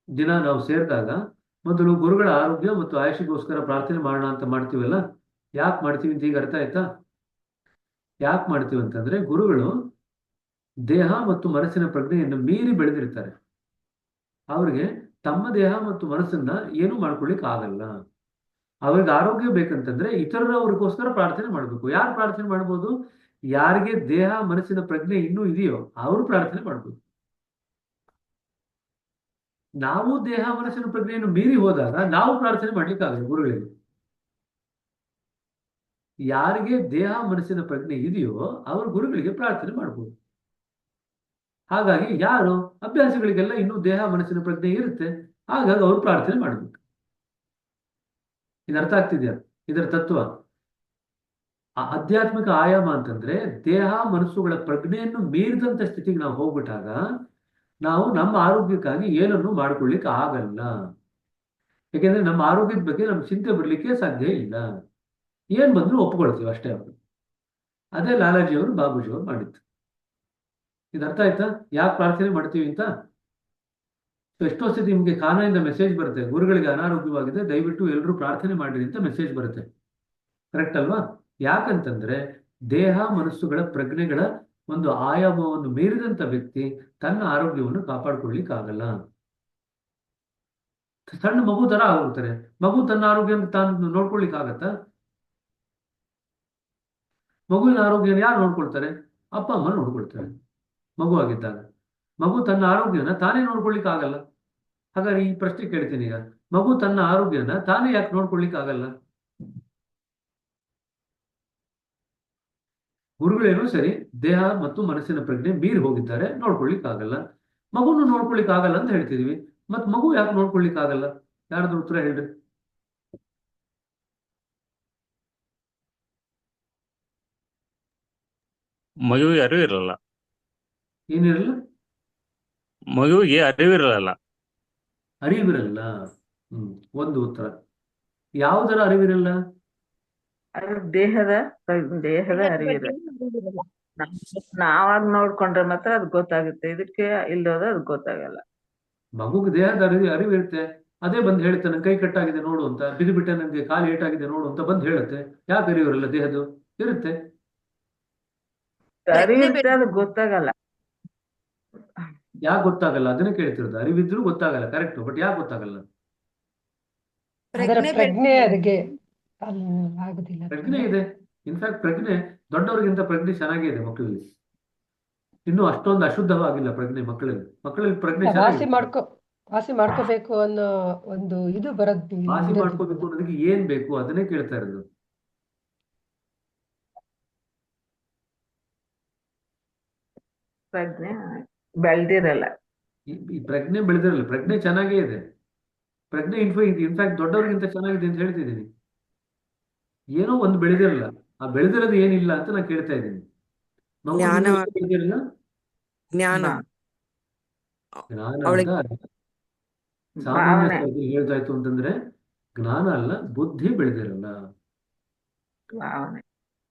ದಿನ ನಾವು ಸೇರಿದಾಗ ಮೊದಲು ಗುರುಗಳ ಆರೋಗ್ಯ ಮತ್ತು ಆಯುಷಿಗೋಸ್ಕರ ಪ್ರಾರ್ಥನೆ ಮಾಡೋಣ ಅಂತ ಮಾಡ್ತೀವಲ್ಲ. ಯಾಕೆ ಮಾಡ್ತೀವಿ ಅಂತ ಈಗ ಅರ್ಥ ಆಯ್ತಾ? ಯಾಕೆ ಮಾಡ್ತೀವಿ ಅಂತಂದ್ರೆ ಗುರುಗಳು ದೇಹ ಮತ್ತು ಮನಸ್ಸಿನ ಪ್ರಜ್ಞೆಯನ್ನು ಮೀರಿ ಬೆಳೆದಿರ್ತಾರೆ. ಅವ್ರಿಗೆ ತಮ್ಮ ದೇಹ ಮತ್ತು ಮನಸ್ಸನ್ನ ಏನು ಮಾಡ್ಕೊಳ್ಳಿಕ್ ಆಗಲ್ಲ. ಅವ್ರಿಗೆ ಆರೋಗ್ಯ ಬೇಕಂತಂದ್ರೆ ಇತರರವ್ರಿಗೋಸ್ಕರ ಪ್ರಾರ್ಥನೆ ಮಾಡ್ಬೇಕು. ಯಾರು ಪ್ರಾರ್ಥನೆ ಮಾಡ್ಬೋದು? ಯಾರಿಗೆ ದೇಹ ಮನಸ್ಸಿನ ಪ್ರಜ್ಞೆ ಇನ್ನೂ ಇದೆಯೋ ಅವರು ಪ್ರಾರ್ಥನೆ ಮಾಡ್ಬೋದು. ನಾವು ದೇಹ ಮನಸ್ಸಿನ ಪ್ರಜ್ಞೆಯನ್ನು ಮೀರಿ ಹೋದಾಗ ನಾವು ಪ್ರಾರ್ಥನೆ ಮಾಡ್ಲಿಕ್ಕಾಗಲ್ಲ ಗುರುಗಳಿಗೆ. ಯಾರಿಗೆ ದೇಹ ಮನಸ್ಸಿನ ಪ್ರಜ್ಞೆ ಇದೆಯೋ ಅವರು ಗುರುಗಳಿಗೆ ಪ್ರಾರ್ಥನೆ ಮಾಡ್ಬೋದು. ಹಾಗಾಗಿ ಯಾರು ಅಭ್ಯಾಸಗಳಿಗೆಲ್ಲ ಇನ್ನೂ ದೇಹ ಮನಸ್ಸಿನ ಪ್ರಜ್ಞೆ ಇರುತ್ತೆ, ಹಾಗಾಗಿ ಅವರು ಪ್ರಾರ್ಥನೆ ಮಾಡ್ಬೇಕು. ಇದು ಅರ್ಥ ಆಗ್ತಿದ್ಯಾ ಇದರ ತತ್ವ? ಆಧ್ಯಾತ್ಮಿಕ ಆಯಾಮ ಅಂತಂದ್ರೆ ದೇಹ ಮನಸ್ಸುಗಳ ಪ್ರಜ್ಞೆಯನ್ನು ಮೀರಿದಂತ ಸ್ಥಿತಿಗೆ ನಾವು ಹೋಗ್ಬಿಟ್ಟಾಗ ನಾವು ನಮ್ಮ ಆರೋಗ್ಯಕ್ಕಾಗಿ ಏನನ್ನು ಮಾಡ್ಕೊಳ್ಳಿಕ್ಕೆ ಆಗಲ್ಲ. ಯಾಕೆಂದ್ರೆ ನಮ್ಮ ಆರೋಗ್ಯದ ಬಗ್ಗೆ ನಮ್ಗೆ ಚಿಂತೆ ಬರ್ಲಿಕ್ಕೆ ಸಾಧ್ಯ ಇಲ್ಲ. ಏನ್ ಬಂದ್ರು ಒಪ್ಕೊಳ್ತೀವಿ ಅಷ್ಟೇ. ಅವರು ಅದೇ ಲಾಲಾಜಿಯವರು ಬಾಬೂಜಿಯವರು ಮಾಡಿದ್ದು. ಇದು ಅರ್ಥ ಆಯ್ತಾ ಯಾಕೆ ಪ್ರಾರ್ಥನೆ ಮಾಡ್ತೀವಿ ಅಂತ? ಎಷ್ಟೋ ಸತಿ ನಿಮ್ಗೆ ಖಾನಾಯಿಂದ ಮೆಸೇಜ್ ಬರುತ್ತೆ, ಗುರುಗಳಿಗೆ ಅನಾರೋಗ್ಯವಾಗಿದೆ, ದಯವಿಟ್ಟು ಎಲ್ಲರೂ ಪ್ರಾರ್ಥನೆ ಮಾಡಿರಿ ಅಂತ ಮೆಸೇಜ್ ಬರುತ್ತೆ. ಕರೆಕ್ಟ್ ಅಲ್ವಾ? ಯಾಕಂತಂದ್ರೆ ದೇಹ ಮನಸ್ಸುಗಳ ಪ್ರಜ್ಞೆಗಳ ಒಂದು ಆಯಾಮವನ್ನು ಮೀರಿದಂತ ವ್ಯಕ್ತಿ ತನ್ನ ಆರೋಗ್ಯವನ್ನು ಕಾಪಾಡ್ಕೊಳ್ಲಿಕ್ಕಾಗಲ್ಲ. ಸಣ್ಣ ಮಗು ತರ ಆಗೋಗ್ತಾರೆ. ಮಗು ತನ್ನ ಆರೋಗ್ಯವನ್ನು ತಾನು ನೋಡ್ಕೊಳ್ಲಿಕ್ಕಾಗತ್ತಾ? ಮಗುವಿನ ಆರೋಗ್ಯನ ಯಾರು ನೋಡ್ಕೊಳ್ತಾರೆ? ಅಪ್ಪ ಅಮ್ಮ ನೋಡ್ಕೊಳ್ತಾರೆ. ಮಗು ಆಗಿದ್ದಾಗ ಮಗು ತನ್ನ ಆರೋಗ್ಯನ ತಾನೇ ನೋಡ್ಕೊಳ್ಲಿಕ್ಕೆ ಆಗಲ್ಲ. ಹಾಗಾದ್ರೆ ಈ ಪ್ರಶ್ನೆ ಕೇಳ್ತೀನಿ ಈಗ, ಮಗು ತನ್ನ ಆರೋಗ್ಯನ ತಾನೇ ಯಾಕೆ ನೋಡ್ಕೊಳ್ಲಿಕ್ಕೆ ಆಗಲ್ಲ? ಗುರುಗಳೇನೋ ಸರಿ, ದೇಹ ಮತ್ತು ಮನಸ್ಸಿನ ಪ್ರಜ್ಞೆ ಮೀರಿ ಹೋಗಿದ್ದಾರೆ, ನೋಡ್ಕೊಳ್ಲಿಕ್ಕೆ ಆಗಲ್ಲ. ಮಗುನು ನೋಡ್ಕೊಳ್ಲಿಕ್ಕೆ ಆಗಲ್ಲ ಅಂತ ಹೇಳ್ತಿದೀವಿ. ಮತ್ ಮಗು ಯಾಕೆ ನೋಡ್ಕೊಳ್ಲಿಕ್ಕೆ ಆಗಲ್ಲ? ಯಾರ್ದು ಉತ್ತರ ಹೇಳ್ರಿ. ಮಗುವಿಗೆ ಅರಿವಿರಲ್ಲ. ಏನಿರಲ್ಲ? ಮಗುವಿಗೆ ಅರಿವಿರಲ್ಲ. ಅರಿವಿರಲ್ಲ. ಒಂದು ಉತ್ತರ. ಯಾವುದರ ಅರಿವಿರಲ್ಲ? ಅದು ದೇಹದ ದೇಹದ ಅರಿವಿರ. ನಾವಾಗ ನೋಡ್ಕೊಂಡ್ರೆ ಮಾತ್ರ ಅದು ಗೊತ್ತಾಗುತ್ತೆ, ಇದಕ್ಕೆ ಇಲ್ಲೋದು ಅದು ಗೊತ್ತಾಗಲ್ಲ. ಮಗುಗೆ ದೇಹದ ಅರಿವಿರುತ್ತೆ. ಅದೇ ಬಂದು ಹೇಳುತ್ತೆ ನನ್ ಕೈ ಕಟ್ಟಾಗಿದೆ ನೋಡು ಅಂತ, ಬಿದ್ದು ಬಿಟ್ಟೆ ನನಗೆ ಕಾಲು ಏಟಾಗಿದೆ ನೋಡು ಅಂತ ಬಂದು ಹೇಳುತ್ತೆ. ಯಾಕೆ ಅರಿವಿರಲ್ಲ? ದೇಹದ್ದು ಇರುತ್ತೆ. ಅರಿವಿರುತ್ತೆ, ಅದು ಗೊತ್ತಾಗಲ್ಲ. ಯಾಕೆ ಗೊತ್ತಾಗಲ್ಲ? ಅದನ್ನೇ ಕೇಳ್ತಿರೋದು. ಅರಿವಿದ್ರು ಗೊತ್ತಾಗಲ್ಲ, ಕರೆಕ್ಟ್. ಬಟ್ ಯಾಕೆ ಗೊತ್ತಾಗಲ್ಲ? ಅದರ ಪ್ರಜ್ಞೆ ಅದಕ್ಕೆ ಆಗುದಿಲ್ಲ. ಪ್ರಜ್ಞೆ ಇದೆ. ಇನ್ಫ್ಯಾಕ್ಟ್ ಪ್ರಜ್ಞೆ ದೊಡ್ಡವರಿಗಿಂತ ಪ್ರಜ್ಞೆ ಚೆನ್ನಾಗೇ ಇದೆ ಮಕ್ಕಳಲ್ಲಿ. ಇನ್ನೂ ಅಷ್ಟೊಂದು ಅಶುದ್ಧವಾಗಿಲ್ಲ ಪ್ರಜ್ಞೆ ಮಕ್ಕಳಲ್ಲಿ ಪ್ರಜ್ಞೆ ವಾಸಿ ಚೆನ್ನಾಗಿದೆ. ಮಾಡ್ಕೋಬೇಕು ಅನ್ನೋ ಒಂದು ಇದು ಬರೋದು ವಾಸಿ ಮಾಡ್ಕೋಬೇಕು ಅನ್ನೋದಕ್ಕೆ ಏನ್ ಬೇಕು ಅದನ್ನೇ ಕೇಳ್ತಾ ಇರೋದು. ಪ್ರಜ್ಞೆ ಬೆಳ್ದಿರಲ್ಲ. ಈ ಪ್ರಜ್ಞೆ ಬೆಳೆದಿರಲ್ಲ. ಪ್ರಜ್ಞೆ ಚೆನ್ನಾಗೇ ಇದೆ. ಪ್ರಜ್ಞೆ ಇನ್ಫ್ಯಾಕ್ಟ್ ದೊಡ್ಡವರಿಗಿಂತ ಚೆನ್ನಾಗಿದೆ ಅಂತ ಹೇಳ್ತಿದ್ದೀನಿ. ಏನೋ ಒಂದು ಬೆಳೆದಿರಲ್ಲ. ಆ ಬೆಳೆದಿರೋದು ಏನಿಲ್ಲ ಅಂತ ನಾನು ಕೇಳ್ತಾ ಇದ್ದೀನಿ. ಬೆಳೆದಿರಲ್ಲ ಜ್ಞಾನ ಜ್ಞಾನ ಅವಳಿಗೆ ಅಂತ ಸಾಮಾನ್ಯ ಭಾವನೆ ಸ್ಥಳದಲ್ಲಿ ಹೇಳ್ತಾಯ್ತು ಅಂತಂದ್ರೆ ಜ್ಞಾನ ಅಲ್ಲ, ಬುದ್ಧಿ ಬೆಳೆದಿರಲ್ಲ. ಭಾವನೆ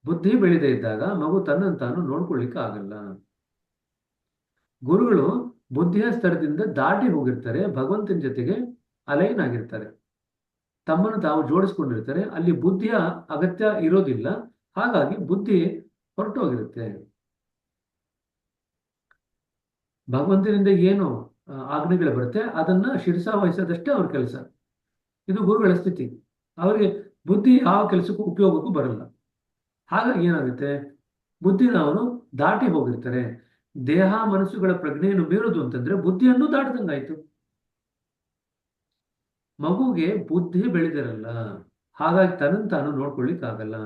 ಬುದ್ಧಿ ಬೆಳೆದೇ ಇದ್ದಾಗ ಮಗು ತನ್ನನ್ನು ತಾನು ನೋಡ್ಕೊಳ್ಳಿಕ್ಕೆ ಆಗಲ್ಲ. ಗುರುಗಳು ಬುದ್ಧಿಯ ಸ್ತರದಿಂದ ದಾಟಿ ಹೋಗಿರ್ತಾರೆ, ಭಗವಂತನ ಜೊತೆಗೆ ಅಲೈನ್ ಆಗಿರ್ತಾರೆ, ತಮ್ಮನ್ನು ತಾವು ಜೋಡಿಸ್ಕೊಂಡಿರ್ತಾರೆ. ಅಲ್ಲಿ ಬುದ್ಧಿಯ ಅಗತ್ಯ ಇರೋದಿಲ್ಲ. ಹಾಗಾಗಿ ಬುದ್ಧಿ ಹೊರಟೋಗಿರುತ್ತೆ. ಭಗವಂತನಿಂದ ಏನು ಆಜ್ಞೆಗಳು ಬರುತ್ತೆ ಅದನ್ನ ಶಿರಸಾ ವಹಿಸೋದಷ್ಟೇ ಅವ್ರ ಕೆಲಸ. ಇದು ಗುರುಗಳ ಸ್ಥಿತಿ. ಅವರಿಗೆ ಬುದ್ಧಿ ಯಾವ ಕೆಲಸಕ್ಕೂ ಉಪಯೋಗಕ್ಕೂ ಬರಲ್ಲ. ಹಾಗಾಗಿ ಏನಾಗುತ್ತೆ, ಬುದ್ಧಿನ ಅವರು ದಾಟಿ ಹೋಗಿರ್ತಾರೆ. ದೇಹ ಮನಸ್ಸುಗಳ ಪ್ರಜ್ಞೆಯನ್ನು ಮೀರೋದು ಅಂತಂದ್ರೆ ಬುದ್ಧಿಯನ್ನು ದಾಟದಂಗಾಯ್ತು. ಮಗುಗೆ ಬುದ್ಧಿ ಬೆಳೆದಿರಲ್ಲ, ಹಾಗಾಗಿ ತನ್ನನ್ನು ತಾನು ನೋಡ್ಕೊಳ್ಳಿಕ್ ಆಗಲ್ಲ.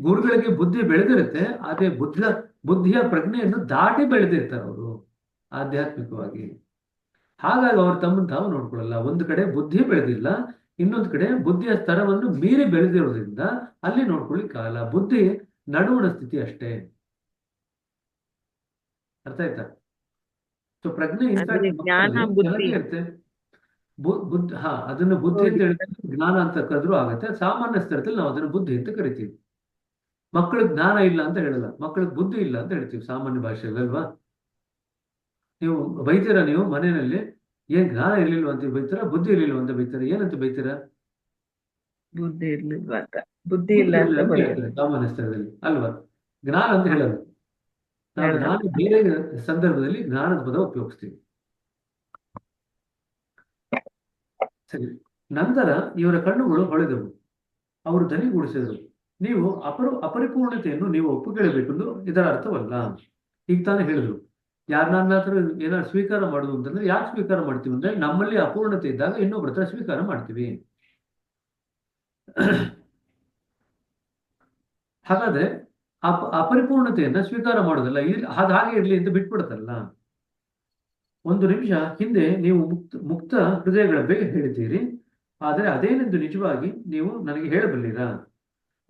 ಗುರುಗಳಿಗೆ ಬುದ್ಧಿ ಬೆಳೆದಿರುತ್ತೆ, ಅದೇ ಬುದ್ಧಿಯ ಪ್ರಜ್ಞೆಯನ್ನು ದಾಟಿ ಬೆಳೆದಿರ್ತಾರೆ ಅವರು ಆಧ್ಯಾತ್ಮಿಕವಾಗಿ. ಹಾಗಾಗಿ ಅವರು ತಮ್ಮನ್ನು ತಾವು ನೋಡ್ಕೊಳ್ಳಲ್ಲ. ಒಂದು ಕಡೆ ಬುದ್ಧಿ ಬೆಳೆದಿಲ್ಲ, ಇನ್ನೊಂದು ಕಡೆ ಬುದ್ಧಿಯ ಸ್ತರವನ್ನು ಮೀರಿ ಬೆಳೆದಿರೋದ್ರಿಂದ ಅಲ್ಲಿ ನೋಡ್ಕೊಳ್ಳಿಕ್ಕಾಗಲ್ಲ. ಬುದ್ಧಿ ನಡುವಣ ಸ್ಥಿತಿ ಅಷ್ಟೇ. ಅರ್ಥ ಆಯ್ತಾ? ಸೊ ಪ್ರಜ್ಞೆ ಅಂದ್ರೆ ಇನ್ಫ್ಯಾಕ್ಟ್ ಜ್ಞಾನ ಮಕ್ಕಳಲ್ಲಿ ಬುದ್ಧಿ ಚೆನ್ನಾಗೇ ಇರುತ್ತೆ. ಅದನ್ನು ಬುದ್ಧಿ ಅಂತ ಹೇಳಿದ್ರೆ ಜ್ಞಾನ ಅಂತ ಕರೆದ್ರೂ ಆಗುತ್ತೆ. ಸಾಮಾನ್ಯ ಸ್ತರದಲ್ಲಿ ನಾವು ಅದನ್ನು ಬುದ್ಧಿ ಅಂತ ಕರಿತೀವಿ. ಮಕ್ಕಳಿಗೆ ಜ್ಞಾನ ಇಲ್ಲ ಅಂತ ಹೇಳಲ್ಲ, ಮಕ್ಕಳಿಗೆ ಬುದ್ಧಿ ಇಲ್ಲ ಅಂತ ಹೇಳ್ತೀವಿ ಸಾಮಾನ್ಯ ಭಾಷೆಯಲ್ಲಿ, ಅಲ್ವಾ? ನೀವು ಬೈತೀರಾ, ನೀವು ಮನೆಯಲ್ಲಿ ಏನ್ ಜ್ಞಾನ ಇರ್ಲಿಲ್ವ ಅಂತ ಬೈತೀರಾ, ಬುದ್ಧಿ ಇರ್ಲಿಲ್ವ ಅಂತ ಬೈತೀರಾ, ಏನಂತ ಬೈತೀರಾ? ಬುದ್ಧಿ ಇರ್ಲಿಲ್ವ ಅಂತ. ಬುದ್ಧಿ ಬುದ್ಧಿ ಇಲ್ಲ ಇಲ್ಲ ಅಂತ ಅಂತ ಬರೀ ಹೇಳ್ತಾರೆ ಸಾಮಾನ್ಯ ಸ್ತರದಲ್ಲಿ, ಅಲ್ವಾ? ಜ್ಞಾನ ಅಂತ ಹೇಳಲ್ಲ. ನಾವು ಹೇಳಲ್ಲ. ಜ್ಞಾನ ಬೇರೆ ಸಂದರ್ಭದಲ್ಲಿ ಜ್ಞಾನದ ಪದ ಉಪಯೋಗಿಸ್ತೀವಿ. ಸರಿ. ನಂತರ ಇವರ ಕಣ್ಣುಗಳು ಹೊಳೆದವು, ಅವರು ಧನಿಗೂಡಿಸಿದರು. ನೀವು ಅಪರಿಪೂರ್ಣತೆಯನ್ನು ನೀವು ಒಪ್ಪುಕೊಳ್ಳಬೇಕೆಂದು ಇದರ ಅರ್ಥವಲ್ಲ. ಈಗ ತಾನೇ ಹೇಳಿದ್ರು, ಯಾರನ್ನಾದ್ರೂ ಏನಾದ್ರು ಸ್ವೀಕಾರ ಮಾಡುದು ಅಂತಂದ್ರೆ ಯಾಕೆ ಸ್ವೀಕಾರ ಮಾಡ್ತೀವಿ ಅಂದ್ರೆ ನಮ್ಮಲ್ಲಿ ಅಪೂರ್ಣತೆ ಇದ್ದಾಗ ಇನ್ನೊಬ್ಬರ ಹತ್ರ ಸ್ವೀಕಾರ ಮಾಡ್ತೀವಿ. ಹಾಗಾದ್ರೆ ಅಪರಿಪೂರ್ಣತೆಯನ್ನ ಸ್ವೀಕಾರ ಮಾಡೋದಲ್ಲ, ಅದು ಹಾಗೆ ಇರ್ಲಿ ಅಂತ ಬಿಟ್ಬಿಡುತ್ತಲ್ಲ. ಒಂದು ನಿಮಿಷ ಹಿಂದೆ ನೀವು ಮುಕ್ತ ಹೃದಯಗಳ ಬಗ್ಗೆ ಹೇಳಿದ್ದೀರಿ, ಆದರೆ ಅದೇನೆಂದು ನಿಜವಾಗಿ ನೀವು ನನಗೆ ಹೇಳಬಲ್ಲಿರಾ?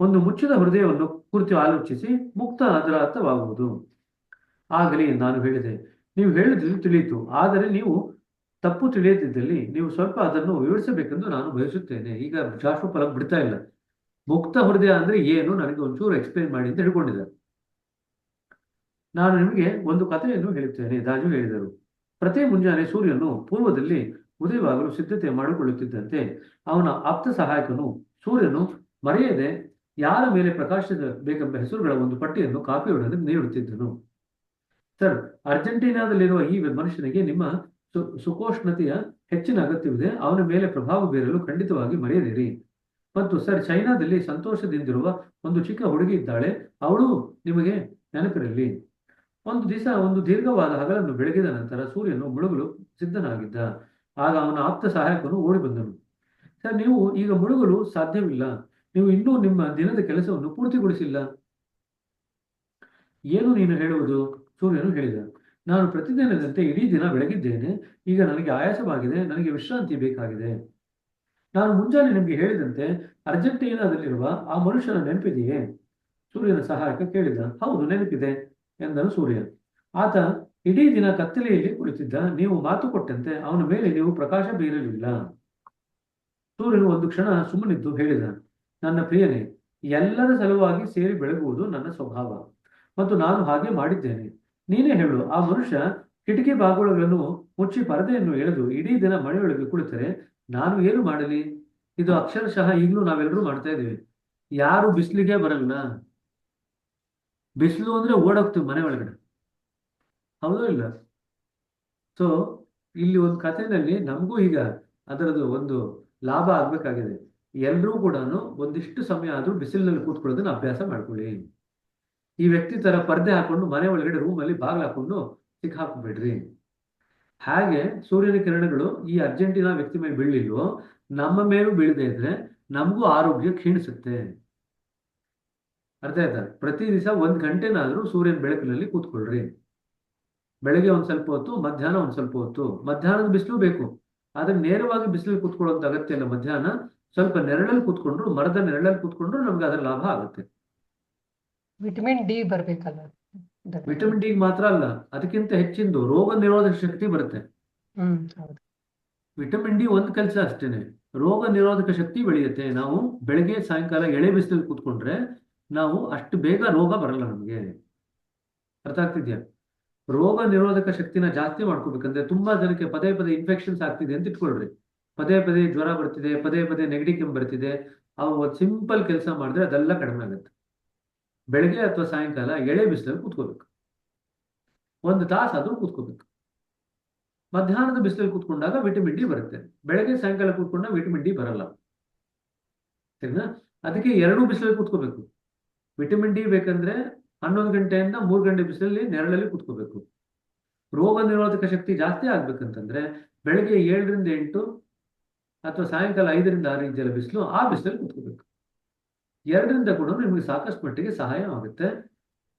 ಒಂದು ಮುಚ್ಚಿದ ಹೃದಯವನ್ನು ಕುರಿತು ಆಲೋಚಿಸಿ, ಮುಕ್ತ ಅದರ ಅರ್ಥವಾಗುವುದು. ಆಗಲಿ ನಾನು ಹೇಳಿದೆ, ನೀವು ಹೇಳಿದ್ದು ತಿಳಿಯಿತು, ಆದರೆ ನೀವು ತಪ್ಪು ತಿಳಿಯದಿದ್ದಲ್ಲಿ ನೀವು ಸ್ವಲ್ಪ ಅದನ್ನು ವಿವರಿಸಬೇಕೆಂದು ನಾನು ಬಯಸುತ್ತೇನೆ. ಈಗ ಜಾಶ್ವ ಫಲಕ್ ಬಿಡ್ತಾ ಇಲ್ಲ. ಮುಕ್ತ ಹೃದಯ ಅಂದ್ರೆ ಏನು, ನನಗೆ ಒಂಚೂರು ಎಕ್ಸ್ಪ್ಲೇನ್ ಮಾಡಿ ಅಂತ ಹೇಳ್ಕೊಂಡಿದ್ದಾರೆ. ನಾನು ನಿಮಗೆ ಒಂದು ಕಥೆಯನ್ನು ಹೇಳುತ್ತೇನೆ. ದಾಜು ಹೇಳಿದರು, ಪ್ರತಿ ಮುಂಜಾನೆ ಸೂರ್ಯನು ಪೂರ್ವದಲ್ಲಿ ಉದಯವಾಗಲು ಸಿದ್ಧತೆ ಮಾಡಿಕೊಳ್ಳುತ್ತಿದ್ದಂತೆ ಅವನ ಆಪ್ತ ಸಹಾಯಕನು ಸೂರ್ಯನು ಮರೆಯದೆ ಯಾರ ಮೇಲೆ ಪ್ರಕಾಶಿಸಬೇಕೆಂಬ ಹೆಸರುಗಳ ಒಂದು ಪಟ್ಟಿಯನ್ನು ಕಾಪಿಯೊಡನೆ ನೀಡುತ್ತಿದ್ದನು. ಸರ್, ಅರ್ಜೆಂಟೀನಾದಲ್ಲಿರುವ ಈ ಮನುಷ್ಯನಿಗೆ ನಿಮ್ಮ ಸುಖೋಷ್ಣತೆಯ ಹೆಚ್ಚಿನ ಅಗತ್ಯವಿದೆ. ಅವನ ಮೇಲೆ ಪ್ರಭಾವ ಬೀರಲು ಖಂಡಿತವಾಗಿ ಮರೆಯದಿರಿ. ಮತ್ತು ಸರ್, ಚೈನಾದಲ್ಲಿ ಸಂತೋಷದಿಂದಿರುವ ಒಂದು ಚಿಕ್ಕ ಹುಡುಗಿ ಇದ್ದಾಳೆ. ಅವಳು ನಿಮಗೆ ನೆನಪಿರಲಿ. ಒಂದು ದಿವಸ ಒಂದು ದೀರ್ಘವಾದ ಹಗಲನ್ನು ಬೆಳಗಿದ ನಂತರ ಸೂರ್ಯನು ಮುಳುಗಲು ಸಿದ್ಧನಾಗಿದ್ದ. ಆಗ ಅವನ ಆಪ್ತ ಸಹಾಯಕನು ಓಡಿ ಬಂದನು. ಸರ್, ನೀವು ಈಗ ಮುಳುಗಲು ಸಾಧ್ಯವಿಲ್ಲ. ನೀವು ಇನ್ನೂ ನಿಮ್ಮ ದಿನದ ಕೆಲಸವನ್ನು ಪೂರ್ತಿಗೊಳಿಸಿಲ್ಲ. ಏನು ನೀನು ಹೇಳುವುದು? ಸೂರ್ಯನು ಹೇಳಿದ, ನಾನು ಪ್ರತಿದಿನದಂತೆ ಇಡೀ ದಿನ ಬೆಳಗಿದ್ದೇನೆ. ಈಗ ನನಗೆ ಆಯಾಸವಾಗಿದೆ, ನನಗೆ ವಿಶ್ರಾಂತಿ ಬೇಕಾಗಿದೆ. ನಾನು ಮುಂಜಾನೆ ನಿಮಗೆ ಹೇಳಿದಂತೆ ಅರ್ಜೆಂಟೀನಾದಲ್ಲಿರುವ ಆ ಮನುಷ್ಯನ ನೆನಪಿದೆಯೇ? ಸೂರ್ಯನ ಸಹಾಯಕ ಕೇಳಿದ. ಹೌದು, ನೆನಪಿದೆ ಎಂದನು ಸೂರ್ಯ. ಆತ ಇಡೀ ದಿನ ಕತ್ತಲೆಯಲ್ಲಿ ಕುಳಿತಿದ್ದ. ನೀವು ಮಾತು ಕೊಟ್ಟಂತೆ ಅವನ ಮೇಲೆ ನೀವು ಪ್ರಕಾಶ ಬೀರಲಿಲ್ಲ. ಸೂರ್ಯನು ಒಂದು ಕ್ಷಣ ಸುಮ್ಮನಿದ್ದು ಹೇಳಿದ, ನನ್ನ ಪ್ರಿಯನೇ, ಎಲ್ಲರ ಸಲುವಾಗಿ ಸೇರಿ ಬೆಳಗುವುದು ನನ್ನ ಸ್ವಭಾವ ಮತ್ತು ನಾನು ಹಾಗೆ ಮಾಡಿದ್ದೇನೆ. ನೀನೇ ಹೇಳು, ಆ ಮನುಷ್ಯ ಕಿಟಕಿ ಬಾಗಿಲುಗಳನ್ನು ಮುಚ್ಚಿ ಪರದೆಯನ್ನು ಎಳೆದು ಇಡೀ ದಿನ ಮನೆಯೊಳಗೆ ಕುಳಿತರೆ ನಾನು ಏನು ಮಾಡಲಿ? ಇದು ಅಕ್ಷರಶಃ ಈಗಲೂ ನಾವೆಲ್ಲರೂ ಮಾಡ್ತಾ ಇದ್ದೀವಿ. ಯಾರು ಬಿಸಿಲಿಗೆ ಬರಲ್ಲ. ಬಿಸಿಲು ಅಂದ್ರೆ ಓಡೋಗ್ತೀವಿ ಮನೆ ಒಳಗಡೆ, ಹೌದೋ ಇಲ್ಲ? ಸೊ ಇಲ್ಲಿ ಒಂದು ಕಥೆನಲ್ಲಿ ನಮಗೂ ಈಗ ಅದರದ್ದು ಒಂದು ಲಾಭ ಆಗ್ಬೇಕಾಗಿದೆ. ಎಲ್ಲರೂ ಕೂಡ ಒಂದಿಷ್ಟು ಸಮಯ ಆದ್ರೂ ಬಿಸಿಲಿನಲ್ಲಿ ಕೂತ್ಕೊಳ್ಳೋದನ್ನ ಅಭ್ಯಾಸ ಮಾಡ್ಕೊಳ್ಳಿ. ಈ ವ್ಯಕ್ತಿ ತರ ಪರ್ದೆ ಹಾಕೊಂಡು ಮನೆ ಒಳಗಡೆ ರೂಮಲ್ಲಿ ಬಾಗಿಲು ಹಾಕೊಂಡು ಸಿಕ್ಕಾಕ್ಬಿಡ್ರಿ. ಹಾಗೆ ಸೂರ್ಯನ ಕಿರಣಗಳು ಈ ಅರ್ಜೆಂಟೀನಾ ವ್ಯಕ್ತಿ ಮೇಲೆ ಬೀಳಿಲ್ವೋ, ನಮ್ಮ ಮೇಲೂ ಬೀಳದೆ ಇದ್ರೆ ನಮಗೂ ಆರೋಗ್ಯ ಕ್ಷೀಣಿಸುತ್ತೆ. ಅರ್ಥ ಆಯ್ತಾ? ಪ್ರತಿ ದಿವಸ 1 ಗಂಟೆನಾದ್ರೂ ಸೂರ್ಯನ ಬೆಳಕಿನಲ್ಲಿ ಕೂತ್ಕೊಳ್ರಿ. ಬೆಳಗ್ಗೆ ಒಂದ್ ಸ್ವಲ್ಪ ಹೊತ್ತು, ಮಧ್ಯಾಹ್ನ ಒಂದ್ ಸ್ವಲ್ಪ ಹೊತ್ತು. ಮಧ್ಯಾಹ್ನದ ಬಿಸಿಲು ಬೇಕು, ಆದ್ರೆ ನೇರವಾಗಿ ಬಿಸಿಲಲ್ಲಿ ಕೂತ್ಕೊಳ್ಳೋಂತ ಅಗತ್ಯ ಇಲ್ಲ. ಮಧ್ಯಾಹ್ನ ಸ್ವಲ್ಪ ನೆರಳಲ್ಲಿ ಕೂತ್ಕೊಂಡ್ರು, ಮರದ ನೆರಳಲ್ಲಿ ಕೂತ್ಕೊಂಡ್ರು ನಮ್ಗೆ ಅದರ ಲಾಭ ಆಗುತ್ತೆ. ವಿಟಮಿನ್ ಡಿ ಬರ್ಬೇಕಲ್ಲ ಅದಕ್ಕೆ. ವಿಟಮಿನ್ ಡಿ ಮಾತ್ರ ಅಲ್ಲ, ಅದಕ್ಕಿಂತ ಹೆಚ್ಚಿಂದು ರೋಗ ನಿರೋಧಕ ಶಕ್ತಿ ಬರುತ್ತೆ. ಹೌದು. ವಿಟಮಿನ್ ಡಿ ಒಂದು ಕೆಲಸ ಅಷ್ಟೇನೆ, ರೋಗ ನಿರೋಧಕ ಶಕ್ತಿ ಬೆಳೆಯುತ್ತೆ. ನಾವು ಬೆಳಗ್ಗೆ ಸಾಯಂಕಾಲ ಎಳೆ ಬಿಸಿಲಲ್ಲಿ ಕೂತ್ಕೊಂಡ್ರೆ ನಾವು ಅಷ್ಟು ಬೇಗ ರೋಗ ಬರಲ್ಲ ನಮಗೆ. ಅರ್ಥ ಆಗ್ತಿದ್ಯಾ? ರೋಗ ನಿರೋಧಕ ಶಕ್ತಿನ ಜಾಸ್ತಿ ಮಾಡ್ಕೋಬೇಕಂದ್ರೆ ತುಂಬಾ ಜನಕ್ಕೆ ಪದೇ ಪದೇ ಇನ್ಫೆಕ್ಷನ್ಸ್ ಆಗ್ತಿದೆ ಅಂತ ಇಟ್ಕೊಳ್ರಿ. ಪದೇ ಪದೇ ಜ್ವರ ಬರ್ತಿದೆ, ಪದೇ ಪದೇ ನೆಗಡಿ ಕೆಮ್ಮು ಬರ್ತಿದೆ. ಅವು ಒಂದು ಸಿಂಪಲ್ ಕೆಲಸ ಮಾಡಿದ್ರೆ ಅದೆಲ್ಲ ಕಡಿಮೆ ಆಗುತ್ತೆ. ಬೆಳಗ್ಗೆ ಅಥವಾ ಸಾಯಂಕಾಲ ಎಳೆ ಬಿಸಿಲಲ್ಲಿ ಕೂತ್ಕೋಬೇಕು, 1 ತಾಸು ಆದ್ರೂ ಕೂತ್ಕೋಬೇಕು. ಮಧ್ಯಾಹ್ನದ ಬಿಸಿಲಲ್ಲಿ ಕೂತ್ಕೊಂಡಾಗ ವಿಟಮಿನ್ ಡಿ ಬರುತ್ತೆ. ಬೆಳಗ್ಗೆ ಸಾಯಂಕಾಲ ಕೂತ್ಕೊಂಡಾಗ ವಿಟಮಿನ್ ಡಿ ಬರಲ್ಲ. ಸರಿನಾ? ಅದಕ್ಕೆ 2 ಬಿಸಿಲಲ್ಲಿ ಕೂತ್ಕೋಬೇಕು. ವಿಟಮಿನ್ ಡಿ ಬೇಕಂದ್ರೆ 11 ಗಂಟೆಯಿಂದ 3 ಗಂಟೆ ಬಿಸಿಲಲ್ಲಿ ನೆರಳಲ್ಲಿ ಕೂತ್ಕೋಬೇಕು. ರೋಗ ನಿರೋಧಕ ಶಕ್ತಿ ಜಾಸ್ತಿ ಆಗ್ಬೇಕಂತಂದ್ರೆ ಬೆಳಗ್ಗೆ 7 ರಿಂದ 8 ಅಥವಾ ಸಾಯಂಕಾಲ 5 ರಿಂದ 6 ಇದೆಯಲ್ಲ ಬಿಸಿಲು, ಆ ಬಿಸಿಲಲ್ಲಿ ಕೂತ್ಕೋಬೇಕು. 2 ರಿಂದ ಕೂಡ ನಿಮಗೆ ಸಾಕಷ್ಟು ಮಟ್ಟಿಗೆ ಸಹಾಯ ಆಗುತ್ತೆ.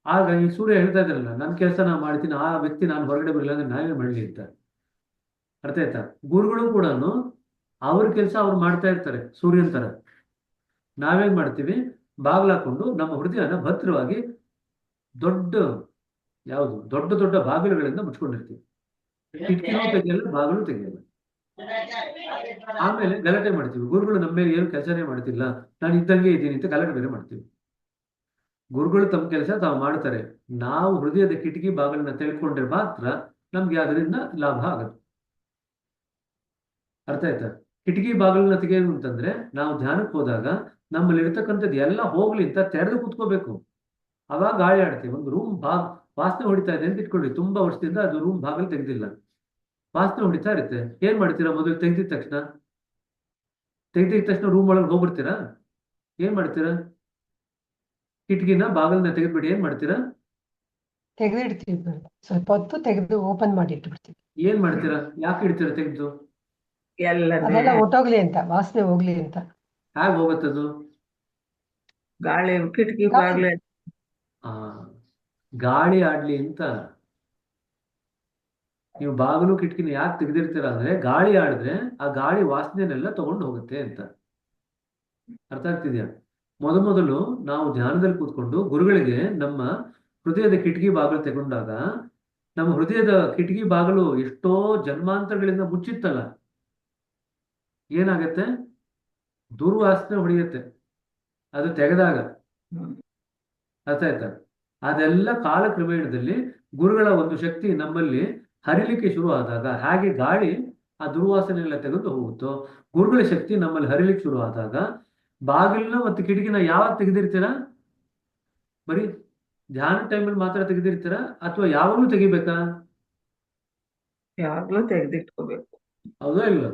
ಆಗ ಈ ಸೂರ್ಯ ಹೇಳ್ತಾ ಇದ್ದಾರಲ್ಲ, ನನ್ನ ಕೆಲಸ ನಾನು ಮಾಡ್ತೀನಿ, ಆ ವ್ಯಕ್ತಿ ನಾನು ಹೊರಗಡೆ ಬರಲಿಲ್ಲ ಅಂದ್ರೆ ನಾವೇ ಮಾಡಲಿ ಅಂತ. ಅರ್ಥ ಆಯ್ತಾ? ಗುರುಗಳು ಕೂಡ ಅವ್ರ ಕೆಲಸ ಅವ್ರು ಮಾಡ್ತಾ ಇರ್ತಾರೆ ಸೂರ್ಯನ ತರ. ನಾವೇನ್ ಮಾಡ್ತೀವಿ? ಬಾಗಿಲು ಹಾಕೊಂಡು ನಮ್ಮ ಹೃದಯನ ಭದ್ರವಾಗಿ ದೊಡ್ಡ ದೊಡ್ಡ ದೊಡ್ಡ ಬಾಗಿಲುಗಳಿಂದ ಮುಚ್ಕೊಂಡಿರ್ತೀವಿ. ಕಿಟಕಿನೂ ತೆಗೆಯಲ್ಲ, ಬಾಗಿಲು ತೆಗೆಯಲ್ಲ. ಆಮೇಲೆ ಗಲಾಟೆ ಮಾಡ್ತೀವಿ. ಗುರುಗಳು ನಮ್ಮ ಮೇಲೆ ಏನು ಕೆಲಸನೇ ಮಾಡ್ತಿಲ್ಲ, ನಾನು ಇದ್ದಂಗೆ ಇದ್ದೀನಿ ಅಂತ ಗಲಾಟೆ ಬೇರೆ ಮಾಡ್ತೀವಿ. ಗುರುಗಳು ತಮ್ಮ ಕೆಲಸ ತಾವು ಮಾಡ್ತಾರೆ. ನಾವು ಹೃದಯದ ಕಿಟಕಿ ಬಾಗಿಲನ್ನ ತೆಗೆದುಕೊಂಡ್ರೆ ಮಾತ್ರ ನಮ್ಗೆ ಅದರಿಂದ ಲಾಭ ಆಗುತ್ತೆ. ಅರ್ಥ ಆಯ್ತಾ? ಕಿಟಕಿ ಬಾಗಿಲನ್ನ ತೆಗೆಯೋದು ಅಂತಂದ್ರೆ ನಾವು ಧ್ಯಾನಕ್ಕೆ ಹೋದಾಗ ನಮ್ಮಲ್ಲಿ ಇರ್ತಕ್ಕಂಥದ್ದು ಎಲ್ಲ ಹೋಗ್ಲಿ ಅಂತ ತೆರೆದು ಕೂತ್ಕೋಬೇಕು. ಅವಾಗ ಗಾಳಿ ಆಡ್ತೀವಿ. ಒಂದು ರೂಮ್ ವಾಸನೆ ಹೊಡಿತಾ ಇದೆ ಅಂತ ಇಟ್ಕೊಳ್ಳಿ. ತುಂಬಾ ವರ್ಷದಿಂದ ಅದು ರೂಮ್ ಬಾಗಿಲು ತೆಗೆದಿಲ್ಲ, ವಾಸನೆ ಹೊಡಿತಾ ಇರುತ್ತೆ. ಏನ್ ಮಾಡ್ತೀರಾ? ಮೊದಲು ತೆಗೆದಿದ ತಕ್ಷಣ ರೂಮ್ ಒಳಗೆ ಹೋಗ್ಬಿಡ್ತೀರಾ? ಏನ್ ಮಾಡ್ತೀರಾ? ಕಿಟಕಿನ ಬಾಗಿಲನ್ನ ತೆಗೆದ್ಬಿಟ್ಟು ಏನ್ ಮಾಡ್ತೀರಾ? ತೆಗೆದಿಡ್ತೀವಿ, ಸ್ವಲ್ಪ ಹೊತ್ತು ತೆಗೆದು ಓಪನ್ ಮಾಡಿ ಇಟ್ಬಿಡ್ತೀವಿ. ಏನ್ ಮಾಡ್ತೀರಾ? ಯಾಕೆ ಇಡ್ತೀರಾ ತೆಗೆದು? ಅದೆಲ್ಲ ಹೊಟ್ಟೋಗ್ಲಿ ಅಂತ, ವಾಸನೆ ಹೋಗ್ಲಿ ಅಂತ. ಹೇಗೆ ಹೋಗುತ್ತದು? ಗಾಳಿ ಕಿಟಕಿ ಗಾಳಿ. ಬಾಗ್ಲೆ ಆ ಗಾಳಿ ಆಡ್ಲಿ ಅಂತ. ನೀವು ಬಾಗಿಲು ಕಿಟಕಿನ ಯಾಕೆ ತೆಗೆದಿರ್ತೀರಾ ಅಂದ್ರೆ ಗಾಳಿ ಆಡಿದ್ರೆ ಆ ಗಾಳಿ ವಾಸನೆನೆಲ್ಲ ತಗೊಂಡು ಹೋಗುತ್ತೆ ಅಂತ. ಅರ್ಥ ಆಗ್ತಿದ್ಯಾ? ಮೊದಲು ನಾವು ಧ್ಯಾನದಲ್ಲಿ ಕೂತ್ಕೊಂಡು ಗುರುಗಳಿಗೆ ನಮ್ಮ ಹೃದಯದ ಕಿಟಕಿ ಬಾಗಿಲು ತಗೊಂಡಾಗ ನಮ್ಮ ಹೃದಯದ ಕಿಟಕಿ ಬಾಗಿಲು ಎಷ್ಟೋ ಜನ್ಮಾಂತರಗಳಿಂದ ಮುಚ್ಚಿತ್ತಲ್ಲ, ಏನಾಗತ್ತೆ? ದುರ್ವಾಸನೆ ಹೊಡೆಯುತ್ತೆ ಅದು ತೆಗೆದಾಗ. ಹ್ಮ್. ಅರ್ಥ ಆಯ್ತಾ? ಅದೆಲ್ಲ ಕಾಲಕ್ರಮೇಣದಲ್ಲಿ ಗುರುಗಳ ಒಂದು ಶಕ್ತಿ ನಮ್ಮಲ್ಲಿ ಹರಿಲಿಕ್ಕೆ ಶುರು ಆದಾಗ, ಹಾಗೆ ಗಾಳಿ ಆ ದುರ್ವಾಸನೆ ಎಲ್ಲ ತೆಗೆದು ಹೋಗುತ್ತೋ, ಗುರುಗಳ ಶಕ್ತಿ ನಮ್ಮಲ್ಲಿ ಹರಿಲಿಕ್ಕೆ ಶುರು ಆದಾಗ ಬಾಗಿಲನ್ನ ಮತ್ತು ಕಿಟಕಿನ ಯಾವಾಗ ತೆಗೆದಿರ್ತೀರಾ? ಬರೀ ಧ್ಯಾನ ಟೈಮಲ್ಲಿ ಮಾತ್ರ ತೆಗೆದಿರ್ತೀರಾ ಅಥವಾ ಯಾವಾಗಲೂ ತೆಗಿಬೇಕಾ? ಯಾವಾಗ್ಲೂ ತೆಗ್ದಿಟ್ಕೋಬೇಕು. ಹೌದಾ ಇಲ್ಲ?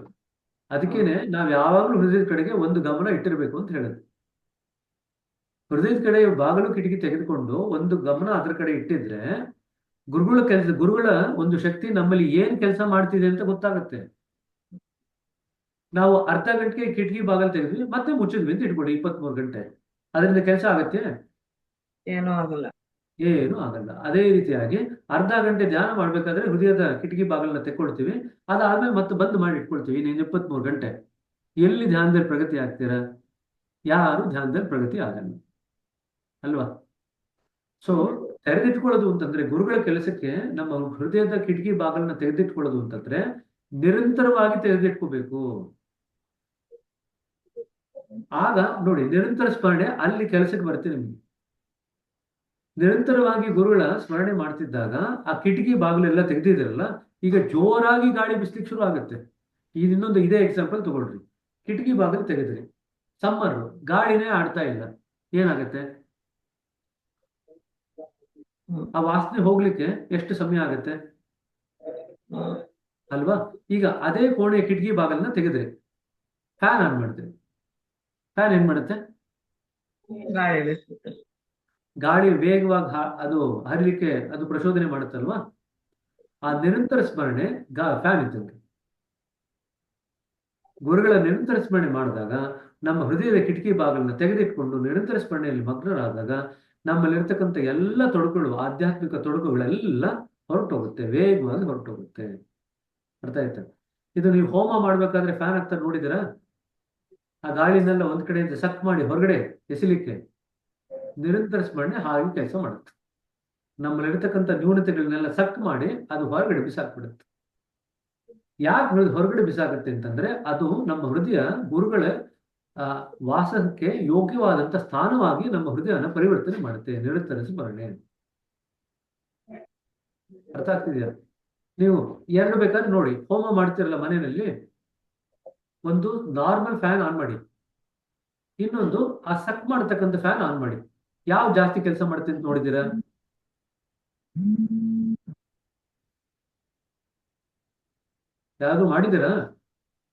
ಅದಕ್ಕೇನೆ ನಾವ್ ಯಾವಾಗಲೂ ಹೃದಯದ ಕಡೆಗೆ ಒಂದು ಗಮನ ಇಟ್ಟಿರ್ಬೇಕು ಅಂತ ಹೇಳುದು. ಹೃದಯದ ಕಡೆ ಬಾಗಿಲು ಕಿಟಕಿ ತೆಗೆದುಕೊಂಡು ಒಂದು ಗಮನ ಅದರ ಕಡೆ ಇಟ್ಟಿದ್ರೆ ಗುರುಗಳ ಒಂದು ಶಕ್ತಿ ನಮ್ಮಲ್ಲಿ ಏನ್ ಕೆಲಸ ಮಾಡ್ತಿದೆ ಅಂತ ಗೊತ್ತಾಗುತ್ತೆ. ನಾವು ಅರ್ಧ ಗಂಟೆಗೆ ಕಿಟಕಿ ಬಾಗಿಲು ತೆಗೆದ್ವಿ ಮತ್ತೆ ಮುಚ್ಚಿದ್ವಿ ಅಂತ ಇಟ್ಕೊಡಿ, 23 ಗಂಟೆ, ಅದರಿಂದ ಕೆಲಸ ಆಗತ್ತೆ? ಏನೂ ಆಗಲ್ಲ. ಏನು ಆಗಲ್ಲ. ಅದೇ ರೀತಿಯಾಗಿ ಅರ್ಧ ಗಂಟೆ ಧ್ಯಾನ ಮಾಡ್ಬೇಕಾದ್ರೆ ಹೃದಯದ ಕಿಟಕಿ ಬಾಗಿಲನ್ನ ತೆಕ್ಕೊಳ್ತೀವಿ, ಅದಾದ್ಮೇಲೆ ಮತ್ತೆ ಬಂದ್ ಮಾಡಿ ಇಟ್ಕೊಳ್ತೀವಿ. ಇನ್ನು 23 ಗಂಟೆ ಎಲ್ಲಿ ಧ್ಯಾನದಲ್ಲಿ ಪ್ರಗತಿ ಆಗ್ತೀರಾ? ಯಾರು ಧ್ಯಾನದಲ್ಲಿ ಪ್ರಗತಿ ಆಗಲ್ಲ ಅಲ್ವಾ? ಸೊ ತೆರೆದಿಟ್ಕೊಳ್ಳೋದು ಅಂತಂದ್ರೆ, ಗುರುಗಳ ಕೆಲಸಕ್ಕೆ ನಮ್ಮ ಹೃದಯದ ಕಿಟಕಿ ಬಾಗಿಲನ್ನ ತೆಗೆದಿಟ್ಕೊಳ್ಳೋದು ಅಂತಂದ್ರೆ ನಿರಂತರವಾಗಿ ತೆಗೆದಿಟ್ಕೋಬೇಕು. ಆಗ ನೋಡಿ, ನಿರಂತರ ಸ್ಮರಣೆ ಅಲ್ಲಿ ಕೆಲಸಕ್ಕೆ ಬರುತ್ತೆ ನಿಮ್ಗೆ. ನಿರಂತರವಾಗಿ ಗುರುಗಳ ಸ್ಮರಣೆ ಮಾಡ್ತಿದ್ದಾಗ ಆ ಕಿಟಕಿ ಬಾಗಿಲೆಲ್ಲ ತೆಗೆದಿದಿರಲ್ಲ, ಈಗ ಜೋರಾಗಿ ಗಾಳಿ ಬಿಸ್ಲಿಕ್ಕೆ ಶುರು ಆಗುತ್ತೆ. ಈಗ ಇನ್ನೊಂದು ಇದೇ ಎಕ್ಸಾಂಪಲ್ ತಗೊಳ್ರಿ. ಕಿಟಕಿ ಬಾಗಿಲು ತೆಗೆದ್ರಿ, ಸಮ್ಮರ್, ಗಾಳಿನೇ ಆಡ್ತಾ ಇಲ್ಲ, ಏನಾಗತ್ತೆ? ಆ ವಾಸನೆ ಹೋಗ್ಲಿಕ್ಕೆ ಎಷ್ಟು ಸಮಯ ಆಗತ್ತೆ ಅಲ್ವಾ? ಈಗ ಅದೇ ಕೋಣೆಯ ಕಿಟಕಿ ಬಾಗಿಲನ್ನ ತೆಗೆದ್ರಿ, ಫ್ಯಾನ್ ಆನ್ ಮಾಡಿದ್ರಿ, ಫ್ಯಾನ್ ಏನ್ ಮಾಡುತ್ತೆ? ಗಾಳಿ ಬೀಸುತ್ತೆ. ಗಾಳಿ ವೇಗವಾಗಿ ಅದು ಹರಿಲಿಕ್ಕೆ ಅದು ಪ್ರಚೋದನೆ ಮಾಡುತ್ತಲ್ವಾ? ಆ ನಿರಂತರ ಸ್ಮರಣೆ ಫ್ಯಾನ್ ಇದ್ದಂಗೆ. ಗುರುಗಳ ನಿರಂತರ ಸ್ಮರಣೆ ಮಾಡಿದಾಗ ನಮ್ಮ ಹೃದಯದ ಕಿಟಕಿ ಬಾಗಿಲನ್ನ ತೆಗೆದಿಟ್ಕೊಂಡು ನಿರಂತರ ಸ್ಮರಣೆಯಲ್ಲಿ ಮಗ್ನರಾದಾಗ ನಮ್ಮಲ್ಲಿರ್ತಕ್ಕಂಥ ಎಲ್ಲ ತೊಡಕುಗಳು, ಆಧ್ಯಾತ್ಮಿಕ ತೊಡಕುಗಳೆಲ್ಲ ಹೊರಟೋಗುತ್ತೆ, ವೇಗವಾಗಿ ಹೊರಟೋಗುತ್ತೆ. ಅರ್ಥ ಆಯ್ತಾ? ಇದು ನೀವು ಹೋಮ ಮಾಡ್ಬೇಕಾದ್ರೆ ಫ್ಯಾನ್ ಆಗ್ತಾ ನೋಡಿದಿರಾ? ಆ ಗಾಳಿನೆಲ್ಲ ಒಂದ್ ಕಡೆಯಿಂದ ಸಕ್ ಮಾಡಿ ಹೊರಗಡೆ ಎಸಿಲಿಕ್ಕೆ ನಿರಂತರ ಸ್ಮರಣೆ ಹಾಗೆ ಕೆಲಸ ಮಾಡುತ್ತೆ. ನಮ್ಮಲ್ಲಿರ್ತಕ್ಕಂಥ ನ್ಯೂನತೆಗಳನ್ನೆಲ್ಲ ಸಕ್ ಮಾಡಿ ಅದು ಹೊರಗಡೆ ಬಿಸಾಕ್ಬಿಡುತ್ತೆ. ಯಾಕೆ ಹೊರಗಡೆ ಬಿಸಾಕತ್ತೆ ಅಂತಂದ್ರೆ, ಅದು ನಮ್ಮ ಹೃದಯ ಗುರುಗಳ ವಾಸಕ್ಕೆ ಯೋಗ್ಯವಾದಂತ ಸ್ಥಾನವಾಗಿ ನಮ್ಮ ಹೃದಯನ ಪರಿವರ್ತನೆ ಮಾಡುತ್ತೆ. ನಿರಂತರ ಸ್ಮರಣೆ. ಅರ್ಥ ಆಗ್ತಿದೆಯಾ? ನೀವು ಎರಡು ಬೇಕಾದ್ರೆ ನೋಡಿ, ಹೋಮ ಮಾಡ್ತಿರಲ್ಲ ಮನೆಯಲ್ಲಿ, ಒಂದು ನಾರ್ಮಲ್ ಫ್ಯಾನ್ ಆನ್ ಮಾಡಿ, ಇನ್ನೊಂದು ಆ ಸಕ್ ಮಾಡತಕ್ಕಂಥ ಫ್ಯಾನ್ ಆನ್ ಮಾಡಿ. ಯಾವ ಜಾಸ್ತಿ ಕೆಲಸ ಮಾಡುತ್ತೆ ಅಂತ ನೋಡಿದ್ದೀರಾ? ಯಾವ್ದು ಮಾಡಿದ್ದೀರಾ?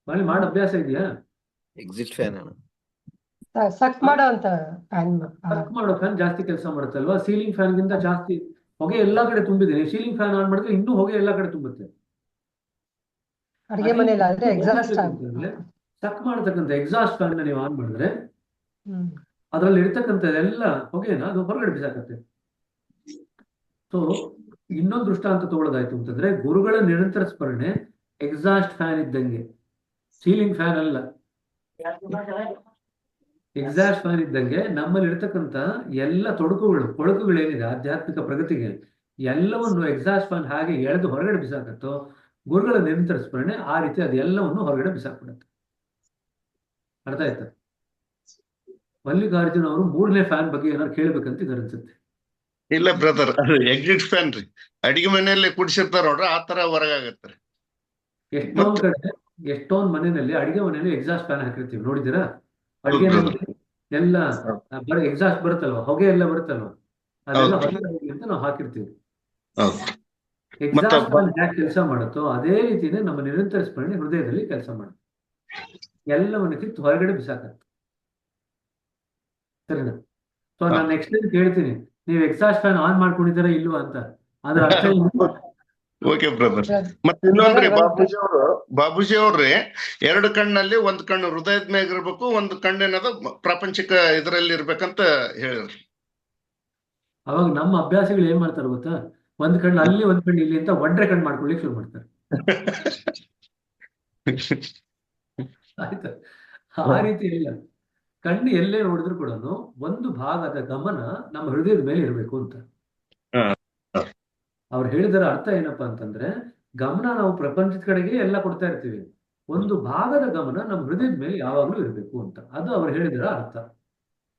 ಮನೆ ಮಾಡೋ ಅಭ್ಯಾಸ ಇದೆಯಾ? ಎಕ್ಸಿಟ್ ಫ್ಯಾನ್ ಅಣ್ಣ. ಸಕ್ ಮಾಡೋ ಅಂತ ಫ್ಯಾನ್. ಸಕ್ ಮಾಡೋ ಫ್ಯಾನ್ ಜಾಸ್ತಿ ಕೆಲಸ ಮಾಡುತ್ತಲ್ವಾ? ಸೀಲಿಂಗ್ ಫ್ಯಾನ್ ಗಿಂತ ಜಾಸ್ತಿ ಹೊಗೆ ಎಲ್ಲಾ ಕಡೆ ತುಂಬಿದ್ದೀನಿ. ಸೀಲಿಂಗ್ ಫ್ಯಾನ್ ಆನ್ ಮಾಡಿದ್ರೆ ಇನ್ನೂ ಹೊಗೆ ಎಲ್ಲಾ ಕಡೆ ತುಂಬುತ್ತೆ. ಅಡಿಗೆ ಮನೇಲಿ ಆದ್ರೆ ಎಕ್ಸಾಸ್ಟ್ ಸಕ್ ಮಾಡತಕ್ಕಂಥ ಎಕ್ಸಾಸ್ಟ್ ಫ್ಯಾನ್ ನೀವು ಆನ್ ಮಾಡಿದ್ರೆ ಅದರಲ್ಲಿ ಇರ್ತಕ್ಕಂಥ ಎಲ್ಲ ಹೊಗೆನ ಅದು ಹೊರಗಡೆ ಬಿಸಾಕತ್ತೆ. ಸೊ ಇನ್ನೊಂದು ದೃಷ್ಟಾಂತ ತಗೊಳ್ಳೋದಾಯ್ತು ಅಂತಂದ್ರೆ, ಗುರುಗಳ ನಿರಂತರ ಸ್ಮರಣೆ ಎಕ್ಸಾಸ್ಟ್ ಫ್ಯಾನ್ ಇದ್ದಂಗೆ, ಸೀಲಿಂಗ್ ಫ್ಯಾನ್ ಅಲ್ಲ. ಎಕ್ಸಾಸ್ಟ್ ಫ್ಯಾನ್ ಇದ್ದಂಗೆ ನಮ್ಮಲ್ಲಿ ಇರ್ತಕ್ಕಂಥ ಎಲ್ಲ ಕೊಳಕುಗಳೇನಿದೆ ಆಧ್ಯಾತ್ಮಿಕ ಪ್ರಗತಿಗೆ, ಎಲ್ಲವನ್ನು ಎಕ್ಸಾಸ್ಟ್ ಫ್ಯಾನ್ ಹಾಗೆ ಎಳೆದು ಹೊರಗಡೆ ಬಿಸಾಕತ್ತೋ, ಗುರುಗಳ ನಿರಂತರ ಸ್ಮರಣೆ ಆ ರೀತಿ ಅದೆಲ್ಲವನ್ನು ಹೊರಗಡೆ ಬಿಸಾಕ್ಬಿಡುತ್ತೆ. ಅರ್ಥ ಆಯ್ತಾ? ಮಲ್ಲಿಕಾರ್ಜುನ್ ಅವರು 3ನೇ ಫ್ಯಾನ್ ಬಗ್ಗೆ ಏನಾದ್ರು ಕೇಳ್ಬೇಕಂತ ಇದಾರೆ ಅನ್ಸುತ್ತೆ. ಇಲ್ಲ ಬ್ರದರ್, ಅದು ಎಕ್ಸಿಟ್ ಫ್ಯಾನ್ ರೀ. ಅಡಿಗೆ ಮನೆಯಲ್ಲಿ ಕುಡಿಸಿರ್ತಾರ ನೋಡ್ರಿ, ಆ ತರ ಹೊರಗಾಗತ್ತೆ. ಎಷ್ಟೊಂದ್ ಮನೆಯಲ್ಲಿ ಅಡಿಗೆ ಮನೆಯಲ್ಲಿ ಎಕ್ಸಾಸ್ಟ್ ಫ್ಯಾನ್ ಹಾಕಿರ್ತೀವಿ, ನೋಡಿದ್ದೀರಾ? ಅಡಿಗೆ ಎಲ್ಲ ಎಕ್ಸಾಸ್ಟ್ ಬರುತ್ತಲ್ವಾ, ಹೊಗೆ ಎಲ್ಲ ಬರುತ್ತಲ್ವಾ, ಅದೆಲ್ಲ ಹೊರಗಡೆ ಹೋಗ್ಲಿ ಅಂತ ನಾವು ಹಾಕಿರ್ತೀವಿ. ಎಕ್ಸಾಸ್ಟ್ ಫ್ಯಾನ್ ಯಾಕೆ ಕೆಲಸ ಮಾಡುತ್ತೋ ಅದೇ ರೀತಿನೇ ನಮ್ಮ ನಿರಂತರ ಸ್ಮರಣೆ ಹೃದಯದಲ್ಲಿ ಕೆಲಸ ಮಾಡುತ್ತೆ. ಎಲ್ಲವನ್ನ ಕಿತ್ತು ಹೊರಗಡೆ ಬಿಸಾಕತ್ತೆ. ಸರಿನಾ? ಸೊ ನಾನು ನೆಕ್ಸ್ಟ್ ಟೈಮ್ ಕೇಳ್ತೀನಿ, ನೀವು ಎಕ್ಸಾಸ್ಟ್ ಫ್ಯಾನ್ ಆನ್ ಮಾಡ್ಕೊಂಡಿದ್ದೀರಾ ಇಲ್ವಾ ಅಂತ. ಅದ್ರ ಅರ್ಥ ಓಕೆ ಬ್ರದರ್. ಮತ್ತೆ ಇನ್ನೊಂದ್ರಿ, ಬಾಬುಜಿ ಅವ್ರಿ 2 ಕಣ್ಣಲ್ಲಿ ಒಂದ್ ಕಣ್ಣು ಹೃದಯದ ಮ್ಯಾಗ ಇರ್ಬೇಕು, ಒಂದು ಕಣ್ಣು ಏನದ ಪ್ರಾಪಂಚಿಕ ಇದ್ರಲ್ಲಿ ಇರ್ಬೇಕಂತ ಹೇಳಿದ್ರಿ. ಅವಾಗ ನಮ್ಮ ಅಭ್ಯಾಸಗಳು ಏನ್ ಮಾಡ್ತಾರೆ ಗೊತ್ತಾ? ಒಂದ್ ಕಣ್ಣು ಅಲ್ಲಿ ಒಂದ್ ಕಣ್ಣು ಇಲ್ಲಿ ಅಂತ ಒಡ್ರೆ ಕಣ್ಣು ಮಾಡ್ಕೊಳ್ಳಿಕ್ ಶುರು ಮಾಡ್ತಾರೆ. ಆಯ್ತಾ? ಆ ರೀತಿ ಇಲ್ಲ. ಕಣ್ಣು ಎಲ್ಲೇ ನೋಡಿದ್ರು ಕೂಡ ಒಂದು ಭಾಗದ ಗಮನ ನಮ್ಮ ಹೃದಯದ ಮೇಲೆ ಇರಬೇಕು ಅಂತ. ಅವ್ರು ಹೇಳಿದರ ಅರ್ಥ ಏನಪ್ಪಾ ಅಂತಂದ್ರೆ, ಗಮನ ನಾವು ಪ್ರಪಂಚದ ಕಡೆಗೆ ಎಲ್ಲ ಕೊಡ್ತಾ ಇರ್ತೀವಿ, ಒಂದು ಭಾಗದ ಗಮನ ನಮ್ಮ ಹೃದಯದ ಮೇಲೆ ಯಾವಾಗ್ಲೂ ಇರಬೇಕು ಅಂತ. ಅದು ಅವ್ರು ಹೇಳಿದರ ಅರ್ಥ.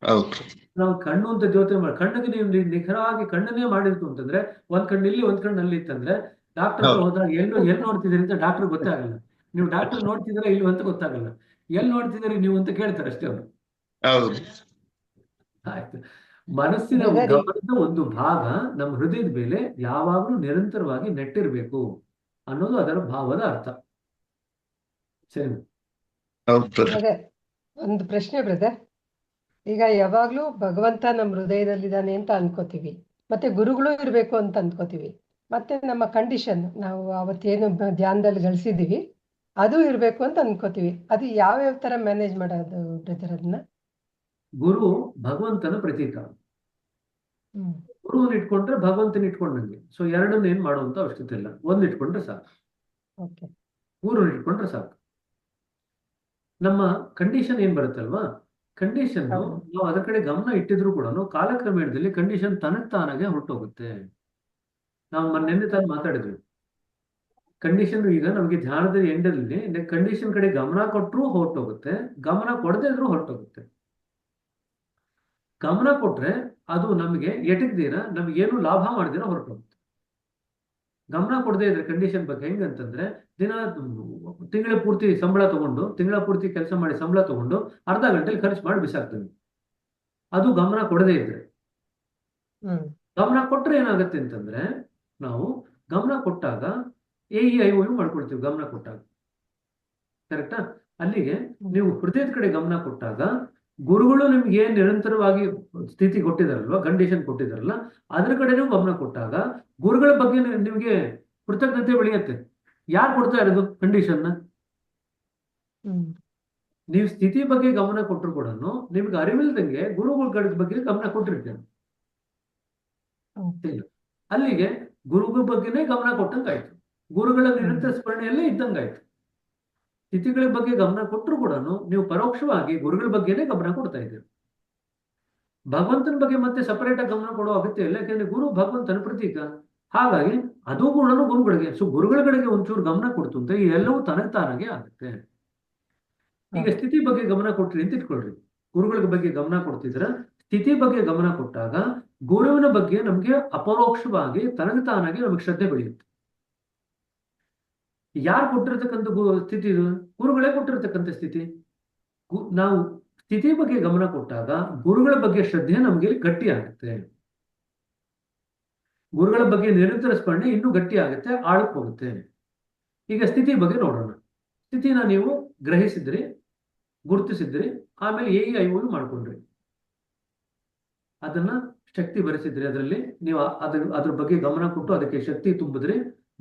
ಹೌದು ನಾವು ಕಣ್ಣು ಅಂತ ಜ್ಯೋತಿ ಮಾಡಿ, ಕಣ್ಣಿಗೆ ನೀವು ನಿಖರವಾಗಿ ಕಣ್ಣನ್ನೇ ಮಾಡಿರ್ತು ಅಂತಂದ್ರೆ, ಒಂದ್ ಕಣ್ಣು ಇಲ್ಲಿ ಒಂದ್ ಕಣ್ಣು ಅಲ್ಲಿ ಇತ್ತಂದ್ರೆ, ಡಾಕ್ಟರ್ ಹತ್ರ ಹೌದು ಹೋದಾಗ ಎಲ್ಲಿ ನೋಡ್ತಿದ್ದೀರಿ ಅಂತ ಡಾಕ್ಟರ್ ಗೊತ್ತಾಗಲ್ಲ. ನೀವು ಡಾಕ್ಟರ್ ನೋಡ್ತಿದ್ದೀರಾ ಇಲ್ಲಿ ಅಂತ ಗೊತ್ತಾಗಲ್ಲ, ಎಲ್ಲಿ ನೋಡ್ತಿದ್ದೀರಿ ನೀವು ಅಂತ ಕೇಳ್ತಾರೆ ಅಷ್ಟೇ ಅವರು. ಹೌದು ಆಯ್ತು. ಮನಸ್ಸಿನ ಬ್ರದರ್ ಗಮನದ ಒಂದು ಭಾಗ ನಮ್ಮ ಹೃದಯದ ಮೇಲೆ ಯಾವಾಗಲೂ ನಿರಂತರವಾಗಿ ನೆಟ್ಟಿರ್ಬೇಕು ಅನ್ನೋದು ಅದರ ಭಾವದ ಅರ್ಥ. ಸರಿ. ಹೌದು ಬ್ರದರ್. ಬ್ರದರ್ ಒಂದು ಪ್ರಶ್ನೆ ಬ್ರದರ್. ಈಗ ಯಾವಾಗ್ಲೂ ಭಗವಂತ ನಮ್ಮ ಹೃದಯದಲ್ಲಿದ್ದಾನೆ ಅಂತ ಅನ್ಕೋತೀವಿ, ಮತ್ತೆ ಗುರುಗಳು ಇರ್ಬೇಕು ಅಂತ ಅನ್ಕೋತೀವಿ, ಮತ್ತೆ ನಮ್ಮ ಕಂಡೀಷನ್ ನಾವು ಅವತ್ತೇನು ಧ್ಯಾನದಲ್ಲಿ ಗಳಿಸಿದೀವಿ ಅದು ಇರ್ಬೇಕು ಅಂತ ಅನ್ಕೋತೀವಿ. ಅದು ಯಾವ್ಯಾವ ತರ ಮ್ಯಾನೇಜ್ ಮಾಡೋದು ಬ್ರದರ್ ಅದನ್ನ? ಗುರು ಭಗವಂತನ ಪ್ರತೀಕ. ಹ್ಮ್ ಗುರುವನ್ನ ಇಟ್ಕೊಂಡ್ರೆ ಭಗವಂತನ ಇಟ್ಕೊಂಡಂಗೆ. ಸೊ ಎರಡನ್ನ ಏನ್ ಮಾಡುವಂತ ಅವಶ್ಯಕತೆ ಇಲ್ಲ, ಒಂದ್ ಇಟ್ಕೊಂಡ್ರೆ ಸಾಕು. ಓಕೆ. ಗುರುವನ್ನ ಇಟ್ಕೊಂಡ್ರೆ ಸಾಕು. ನಮ್ಮ ಕಂಡೀಷನ್ ಏನ್ ಬರುತ್ತಲ್ವಾ, ಕಂಡೀಷನ್ ಹೌದು. ನಾವು ಅದರ ಕಡೆ ಗಮನ ಇಟ್ಟಿದ್ರು ಕೂಡ ಕಾಲಕ್ರಮೇಣದಲ್ಲಿ ಕಂಡೀಷನ್ ತಾನಾಗೆ ಹೊರಟೋಗುತ್ತೆ. ನಾವು ನಿನ್ನೆ ತಾನು ಮಾತಾಡಿದ್ವಿ, ಕಂಡೀಷನ್ ಈಗ ನಮಗೆ ಧ್ಯಾನದ ಎಂಡಲ್ಲಿ ಕಂಡೀಷನ್ ಕಡೆ ಗಮನ ಕೊಟ್ಟರು ಹೊರಟೋಗುತ್ತೆ, ಗಮನ ಕೊಡದೇ ಇದ್ರೂ ಹೊರಟೋಗುತ್ತೆ. ಗಮನ ಕೊಟ್ರೆ ಅದು ನಮಗೆ ಎಟಕ್ದಿರ ನಮಗೇನು ಲಾಭ ಮಾಡ್ದಿರ ಹೊರಟೋಗುತ್ತೆ. ಗಮನ ಕೊಡದೇ ಇದ್ರೆ ಕಂಡೀಷನ್ ಬಗ್ಗೆ ಹೆಂಗಂತಂದ್ರೆ, ತಿಂಗಳ ಪೂರ್ತಿ ಸಂಬಳ ತಗೊಂಡು, ತಿಂಗಳ ಪೂರ್ತಿ ಕೆಲಸ ಮಾಡಿ ಸಂಬಳ ತಗೊಂಡು ಅರ್ಧ ಗಂಟೆಲಿ ಖರ್ಚು ಮಾಡಿ ಬಿಸಾಕ್ತೇವೆ. ಅದು ಗಮನ ಕೊಡದೇ ಇದ್ರೆ. ಹ್ಮ್ ಗಮನ ಕೊಟ್ರೆ ಏನಾಗುತ್ತೆ ಅಂತಂದ್ರೆ, ನಾವು ಗಮನ ಕೊಟ್ಟಾಗ AEIOU ಮಾಡ್ಕೊಳ್ತೀವಿ. ಗಮನ ಕೊಟ್ಟಾಗ ಕರೆಕ್ಟಾ? ಅಲ್ಲಿಗೆ ನೀವು ಹೃದಯದ ಕಡೆ ಗಮನ ಕೊಟ್ಟಾಗ ಗುರುಗಳು ನಿಮ್ಗೆ ಏನ್ ನಿರಂತರವಾಗಿ ಸ್ಥಿತಿ ಕೊಟ್ಟಿದಾರಲ್ವಾ, ಕಂಡೀಷನ್ ಕೊಟ್ಟಿದಾರಲ್ಲ, ಅದ್ರ ಕಡೆನೂ ಗಮನ ಕೊಟ್ಟಾಗ ಗುರುಗಳ ಬಗ್ಗೆ ನಿಮ್ಗೆ ಕೃತಜ್ಞತೆ ಬೆಳೆಯುತ್ತೆ. ಯಾರು ಕೊಡ್ತಾ ಇರೋದು ಕಂಡೀಷನ್? ಹ್ಮ್ ನೀವು ಸ್ಥಿತಿ ಬಗ್ಗೆ ಗಮನ ಕೊಟ್ಟರು ಕೂಡ ನಿಮ್ಗೆ ಅರಿವಿಲ್ದಂಗೆ ಗುರುಗಳ ಬಗ್ಗೆ ಗಮನ ಕೊಟ್ಟಿರ್ತೇನೆ. ಓಕೆ. ಅಲ್ಲಿಗೆ ಗುರುಗಳ ಬಗ್ಗೆನೇ ಗಮನ ಕೊಟ್ಟಂಗಾಯ್ತು, ಗುರುಗಳ ನಿರಂತರ ಸ್ಮರಣೆಯಲ್ಲೇ ಇದ್ದಂಗಾಯ್ತು. ಸ್ಥಿತಿಗಳ ಬಗ್ಗೆ ಗಮನ ಕೊಟ್ಟರು ಕೂಡ ನೀವು ಪರೋಕ್ಷವಾಗಿ ಗುರುಗಳ ಬಗ್ಗೆನೇ ಗಮನ ಕೊಡ್ತಾ ಇದ್ದೀರಿ. ಭಗವಂತನ ಬಗ್ಗೆ ಮತ್ತೆ ಸಪರೇಟ್ ಆಗಿ ಗಮನ ಕೊಡೋ ಅಗತ್ಯ ಇಲ್ಲ, ಯಾಕೆಂದ್ರೆ ಗುರು ಭಗವಂತನ ಪ್ರತೀಕ. ಹಾಗಾಗಿ ಅದು ಕೂಡ ಗುರುಗಳಿಗೆ, ಸೊ ಗುರುಗಳ ಕಡೆಗೆ ಒಂಚೂರು ಗಮನ ಕೊಡ್ತು ಅಂತ ಈ ಎಲ್ಲವೂ ತಾನಾಗೆ ಆಗುತ್ತೆ. ಈಗ ಸ್ಥಿತಿ ಬಗ್ಗೆ ಗಮನ ಕೊಟ್ರಿ ಅಂತ ಇಟ್ಕೊಳ್ರಿ, ಗುರುಗಳ ಬಗ್ಗೆ ಗಮನ ಕೊಡ್ತಿದ್ರ, ಸ್ಥಿತಿ ಬಗ್ಗೆ ಗಮನ ಕೊಟ್ಟಾಗ ಗುರುವಿನ ಬಗ್ಗೆ ನಮ್ಗೆ ಅಪರೋಕ್ಷವಾಗಿ ತಾನಾಗೆ ನಮಗೆ ಶ್ರದ್ಧೆ ಬೆಳೆಯುತ್ತೆ. ಯಾರು ಕೊಟ್ಟಿರ್ತಕ್ಕಂಥ ಸ್ಥಿತಿ ಇದು? ಗುರುಗಳೇ ಕೊಟ್ಟಿರ್ತಕ್ಕಂಥ ಸ್ಥಿತಿ. ನಾವು ಸ್ಥಿತಿ ಬಗ್ಗೆ ಗಮನ ಕೊಟ್ಟಾಗ ಗುರುಗಳ ಬಗ್ಗೆ ಶ್ರದ್ಧೆ ನಮ್ಗೆ ಗಟ್ಟಿ ಆಗುತ್ತೆ. ಗುರುಗಳ ಬಗ್ಗೆ ನಿರಂತರ ಸ್ಮರಣೆ ಇನ್ನೂ ಗಟ್ಟಿ ಆಗುತ್ತೆ, ಆಳಕ್ಕೆ ಹೋಗುತ್ತೆ. ಈಗ ಸ್ಥಿತಿ ಬಗ್ಗೆ ನೋಡೋಣ. ಸ್ಥಿತಿನ ನೀವು ಗ್ರಹಿಸಿದ್ರಿ, ಗುರುತಿಸಿದ್ರಿ, ಆಮೇಲೆ AEIOU ಮಾಡ್ಕೊಂಡ್ರಿ, ಅದನ್ನ ಶಕ್ತಿ ಬರೆಸಿದ್ರಿ, ಅದರಲ್ಲಿ ನೀವು ಅದ್ರ ಬಗ್ಗೆ ಗಮನ ಕೊಟ್ಟು ಅದಕ್ಕೆ ಶಕ್ತಿ ತುಂಬಿದ್ರಿ,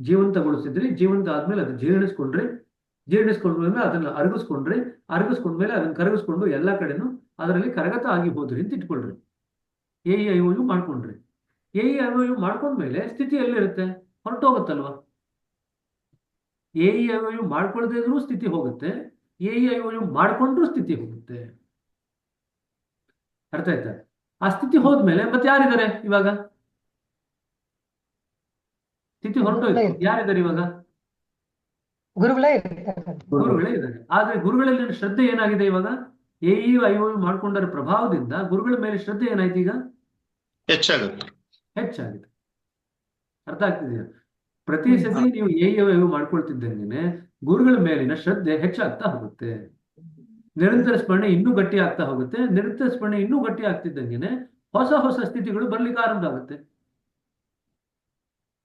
ಜೀವಂತಗೊಳಿಸಿದ್ರಿ. ಜೀವಂತ ಆದ್ಮೇಲೆ ಅದು ಜೀರ್ಣಿಸ್ಕೊಂಡ್ಮೇಲೆ ಅದನ್ನ ಅರಗಿಸ್ಕೊಂಡ್ಮೇಲೆ ಅದನ್ನ ಕರಗಿಸ್ಕೊಂಡು ಎಲ್ಲ ಕಡೆನೂ ಅದರಲ್ಲಿ ಕರಗತ ಆಗಿ ಹೋದ್ರಿ ಅಂತ ಇಟ್ಕೊಳ್ರಿ. AEIOU ಮಾಡ್ಕೊಂಡ್ರಿ. AEIOU ಮಾಡ್ಕೊಂಡ್ಮೇಲೆ ಸ್ಥಿತಿ ಎಲ್ಲಿರುತ್ತೆ? ಹೊರಟೋಗುತ್ತಲ್ವಾ. AEIOU ಮಾಡ್ಕೊಳ್ದೇ ಇದ್ರೂ ಸ್ಥಿತಿ ಹೋಗುತ್ತೆ, AEIOU ಮಾಡ್ಕೊಂಡ್ರೂ ಸ್ಥಿತಿ ಹೋಗುತ್ತೆ. ಅರ್ಥ ಆಯ್ತಾ? ಆ ಸ್ಥಿತಿ ಹೋದ್ಮೇಲೆ ಮತ್ತೆ ಯಾರಿದ್ದಾರೆ ಇವಾಗ? ಸ್ಥಿತಿ ಹೊರಟೋಯ್ತು, ಯಾರಿದ್ದಾರೆ ಇವಾಗ? ಗುರುಗಳೇ ಇರ್ತಾರೆ. ಗುರುಗಳೇ ಇದ್ದಾರೆ. ಆದ್ರೆ ಗುರುಗಳಲ್ಲಿ ಶ್ರದ್ಧೆ ಏನಾಗಿದೆ ಇವಾಗ? AEIOU ಮಾಡ್ಕೊಂಡರ ಪ್ರಭಾವದಿಂದ ಗುರುಗಳ ಮೇಲೆ ಶ್ರದ್ಧೆ ಏನಾಯ್ತು? ಈಗ ಹೆಚ್ಚಾಗಿದೆ. ಅರ್ಥ ಆಗ್ತಿದೆಯಾ? ಪ್ರತಿ ಸತಿ ನೀವು AEIOU ಮಾಡ್ಕೊಳ್ತಿದ್ದಂಗೆನೆ ಗುರುಗಳ ಮೇಲಿನ ಶ್ರದ್ಧೆ ಹೆಚ್ಚಾಗ್ತಾ ಹೋಗುತ್ತೆ. ನಿರಂತರ ಸ್ಮರಣೆ ಇನ್ನೂ ಗಟ್ಟಿ ಆಗ್ತಾ ಹೋಗುತ್ತೆ. ನಿರಂತರ ಸ್ಮರಣೆ ಇನ್ನೂ ಗಟ್ಟಿ ಆಗ್ತಿದ್ದಂಗೆನೆ ಹೊಸ ಸ್ಥಿತಿಗಳು ಬರ್ಲಿಕ್ಕೆ ಆರಂಭ ಆಗುತ್ತೆ.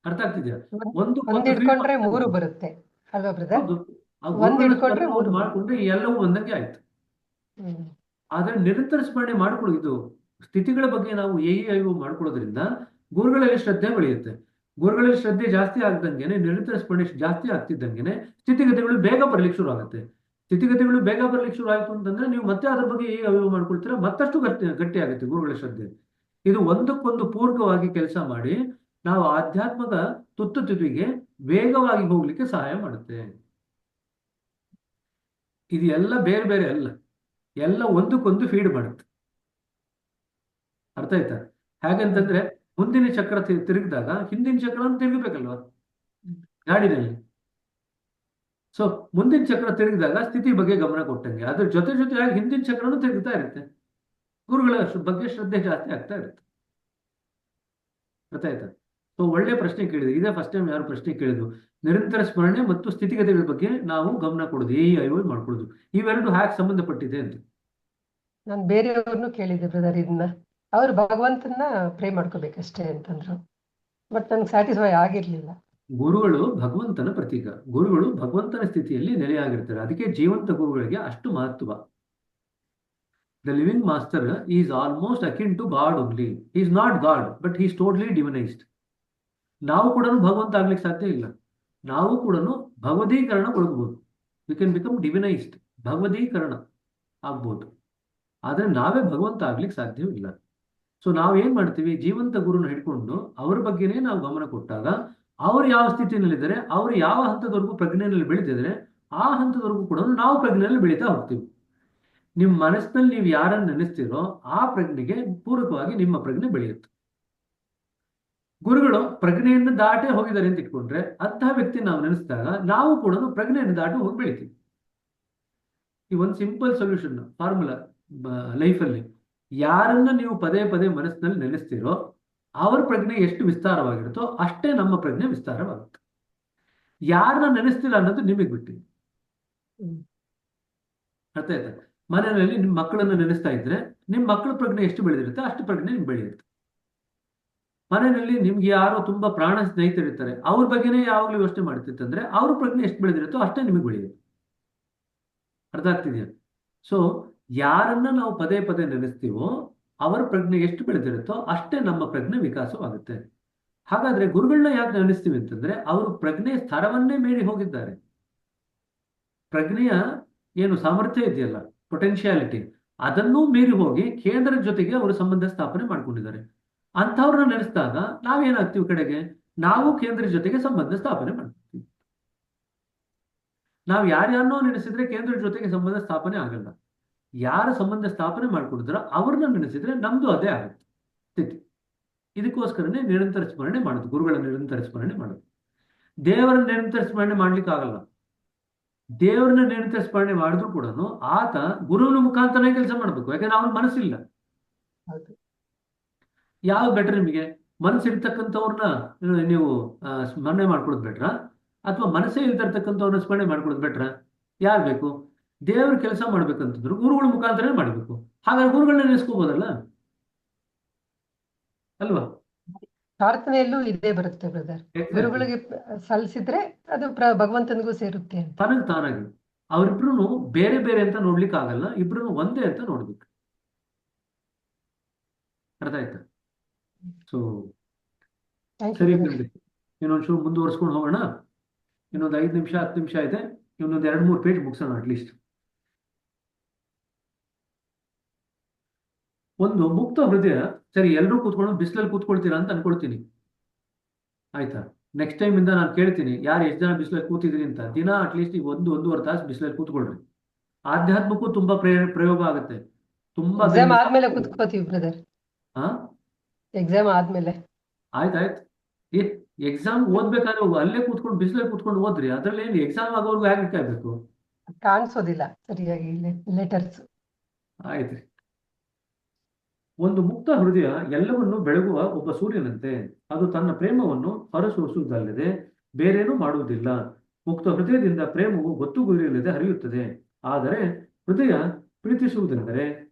ಅರ್ಥ ಆಗ್ತಿದ್ಯಾ? ಒಂದ್ ಇಟ್ಕೊಂಡ್ರೆ ಮೂರು ಬರುತ್ತೆ ಅಲ್ವಾ ಬ್ರದರ್? ಮಾಡ್ಕೊಂಡ್ರೆ ಎಲ್ಲವೂ ಒಂದಂಗೆ ಆಯ್ತು. ಆದ್ರೆ ನಿರಂತರ ಸ್ಮರಣೆ ಮಾಡ್ಕೊಳ್ಳೋದು, ಸ್ಥಿತಿಗಳ ಬಗ್ಗೆ ನಾವು AEIOU ಮಾಡ್ಕೊಳ್ಳೋದ್ರಿಂದ ಗುರುಗಳಲ್ಲಿ ಶ್ರದ್ಧೆ ಬೆಳೆಯುತ್ತೆ. ಗುರುಗಳಲ್ಲಿ ಶ್ರದ್ಧೆ ಜಾಸ್ತಿ ಆಗ್ದಂಗೆನೆ, ನಿರಂತರ ಸ್ಮರಣೆ ಜಾಸ್ತಿ ಆಗ್ತಿದ್ದಂಗೆನೆ ಸ್ಥಿತಿಗತಿಗಳು ಬೇಗ ಬರ್ಲಿಕ್ಕೆ ಶುರು ಆಗುತ್ತೆ. ಸ್ಥಿತಿಗತಿಗಳು ಬೇಗ ಬರ್ಲಿಕ್ಕೆ ಶುರು ಆಯ್ತು ಅಂತಂದ್ರೆ ನೀವು ಮತ್ತೆ ಅದ್ರ ಬಗ್ಗೆ AEIOU ಮಾಡ್ಕೊಳ್ತೀರಾ, ಮತ್ತಷ್ಟು ಗಟ್ಟಿ ಆಗುತ್ತೆ ಗುರುಗಳ ಶ್ರದ್ಧೆ. ಇದು ಒಂದಕ್ಕೊಂದು ಪೂರಕವಾಗಿ ಕೆಲಸ ಮಾಡಿ ನಾವು ಆಧ್ಯಾತ್ಮದ ತುದಿಗೆ ವೇಗವಾಗಿ ಹೋಗ್ಲಿಕ್ಕೆ ಸಹಾಯ ಮಾಡುತ್ತೆ. ಇದು ಎಲ್ಲ ಬೇರೆ ಅಲ್ಲ, ಎಲ್ಲ ಒಂದಕ್ಕೊಂದು ಫೀಡ್ ಮಾಡುತ್ತೆ. ಅರ್ಥ ಆಯ್ತಾ? ಹಾಗಂತಂದ್ರೆ ಮುಂದಿನ ಚಕ್ರ ತಿರುಗಿದಾಗ ಹಿಂದಿನ ಚಕ್ರ ತಿರುಗಬೇಕಲ್ವಾ ಗಾಡಿನಲ್ಲಿ. ಸೊ ಮುಂದಿನ ಚಕ್ರ ತಿರುಗಿದಾಗ ಸ್ಥಿತಿ ಬಗ್ಗೆ ಗಮನ ಕೊಟ್ಟಂಗೆ ಅದ್ರ ಜೊತೆಯಾಗಿ ಹಿಂದಿನ ಚಕ್ರನೂ ತಿರುಗ್ತಾ ಇರುತ್ತೆ. ಗುರುಗಳ ಬಗ್ಗೆ ಶ್ರದ್ಧೆ ಜಾಸ್ತಿ ಆಗ್ತಾ ಇರುತ್ತೆ. ಗೊತ್ತಾಯ್ತಾ? ಸೊ ಒಳ್ಳೆ ಪ್ರಶ್ನೆ ಕೇಳಿದ್ರು. ಇದೇ ಫಸ್ಟ್ ಟೈಮ್ ಯಾರು ಪ್ರಶ್ನೆ ಕೇಳಿದ್ರು. ನಿರಂತರ ಸ್ಮರಣೆ ಮತ್ತು ಸ್ಥಿತಿಗತಿಗಳ ಬಗ್ಗೆ ನಾವು ಗಮನ ಕೊಡೋದು, AEIO ಮಾಡ್ಕೊಳ್ಳೋದು, ಇವೆರಡು ಹ್ಯಾಕ್ ಸಂಬಂಧಪಟ್ಟಿದೆ ಅಂತ. ನಾನು ಬೇರೆಯವ್ರನ್ನು ಕೇಳಿದ್ದೆ ಬ್ರದರ್ ಇದನ್ನ. ಅವ್ರು ಭಗವಂತನ ಪ್ರೇ ಮಾಡ್ಕೋಬೇಕಷ್ಟೇ ಅಂತಂದ್ರು. ಬಟ್ ನನ್ಗೆ ಸ್ಯಾಟಿಸ್ಫೈ ಆಗಿರ್ಲಿಲ್ಲ. ಗುರುಗಳು ಭಗವಂತನ ಪ್ರತೀಕ. ಗುರುಗಳು ಭಗವಂತನ ಸ್ಥಿತಿಯಲ್ಲಿ ನೆಲೆಯಾಗಿರ್ತಾರೆ. ಅದಕ್ಕೆ ಜೀವಂತ ಗುರುಗಳಿಗೆ ಅಷ್ಟು ಮಹತ್ವ. The living master is almost akin to god only. He is not god, but he is totally divinized. ನಾವು ಕೂಡ ಭಗವಂತ ಆಗ್ಲಿಕ್ಕೆ ಸಾಧ್ಯ ಇಲ್ಲ. ನಾವು ಕೂಡ ಭಗವದೀಕರಣಗೊಳ್ಬಹುದು. ವಿ ಕ್ಯಾನ್ ಬಿಕಮ್ ಡಿವಿನೈಸ್ಡ್, ಭಗವದೀಕರಣ ಆಗ್ಬೋದು. ಆದ್ರೆ ನಾವೇ ಭಗವಂತ ಆಗ್ಲಿಕ್ಕೆ ಸಾಧ್ಯವಿಲ್ಲ. ಸೊ ನಾವೇನ್ ಮಾಡ್ತೀವಿ, ಜೀವಂತ ಗುರುನ ಹಿಡ್ಕೊಂಡು ಅವ್ರ ಬಗ್ಗೆನೇ ನಾವು ಗಮನ ಕೊಟ್ಟಾಗ ಅವ್ರು ಯಾವ ಸ್ಥಿತಿನಲ್ಲಿದ್ದಾರೆ, ಅವ್ರು ಯಾವ ಹಂತದವರೆಗೂ ಪ್ರಜ್ಞೆಯಲ್ಲಿ ಬೆಳೀತಿದ್ರೆ ಆ ಹಂತದವರೆಗೂ ಕೂಡ ನಾವು ಪ್ರಜ್ಞೆಯಲ್ಲಿ ಬೆಳೀತಾ ಹೋಗ್ತೀವಿ. ನಿಮ್ಮ ಮನಸ್ಸಿನಲ್ಲಿ ನೀವು ಯಾರನ್ನು ನೆನೆಸ್ತೀರೋ ಆ ಪ್ರಜ್ಞೆಗೆ ಪೂರಕವಾಗಿ ನಿಮ್ಮ ಪ್ರಜ್ಞೆ ಬೆಳೆಯುತ್ತೆ. ಗುರುಗಳು ಪ್ರಜ್ಞೆಯನ್ನು ದಾಟೇ ಹೋಗಿದ್ದಾರೆ ಅಂತ ಇಟ್ಕೊಂಡ್ರೆ ಅಂತಹ ವ್ಯಕ್ತಿ ನಾವು ನೆನೆಸಿದಾಗ ನಾವು ಕೂಡ ಪ್ರಜ್ಞೆಯನ್ನು ದಾಟಿ ಹೋಗಿ ಬೆಳಿತೀವಿ. ಈ ಒಂದು ಸಿಂಪಲ್ ಸೊಲ್ಯೂಷನ್ ಫಾರ್ಮುಲಾ ಲೈಫಲ್ಲಿ, ಯಾರನ್ನ ನೀವು ಪದೇ ಪದೇ ಮನಸ್ಸಿನಲ್ಲಿ ನೆನೆಸ್ತೀರೋ ಅವ್ರ ಪ್ರಜ್ಞೆ ಎಷ್ಟು ವಿಸ್ತಾರವಾಗಿರುತ್ತೋ ಅಷ್ಟೇ ನಮ್ಮ ಪ್ರಜ್ಞೆ ವಿಸ್ತಾರವಾಗುತ್ತೆ. ಯಾರನ್ನ ನೆನೆಸ್ತಿಲ್ಲ ಅನ್ನೋದು ನಿಮಗೆ ಬಿಟ್ಟಿದೆ. ಅರ್ಥ ಆಯ್ತಾ? ಮನೆಯಲ್ಲಿ ನಿಮ್ಮ ಮಕ್ಕಳನ್ನ ನೆನೆಸ್ತಾ ಇದ್ರೆ ನಿಮ್ಮ ಮಕ್ಕಳ ಪ್ರಜ್ಞೆ ಎಷ್ಟು ಬೆಳೆದಿರುತ್ತೆ ಅಷ್ಟು ಪ್ರಜ್ಞೆ ನಿಮ್ಗೆ ಬೆಳೆಯುತ್ತೆ. ಮನೆಯಲ್ಲಿ ನಿಮ್ಗೆ ಯಾರೋ ತುಂಬಾ ಪ್ರಾಣ ಸ್ನೇಹಿತರಿರ್ತಾರೆ, ಅವ್ರ ಬಗ್ಗೆನೇ ಯಾವಾಗಲೂ ಯೋಚನೆ ಮಾಡ್ತಿತ್ತಂದ್ರೆ ಅವ್ರ ಪ್ರಜ್ಞೆ ಎಷ್ಟು ಬೆಳೆದಿರುತ್ತೋ ಅಷ್ಟೇ ನಿಮಗೆ ಬೆಳೆಯುತ್ತೆ. ಅರ್ಥ ಆಗ್ತಿದೆಯಾ? ಸೊ ಯಾರನ್ನ ನಾವು ಪದೇ ಪದೇ ನೆನೆಸ್ತೀವೋ ಅವರ ಪ್ರಜ್ಞೆ ಎಷ್ಟು ಬೆಳೆದಿರುತ್ತೋ ಅಷ್ಟೇ ನಮ್ಮ ಪ್ರಜ್ಞೆ ವಿಕಾಸವಾಗುತ್ತೆ. ಹಾಗಾದ್ರೆ ಗುರುಗಳನ್ನ ಯಾಕೆ ನೆನೆಸ್ತೀವಿ ಅಂತಂದ್ರೆ ಅವರು ಪ್ರಜ್ಞೆ ಸ್ತರವನ್ನೇ ಮೀರಿ ಹೋಗಿದ್ದಾರೆ. ಪ್ರಜ್ಞೆಯ ಏನು ಸಾಮರ್ಥ್ಯ ಇದೆಯಲ್ಲ, ಪೊಟೆನ್ಶಿಯಾಲಿಟಿ, ಅದನ್ನೂ ಮೀರಿ ಹೋಗಿ ಕೇಂದ್ರದ ಜೊತೆಗೆ ಅವರು ಸಂಬಂಧ ಸ್ಥಾಪನೆ ಮಾಡ್ಕೊಂಡಿದ್ದಾರೆ. ಅಂಥವ್ರನ್ನ ನೆನೆಸಿದಾಗ ನಾವೇನಾಗ್ತೀವಿ ಕಡೆಗೆ, ನಾವು ಕೇಂದ್ರದ ಜೊತೆಗೆ ಸಂಬಂಧ ಸ್ಥಾಪನೆ ಮಾಡ್ತೀವಿ. ನಾವು ಯಾರ್ಯಾರನ್ನೋ ನೆನೆಸಿದ್ರೆ ಕೇಂದ್ರದ ಜೊತೆಗೆ ಸಂಬಂಧ ಸ್ಥಾಪನೆ ಆಗಲ್ಲ. ಯಾರ ಸಂಬಂಧ ಸ್ಥಾಪನೆ ಮಾಡ್ಕೊಂಡಿದ್ರ ಅವ್ರನ್ನ ನೆನೆಸಿದ್ರೆ ನಮ್ದು ಅದೇ ಆಗುತ್ತೆ ಸ್ಥಿತಿ. ಇದಕ್ಕೋಸ್ಕರನೇ ನಿರಂತರ ಸ್ಮರಣೆ ಮಾಡೋದು, ಗುರುಗಳ ನಿರಂತರ ಸ್ಮರಣೆ ಮಾಡೋದು. ದೇವರ ನಿರಂತರ ಸ್ಮರಣೆ ಮಾಡ್ಲಿಕ್ಕೆ ಆಗಲ್ಲ. ದೇವರನ್ನ ನಿರಂತರ ಸ್ಮರಣೆ ಮಾಡಿದ್ರು ಕೂಡ ಆತ ಗುರುವಿನ ಮುಖಾಂತರನೇ ಕೆಲಸ ಮಾಡ್ಬೇಕು. ಯಾಕಂದ್ರೆ ಅವನ ಮನಸ್ಸಿಲ್ಲ. ಯಾವ್ದು ಬೆಟರ್ ನಿಮಗೆ? ಮನಸ್ಸಿರ್ತಕ್ಕಂಥವ್ರನ್ನ ನೀವು ಸ್ಮರಣೆ ಮಾಡ್ಕೊಳ್ಳೋದು ಬೆಟ್ರಾ, ಅಥವಾ ಮನಸ್ಸೇ ಇಲ್ದಿರ್ತಕ್ಕಂಥವ್ರನ್ನ ಸ್ಮರಣೆ ಮಾಡ್ಕೊಳ್ಳೋದು ಬೆಟ್ರಾ? ಯಾರು ಬೇಕು? ದೇವ್ರ ಕೆಲಸ ಮಾಡ್ಬೇಕಂತಂದ್ರು ಗುರುಗಳ ಮುಖಾಂತರನೇ ಮಾಡ್ಬೇಕು. ಹಾಗಾದ್ರೆ ಗುರುಗಳನ್ನ ನೆನೆಸ್ಕೋಬೋದಲ್ಲ ಅಲ್ವಾ? ಪ್ರಾರ್ಥನೆಯಲ್ಲೂ ಇದೇ ಬರುತ್ತೆ ಬ್ರದರ್. ಗುರುಗಳಿಗೆ ಸಲ್ಲಿಸಿದ್ರೆ ಅದು ಭಗವಂತನಿಗೂ ಸೇರುತ್ತೆ ಅಂತ. ತನಗ್ ತಾನಾಗಿ ಅವರಿಬ್ರು ಬೇರೆ ಬೇರೆ ಅಂತ ನೋಡ್ಲಿಕ್ಕೆ ಆಗಲ್ಲ, ಇಬ್ರು ಒಂದೇ ಅಂತ ನೋಡ್ಬೇಕು. ಅರ್ಥ ಆಯ್ತಾ? ಸೊ ಸರಿ, ಇನ್ನೊಂದ್ಚೂರು ಮುಂದುವರ್ಸ್ಕೊಂಡು ಹೋಗೋಣ. ಇನ್ನೊಂದು 5 ನಿಮಿಷ 10 ನಿಮಿಷ ಇದೆ. ಇನ್ನೊಂದು 2-3 ಪೇಜ್ ಮುಗಿಸೋಣ ಅಟ್ಲೀಸ್ಟ್. ಒಂದು ಮುಕ್ತ ಹೃದಯ. ಸರಿ, ಎಲ್ಲರೂ ಕೂತ್ಕೊಂಡು ಬಿಸಿಲಲ್ಲಿ ಕೂತ್ಕೊಳ್ತೀರಾ ಅಂತ ಅನ್ಕೊಳ್ತೀನಿ. ಆಯ್ತಾ? ನೆಕ್ಸ್ಟ್ ಟೈಮ್ ಇಂದ ನಾನು ಕೇಳ್ತೀನಿ, ಯಾರು ಎಷ್ಟು ಜನ ಬಿಸಿಲಲ್ಲಿ ಕೂತಿದ್ರಿ ಅಂತ. ದಿನ ಅಟ್ಲೀಸ್ಟ್ ಈಗ 1-1.5 ತಾಸು ಬಿಸಿಲಲ್ಲಿ ಕೂತ್ಕೊಳ್ರಿ. ಆಧ್ಯಾತ್ಮಕ್ಕೂ ತುಂಬಾ ಪ್ರಯೋಗ ಆಗುತ್ತೆ. ತುಂಬಾ ಎಕ್ಸಾಮ್ ಆದ್ಮೇಲೆ ಕೂತ್ಕೋತೀವಿ ಬ್ರದರ್. ಎಕ್ಸಾಮ್ ಆದ್ಮೇಲೆ ಆಯ್ತಾಯ್ತು. ಎಕ್ಸಾಮ್ ಓದ್ಬೇಕಾದ್ರೆ ಅಲ್ಲೇ ಕೂತ್ಕೊಂಡು ಬಿಸಿಲಲ್ಲಿ ಕೂತ್ಕೊಂಡು ಓದ್ರಿ. ಅದ್ರಲ್ಲಿ ಏನು ಎಕ್ಸಾಮ್ ಆಗೋರ್ಗು ಹೇಗೆ ಕಾಯ್ಬೇಕು? ಕಾಣಿಸೋದಿಲ್ಲ ಸರಿಯಾಗಿ ಲೆಟರ್ಸ್. ಆಯ್ತ್ರಿ. ಒಂದು ಮುಕ್ತ ಹೃದಯ ಎಲ್ಲವನ್ನು ಬೆಳಗುವ ಒಬ್ಬ ಸೂರ್ಯನಂತೆ. ಅದು ತನ್ನ ಪ್ರೇಮವನ್ನು ಹೊರಸೂಸುವುದಲ್ಲದೆ ಬೇರೇನೂ ಮಾಡುವುದಿಲ್ಲ. ಮುಕ್ತ ಹೃದಯದಿಂದ ಪ್ರೇಮವು ಗೊತ್ತು ಗುರಿಯಿಲ್ಲದೆ ಹರಿಯುತ್ತದೆ. ಆದರೆ ಹೃದಯ ಪ್ರೀತಿಸುವುದೆಂದರೆ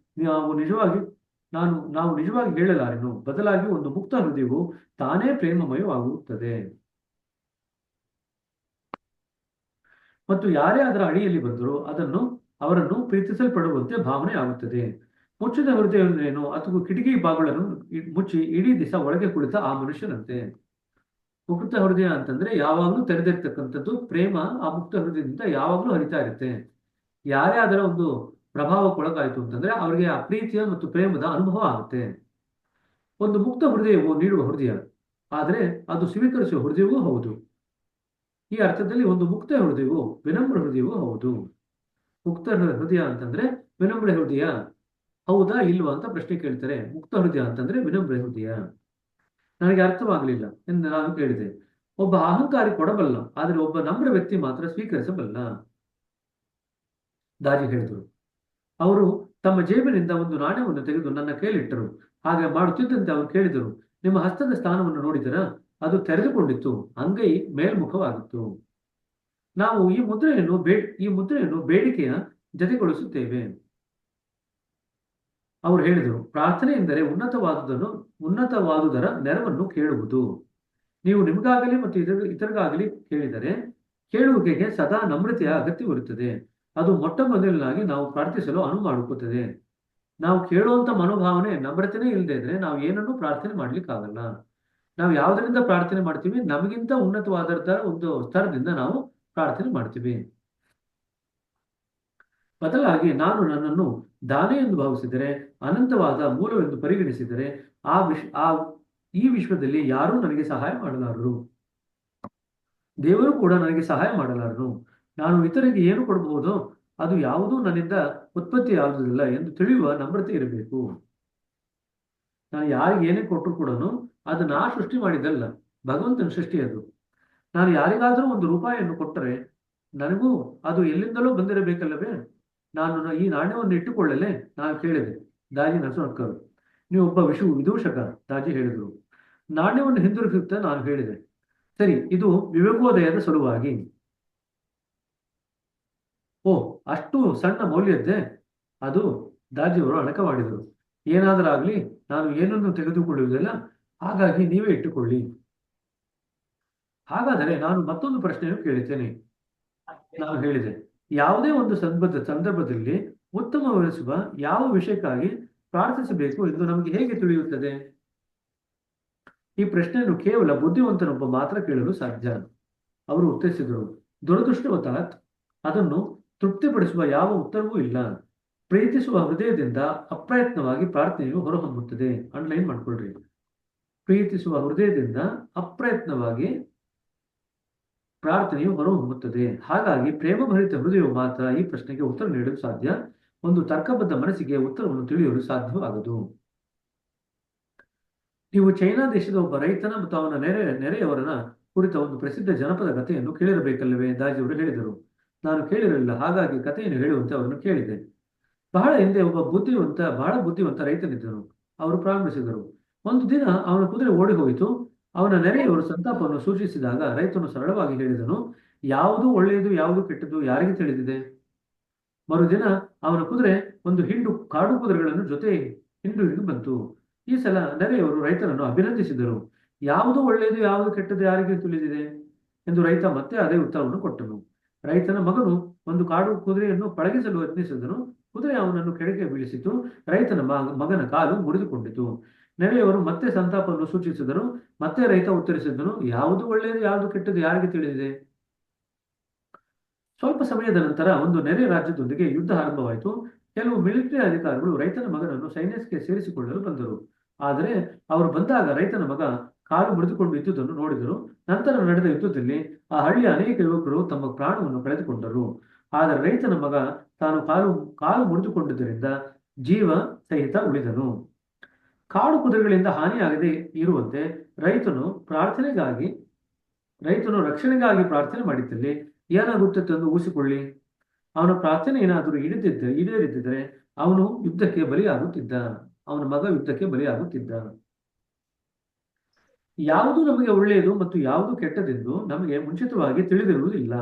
ನಾವು ನಿಜವಾಗಿ ಹೇಳಲಾರೆನು. ಬದಲಾಗಿ ಒಂದು ಮುಕ್ತ ಹೃದಯವು ತಾನೇ ಪ್ರೇಮಮಯವಾಗುತ್ತದೆ ಮತ್ತು ಯಾರೇ ಅದರ ಅಡಿಯಲ್ಲಿ ಬಂದರೂ ಅವರನ್ನು ಪ್ರೀತಿಸಲ್ಪಡುವಂತೆ ಭಾವನೆ ಆಗುತ್ತದೆ. ಮುಚ್ಚಿದ ಹೃದಯ ಅಂದ್ರೇನು? ಅಥವಾ ಕಿಟಕಿ ಬಾಗಿಲನ್ನು ಮುಚ್ಚಿ ಇಡೀ ದಿವಸ ಒಳಗೆ ಕುಳಿತ ಆ ಮನುಷ್ಯನಂತೆ. ಮುಕ್ತ ಹೃದಯ ಅಂತಂದ್ರೆ ಯಾವಾಗ್ಲೂ ತೆರೆದಿರ್ತಕ್ಕಂಥದ್ದು. ಪ್ರೇಮ ಆ ಮುಕ್ತ ಹೃದಯದಿಂದ ಯಾವಾಗ್ಲೂ ಹರಿತಾ ಇರುತ್ತೆ. ಯಾರೇ ಅದರ ಒಂದು ಪ್ರಭಾವಕ್ಕೊಳಗಾಯ್ತು ಅಂತಂದ್ರೆ ಅವರಿಗೆ ಆ ಪ್ರೀತಿಯ ಮತ್ತು ಪ್ರೇಮದ ಅನುಭವ ಆಗುತ್ತೆ. ಒಂದು ಮುಕ್ತ ಹೃದಯವು ನೀಡುವ ಹೃದಯ, ಆದರೆ ಅದು ಸ್ವೀಕರಿಸುವ ಹೃದಯವೂ ಹೌದು. ಈ ಅರ್ಥದಲ್ಲಿ ಒಂದು ಮುಕ್ತ ಹೃದಯವು ವಿನಮ್ರ ಹೃದಯವೂ ಹೌದು. ಮುಕ್ತ ಹೃದಯ ಅಂತಂದ್ರೆ ವಿನಮ್ರ ಹೃದಯ ಹೌದಾ ಇಲ್ವಾ ಅಂತ ಪ್ರಶ್ನೆ ಕೇಳ್ತಾರೆ. ಮುಕ್ತ ಹೃದಯ ಅಂತಂದ್ರೆ ವಿನಮ್ರ ಹೃದಯ. ನನಗೆ ಅರ್ಥವಾಗಲಿಲ್ಲ ಎಂದು ನಾನು ಕೇಳಿದೆ. ಒಬ್ಬ ಅಹಂಕಾರಿ ಕೊಡಬಲ್ಲ, ಆದರೆ ಒಬ್ಬ ನಮ್ರ ವ್ಯಕ್ತಿ ಮಾತ್ರ ಸ್ವೀಕರಿಸಬಲ್ಲ, ದಾಜಿ ಹೇಳಿದರು. ಅವರು ತಮ್ಮ ಜೇಬಿನಿಂದ ಒಂದು ನಾಣ್ಯವನ್ನು ತೆಗೆದು ನನ್ನ ಕೈಲಿಟ್ಟರು. ಹಾಗೆ ಮಾಡುತ್ತಿದ್ದಂತೆ ಅವರು ಕೇಳಿದರು, ನಿಮ್ಮ ಹಸ್ತದ ಸ್ಥಾನವನ್ನು ನೋಡಿದರಾ? ಅದು ತೆರೆದುಕೊಂಡಿತ್ತು, ಅಂಗೈ ಮೇಲ್ಮುಖವಾಗಿತ್ತು. ನಾವು ಈ ಮುದ್ರೆಯನ್ನು ಬೇಡಿಕೆಯ ಜತೆಗೊಳಿಸುತ್ತೇವೆ. ಅವರು ಹೇಳಿದರು, ಪ್ರಾರ್ಥನೆ ಎಂದರೆ ಉನ್ನತವಾದುದರ ನೆರವನ್ನು ಕೇಳುವುದು. ನೀವು ನಿಮಗಾಗಲಿ ಮತ್ತು ಇತರಿಗಾಗಲಿ ಕೇಳಿದರೆ ಕೇಳುವಿಕೆಗೆ ಸದಾ ನಮ್ರತೆಯ ಅಗತ್ಯವಿರುತ್ತದೆ. ಅದು ಮೊಟ್ಟ ಮೊದಲನಾಗಿ ನಾವು ಪ್ರಾರ್ಥಿಸಲು ಅನುವು ಮಾಡಿಕೊಡುತ್ತದೆ. ನಾವು ಕೇಳುವಂತ ಮನೋಭಾವನೆ ನಮ್ರತೆನೇ ಇಲ್ಲದೆ ಇದ್ರೆ ನಾವು ಏನನ್ನೂ ಪ್ರಾರ್ಥನೆ ಮಾಡ್ಲಿಕ್ಕಾಗಲ್ಲ. ನಾವು ಯಾವುದರಿಂದ ಪ್ರಾರ್ಥನೆ ಮಾಡ್ತೀವಿ? ನಮಗಿಂತ ಉನ್ನತವಾದ ಒಂದು ಸ್ತರದಿಂದ ನಾವು ಪ್ರಾರ್ಥನೆ ಮಾಡ್ತೀವಿ. ಬದಲಾಗಿ ನಾನು ನನ್ನನ್ನು ದಾನೆ ಎಂದು ಭಾವಿಸಿದರೆ, ಅನಂತವಾದ ಮೂಲವೆಂದು ಪರಿಗಣಿಸಿದರೆ ಈ ವಿಶ್ವದಲ್ಲಿ ಯಾರೂ ನನಗೆ ಸಹಾಯ ಮಾಡಲಾರರು. ದೇವರು ಕೂಡ ನನಗೆ ಸಹಾಯ ಮಾಡಲಾರನು. ನಾನು ಇತರಿಗೆ ಏನು ಕೊಡಬಹುದೋ ಅದು ಯಾವುದೂ ನನ್ನಿಂದ ಉತ್ಪತ್ತಿಯಾಗುವುದಿಲ್ಲ ಎಂದು ತಿಳಿಯುವ ನಮ್ರತೆ ಇರಬೇಕು. ನಾನು ಯಾರಿಗೆ ಏನೇ ಕೊಟ್ಟರು ಕೂಡ ಅದು ನಾ ಸೃಷ್ಟಿ ಮಾಡಿದ್ದಲ್ಲ, ಭಗವಂತನ ಸೃಷ್ಟಿ ಅದು. ನಾನು ಯಾರಿಗಾದರೂ ₹1 ಕೊಟ್ಟರೆ ನನಗೂ ಅದು ಎಲ್ಲಿಂದಲೂ ಬಂದಿರಬೇಕಲ್ಲವೇ? ನಾನು ಈ ನಾಣ್ಯವನ್ನು ಇಟ್ಟುಕೊಳ್ಳಲೆ? ನಾನು ಕೇಳಿದೆ. ದಾಜಿ ನಕ್ಕರು. ನೀವು ಒಬ್ಬ ವಿದೂಷಕ, ದಾಜಿ ಹೇಳಿದರು. ನಾಣ್ಯವನ್ನು ಹಿಂದಿರುಗಿಸುತ್ತಾ ನಾನು ಹೇಳಿದೆ, ಸರಿ, ಇದು ವಿವೇಕೋದಯದ ಸಲುವಾಗಿ. ಓ, ಅಷ್ಟು ಸಣ್ಣ ಮೌಲ್ಯದ್ದೇ ಅದು? ದಾಜಿಯವರು ಅಣಕ ಮಾಡಿದರು. ಏನಾದರಾಗ್ಲಿ, ನಾನು ಏನನ್ನು ತೆಗೆದುಕೊಳ್ಳುವುದಿಲ್ಲ, ಹಾಗಾಗಿ ನೀವೇ ಇಟ್ಟುಕೊಳ್ಳಿ. ಹಾಗಾದರೆ ನಾನು ಮತ್ತೊಂದು ಪ್ರಶ್ನೆಯನ್ನು ಕೇಳುತ್ತೇನೆ. ನಾನು ಹೇಳಿದೆ, ಯಾವುದೇ ಒಂದು ಸಂದರ್ಭದಲ್ಲಿ ಉತ್ತಮವೆನಿಸುವ ಯಾವ ವಿಷಯಕ್ಕಾಗಿ ಪ್ರಾರ್ಥಿಸಬೇಕು ಎಂದು ನಮಗೆ ಹೇಗೆ ತಿಳಿಯುತ್ತದೆ? ಈ ಪ್ರಶ್ನೆಯನ್ನು ಕೇವಲ ಬುದ್ಧಿವಂತನೊಬ್ಬ ಮಾತ್ರ ಕೇಳಲು ಸಾಧ್ಯ. ಅವರು ಉತ್ತರಿಸಿದರು, ದುರದೃಷ್ಟವಶಾತ್ ಅದನ್ನು ತೃಪ್ತಿಪಡಿಸುವ ಯಾವ ಉತ್ತರವೂ ಇಲ್ಲ. ಪ್ರೀತಿಸುವ ಹೃದಯದಿಂದ ಅಪ್ರಯತ್ನವಾಗಿ ಪ್ರಾರ್ಥನೆಯು ಹೊರಹೊಮ್ಮುತ್ತದೆ. ಅಂಡರ್ಲೈನ್ ಮಾಡ್ಕೊಳ್ರಿ. ಪ್ರೀತಿಸುವ ಹೃದಯದಿಂದ ಅಪ್ರಯತ್ನವಾಗಿ ಪ್ರಾರ್ಥನೆಯು ಹೊರಹೊಮ್ಮುತ್ತದೆ. ಹಾಗಾಗಿ ಪ್ರೇಮಭರಿತ ಹೃದಯವು ಮಾತ್ರ ಈ ಪ್ರಶ್ನೆಗೆ ಉತ್ತರ ನೀಡಲು ಸಾಧ್ಯ. ಒಂದು ತರ್ಕಬದ್ಧ ಮನಸ್ಸಿಗೆ ಉತ್ತರವನ್ನು ತಿಳಿಯಲು ಸಾಧ್ಯವಾಗದು. ನೀವು ಚೈನಾ ದೇಶದ ಒಬ್ಬ ರೈತನ ಮತ್ತು ಅವನ ನೆರೆಯವರನ ಕುರಿತ ಒಂದು ಪ್ರಸಿದ್ಧ ಜನಪದ ಕಥೆಯನ್ನು ಕೇಳಿರಬೇಕಲ್ಲವೇ? ದಾಜಿಯವರು ಹೇಳಿದರು. ನಾನು ಕೇಳಿರಲಿಲ್ಲ, ಹಾಗಾಗಿ ಕಥೆಯನ್ನು ಹೇಳುವಂತೆ ಅವರನ್ನು ಕೇಳಿದೆ. ಬಹಳ ಹಿಂದೆ ಒಬ್ಬ ಬಹಳ ಬುದ್ಧಿವಂತ ರೈತನಿದ್ದನು. ಅವರು ಪ್ರಾರಂಭಿಸಿದರು. ಒಂದು ದಿನ ಅವನ ಕುದುರೆ ಓಡಿ ಹೋಯಿತು. ಅವನ ನೆರೆಯವರು ಸಂತಾಪವನ್ನು ಸೂಚಿಸಿದಾಗ ರೈತನು ಸರಳವಾಗಿ ಹೇಳಿದನು, ಯಾವುದು ಒಳ್ಳೆಯದು ಯಾವುದು ಕೆಟ್ಟದ್ದು ಯಾರಿಗೆ ತಿಳಿದಿದೆ? ಮರುದಿನ ಅವನ ಕುದುರೆ ಒಂದು ಕಾಡು ಕುದುರೆಗಳನ್ನು ಜೊತೆ ಹಿಡಿದು ಬಂತು. ಈ ಸಲ ನೆರೆಯವರು ರೈತನನ್ನು ಅಭಿನಂದಿಸಿದರು. ಯಾವುದು ಒಳ್ಳೆಯದು ಯಾವುದು ಕೆಟ್ಟದ್ದು ಯಾರಿಗೆ ತಿಳಿದಿದೆ ಎಂದು ರೈತ ಮತ್ತೆ ಅದೇ ಉತ್ತರವನ್ನು ಕೊಟ್ಟನು. ರೈತನ ಮಗನು ಒಂದು ಕಾಡು ಕುದುರೆಯನ್ನು ಪಳಗಿಸಲು ಯತ್ನಿಸಿದನು. ಕುದುರೆ ಅವನನ್ನು ಕೆಳಗೆ ಬೀಳಿಸಿತು. ರೈತನ ಮಗನ ಕಾಲು ಮುರಿದುಕೊಂಡಿತು. ನೆರೆಯವರು ಮತ್ತೆ ಸಂತಾಪವನ್ನು ಸೂಚಿಸಿದರು. ಮತ್ತೆ ರೈತ ಉತ್ತರಿಸಿದನು, ಯಾವುದು ಒಳ್ಳೆಯದು ಯಾವುದು ಕೆಟ್ಟದ್ದು ಯಾರಿಗೆ ತಿಳಿದಿದೆ? ಸ್ವಲ್ಪ ಸಮಯದ ನಂತರ ಒಂದು ನೆರೆ ರಾಜ್ಯದೊಂದಿಗೆ ಯುದ್ಧ ಆರಂಭವಾಯಿತು. ಕೆಲವು ಮಿಲಿಟರಿ ಅಧಿಕಾರಿಗಳು ರೈತನ ಮಗನನ್ನು ಸೈನ್ಯಕ್ಕೆ ಸೇರಿಸಿಕೊಳ್ಳಲು ಬಂದರು. ಆದರೆ ಅವರು ಬಂದಾಗ ರೈತನ ಮಗ ಕಾಲು ಮುರಿದುಕೊಂಡು ಇದ್ದುದನ್ನು ನೋಡಿದರು. ನಂತರ ನಡೆದ ಯುದ್ಧದಲ್ಲಿ ಆ ಹಳ್ಳಿಯ ಅನೇಕ ಯುವಕರು ತಮ್ಮ ಪ್ರಾಣವನ್ನು ಕಳೆದುಕೊಂಡರು. ಆದರೆ ರೈತನ ಮಗ ತಾನು ಕಾಲು ಮುರಿದುಕೊಂಡಿದ್ದರಿಂದ ಜೀವ ಸಹಿತ ಉಳಿದನು. ಕಾಡು ಕುದುರೆಗಳಿಂದ ಹಾನಿಯಾಗದೆ ಇರುವಂತೆ ರೈತನು ರಕ್ಷಣೆಗಾಗಿ ಪ್ರಾರ್ಥನೆ ಮಾಡಿದ್ದಲ್ಲಿ ಏನಾಗುತ್ತಿತ್ತೆಂದು ಊಹಿಸಿಕೊಳ್ಳಿ. ಅವನ ಪ್ರಾರ್ಥನೆ ಏನಾದರೂ ಈಡೇರಿದ್ದರೆ ಅವನು ಯುದ್ಧಕ್ಕೆ ಬಲಿಯಾಗುತ್ತಿದ್ದ. ಅವನ ಮಗ ಯುದ್ಧಕ್ಕೆ ಬಲಿಯಾಗುತ್ತಿದ್ದ. ಯಾವುದು ನಮಗೆ ಒಳ್ಳೆಯದು ಮತ್ತು ಯಾವುದು ಕೆಟ್ಟದೆಂದು ನಮಗೆ ಮುಂಚಿತವಾಗಿ ತಿಳಿದಿರುವುದಿಲ್ಲ.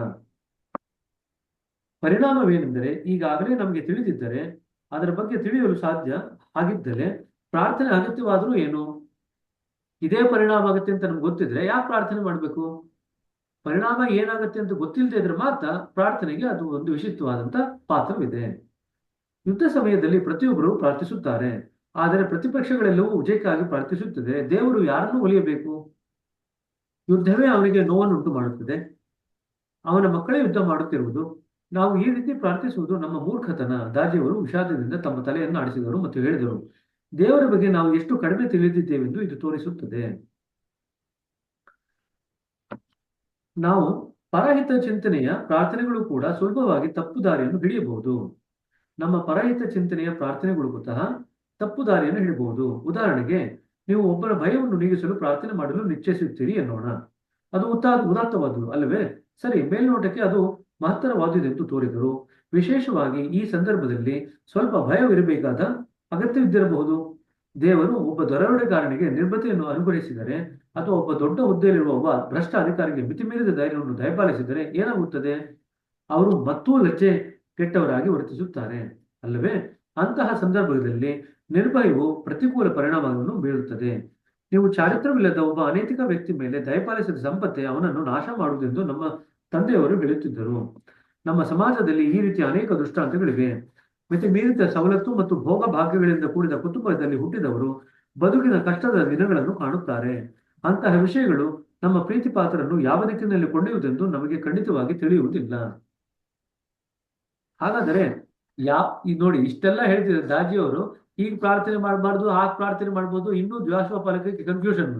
ಪರಿಣಾಮವೇನೆಂದರೆ, ಈಗಾಗಲೇ ನಮಗೆ ತಿಳಿದಿದ್ದರೆ ಅದರ ಬಗ್ಗೆ ತಿಳಿಯಲು ಸಾಧ್ಯ ಆಗಿದ್ದರೆ ಪ್ರಾರ್ಥನೆ ಅಗತ್ಯವಾದರೂ ಏನು? ಇದೇ ಪರಿಣಾಮ ಆಗತ್ತೆ ಅಂತ ನಮ್ಗೆ ಗೊತ್ತಿದ್ರೆ ಯಾಕೆ ಪ್ರಾರ್ಥನೆ ಮಾಡಬೇಕು? ಪರಿಣಾಮ ಏನಾಗುತ್ತೆ ಅಂತ ಗೊತ್ತಿಲ್ಲದೆ ಇದ್ರೆ ಮಾತ್ರ ಪ್ರಾರ್ಥನೆಗೆ ಅದು ಒಂದು ವಿಶಿಷ್ಟವಾದಂತ ಪಾತ್ರವಿದೆ. ಯುದ್ಧ ಸಮಯದಲ್ಲಿ ಪ್ರತಿಯೊಬ್ಬರು ಪ್ರಾರ್ಥಿಸುತ್ತಾರೆ, ಆದರೆ ಪ್ರತಿಪಕ್ಷಗಳೆಲ್ಲವೂ ವಿಜಯಕ್ಕಾಗಿ ಪ್ರಾರ್ಥಿಸುತ್ತದೆ. ದೇವರು ಯಾರನ್ನು ಒಲಿಯಬೇಕು? ಯುದ್ಧವೇ ಅವನಿಗೆ ನೋವನ್ನುಂಟು ಮಾಡುತ್ತದೆ. ಅವನ ಮಕ್ಕಳೇ ಯುದ್ಧ ಮಾಡುತ್ತಿರುವುದು. ನಾವು ಈ ರೀತಿ ಪ್ರಾರ್ಥಿಸುವುದು ನಮ್ಮ ಮೂರ್ಖತನ. ದಾಜಿಯವರು ವಿಷಾದದಿಂದ ತಮ್ಮ ತಲೆಯನ್ನು ಆಡಿಸಿದರು ಮತ್ತು ಹೇಳಿದರು, ದೇವರ ಬಗ್ಗೆ ನಾವು ಎಷ್ಟು ಕಡಿಮೆ ತಿಳಿದಿದ್ದೇವೆಂದು ಇದು ತೋರಿಸುತ್ತದೆ. ನಾವು ಪರಹಿತ ಚಿಂತನೆಯ ಪ್ರಾರ್ಥನೆಗಳು ಕೂಡ ಸುಲಭವಾಗಿ ತಪ್ಪು ದಾರಿಯನ್ನು ಹಿಡಿಯಬಹುದು. ನಮ್ಮ ಪರಹಿತ ಚಿಂತನೆಯ ಪ್ರಾರ್ಥನೆಗಳು ಸಹ ತಪ್ಪು ದಾರಿಯನ್ನು ಹಿಡಿಯಬಹುದು. ಉದಾಹರಣೆಗೆ, ನೀವು ಒಬ್ಬರ ಭಯವನ್ನು ನೀಗಿಸಲು ಪ್ರಾರ್ಥನೆ ಮಾಡಲು ನಿಶ್ಚಯಿಸುತ್ತೀರಿ ಎನ್ನೋಣ. ಅದು ಉದಾತ್ತವಾದುದು ಅಲ್ಲವೇ? ಸರಿ, ಮೇಲ್ನೋಟಕ್ಕೆ ಅದು ಮಹತ್ತರವಾದುದೆಂದು ತೋರಿದರು. ವಿಶೇಷವಾಗಿ ಈ ಸಂದರ್ಭದಲ್ಲಿ ಸ್ವಲ್ಪ ಭಯವಿರಬೇಕಾದ ಅಗತ್ಯವಿದ್ದಿರಬಹುದು. ದೇವರು ಒಬ್ಬ ದರೋಡೆಗಾರನಿಗೆ ನಿರ್ಭಯತೆಯನ್ನು ಅನುಗ್ರಹಿಸಿದರೆ ಅಥವಾ ಒಬ್ಬ ದೊಡ್ಡ ಹುದ್ದೆಯಲ್ಲಿರುವ ಒಬ್ಬ ಭ್ರಷ್ಟ ಅಧಿಕಾರಿಗೆ ಮಿತಿಮೀರಿದ ಧೈರ್ಯವನ್ನು ದಯಪಾಲಿಸಿದರೆ ಏನಾಗುತ್ತದೆ? ಅವರು ಮತ್ತೂ ಲಜ್ಜೆ ಕೆಟ್ಟವರಾಗಿ ವರ್ತಿಸುತ್ತಾರೆ ಅಲ್ಲವೇ? ಅಂತಹ ಸಂದರ್ಭದಲ್ಲಿ ನಿರ್ಭಯವು ಪ್ರತಿಕೂಲ ಪರಿಣಾಮವನ್ನು ಬೀರುತ್ತದೆ. ನೀವು ಚಾರಿತ್ರವಿಲ್ಲದ ಒಬ್ಬ ಅನೈತಿಕ ವ್ಯಕ್ತಿ ಮೇಲೆ ದಯಪಾಲಿಸಿದ ಸಂಪತ್ತೇ ಅವನನ್ನು ನಾಶ ಮಾಡುವುದೆಂದು ನಮ್ಮ ತಂದೆಯವರು ಹೇಳುತ್ತಿದ್ದರು. ನಮ್ಮ ಸಮಾಜದಲ್ಲಿ ಈ ರೀತಿಯ ಅನೇಕ ದೃಷ್ಟಾಂತಗಳಿವೆ. ಮಿತಿ ಮೀರಿದ ಸವಲತ್ತು ಮತ್ತು ಭೋಗ ಭಾಗ್ಯಗಳಿಂದ ಕೂಡಿದ ಕುಟುಂಬದಲ್ಲಿ ಹುಟ್ಟಿದವರು ಬದುಕಿನ ಕಷ್ಟದ ದಿನಗಳನ್ನು ಕಾಣುತ್ತಾರೆ. ಅಂತಹ ವಿಷಯಗಳು ನಮ್ಮ ಪ್ರೀತಿ ಪಾತ್ರರನ್ನು ಯಾವ ದಿಕ್ಕಿನಲ್ಲಿ ಕೊಂಡೊಯ್ಯುವುದೆಂದು ನಮಗೆ ಖಂಡಿತವಾಗಿ ತಿಳಿಯುವುದಿಲ್ಲ. ಹಾಗಾದರೆ ನೋಡಿ, ಇಷ್ಟೆಲ್ಲ ಹೇಳ್ತಿದ್ದಾರೆ ದಾಜಿಯವರು. ಈಗ ಪ್ರಾರ್ಥನೆ ಮಾಡಬಾರ್ದು, ಆಗ ಪ್ರಾರ್ಥನೆ ಮಾಡ್ಬೋದು, ಇನ್ನೂ ದ್ವಾಶ್ವ ಪಾಲಕಕ್ಕೆ ಕನ್ಫ್ಯೂಷನ್.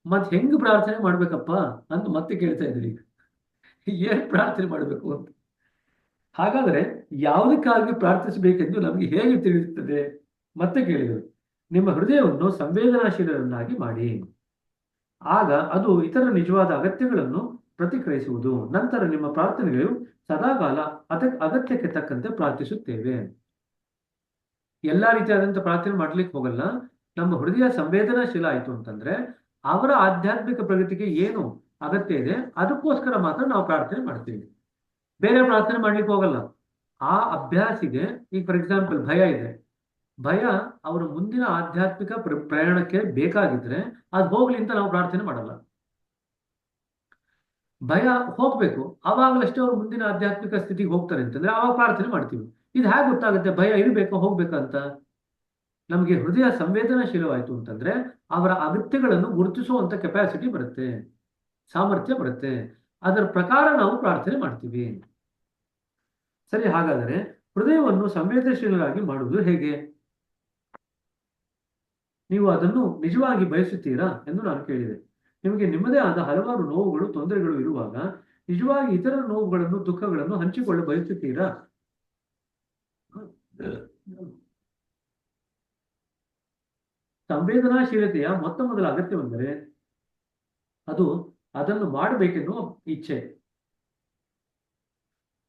ಮತ್ತೆ ಹೆಂಗ್ ಪ್ರಾರ್ಥನೆ ಮಾಡ್ಬೇಕಪ್ಪ ಅಂತ ಮತ್ತೆ ಕೇಳ್ತಾ ಇದ್ರಿ. ಏನ್ ಪ್ರಾರ್ಥನೆ ಮಾಡ್ಬೇಕು ಅಂತ. ಹಾಗಾದ್ರೆ ಯಾವುದಕ್ಕಾಗಿ ಪ್ರಾರ್ಥಿಸಬೇಕೆಂದು ನಮಗೆ ಹೇಗೆ ತಿಳಿಯುತ್ತದೆ? ಮತ್ತೆ ಕೇಳಿದರು. ನಿಮ್ಮ ಹೃದಯವನ್ನು ಸಂವೇದನಾಶೀಲರನ್ನಾಗಿ ಮಾಡಿ, ಆಗ ಅದು ಇತರ ನಿಜವಾದ ಅಗತ್ಯಗಳನ್ನು ಪ್ರತಿಕ್ರಿಯಿಸುವುದು. ನಂತರ ನಿಮ್ಮ ಪ್ರಾರ್ಥನೆಗಳು ಸದಾಕಾಲ ಅಗತ್ಯಕ್ಕೆ ತಕ್ಕಂತೆ ಪ್ರಾರ್ಥಿಸುತ್ತೇವೆ. ಎಲ್ಲಾ ರೀತಿಯಾದಂತ ಪ್ರಾರ್ಥನೆ ಮಾಡ್ಲಿಕ್ಕೆ ಹೋಗಲ್ಲ. ನಮ್ಮ ಹೃದಯ ಸಂವೇದನಾಶೀಲ ಆಯ್ತು ಅಂತಂದ್ರೆ ಅವರ ಆಧ್ಯಾತ್ಮಿಕ ಪ್ರಗತಿಗೆ ಏನು ಅಗತ್ಯ ಇದೆ ಅದಕ್ಕೋಸ್ಕರ ಮಾತ್ರ ನಾವು ಪ್ರಾರ್ಥನೆ ಮಾಡ್ತೀವಿ. ಬೇರೆ ಪ್ರಾರ್ಥನೆ ಮಾಡ್ಲಿಕ್ಕೆ ಹೋಗಲ್ಲ. ಆ ಅಭ್ಯಾಸಿಗೆ ಈಗ ಫಾರ್ ಎಕ್ಸಾಂಪಲ್ ಭಯ ಇದೆ. ಭಯ ಅವರ ಮುಂದಿನ ಆಧ್ಯಾತ್ಮಿಕ ಪ್ರಯಾಣಕ್ಕೆ ಬೇಕಾಗಿದ್ರೆ ಅದು ಹೋಗ್ಲಿ ಅಂತ ನಾವು ಪ್ರಾರ್ಥನೆ ಮಾಡಲ್ಲ. ಭಯ ಹೋಗ್ಬೇಕು, ಅವಾಗಲಷ್ಟೇ ಅವ್ರು ಮುಂದಿನ ಆಧ್ಯಾತ್ಮಿಕ ಸ್ಥಿತಿಗೆ ಹೋಗ್ತಾರೆ ಅಂತಂದ್ರೆ ಅವಾಗ ಪ್ರಾರ್ಥನೆ ಮಾಡ್ತೀವಿ. ಇದು ಹೇಗೆ ಗೊತ್ತಾಗುತ್ತೆ ಭಯ ಇರಬೇಕು ಹೋಗ್ಬೇಕಂತ? ನಮಗೆ ಹೃದಯ ಸಂವೇದನಾಶೀಲವಾಯಿತು ಅಂತಂದ್ರೆ ಅವರ ಅಗತ್ಯಗಳನ್ನು ಗುರುತಿಸುವಂತ ಕೆಪಾಸಿಟಿ ಬರುತ್ತೆ, ಸಾಮರ್ಥ್ಯ ಬರುತ್ತೆ. ಅದರ ಪ್ರಕಾರ ನಾವು ಪ್ರಾರ್ಥನೆ ಮಾಡ್ತೀವಿ. ಸರಿ, ಹಾಗಾದರೆ ಹೃದಯವನ್ನು ಸಂವೇದನಶೀಲರಾಗಿ ಮಾಡುವುದು ಹೇಗೆ? ನೀವು ಅದನ್ನು ನಿಜವಾಗಿ ಬಯಸುತ್ತೀರಾ ಎಂದು ನಾನು ಕೇಳಿದೆ. ನಿಮಗೆ ನಿಮ್ಮದೇ ಆದ ಹಲವಾರು ನೋವುಗಳು, ತೊಂದರೆಗಳು ಇರುವಾಗ ನಿಜವಾಗಿ ಇತರ ನೋವುಗಳನ್ನು, ದುಃಖಗಳನ್ನು ಹಂಚಿಕೊಳ್ಳ ಬಯಸುತ್ತೀರಾ? ಸಂವೇದನಾಶೀಲತೆಯ ಮೊದಲ ಅಗತ್ಯವೆಂದರೆ ಅದು ಅದನ್ನು ಮಾಡಬೇಕೆನ್ನುವ ಇಚ್ಛೆ.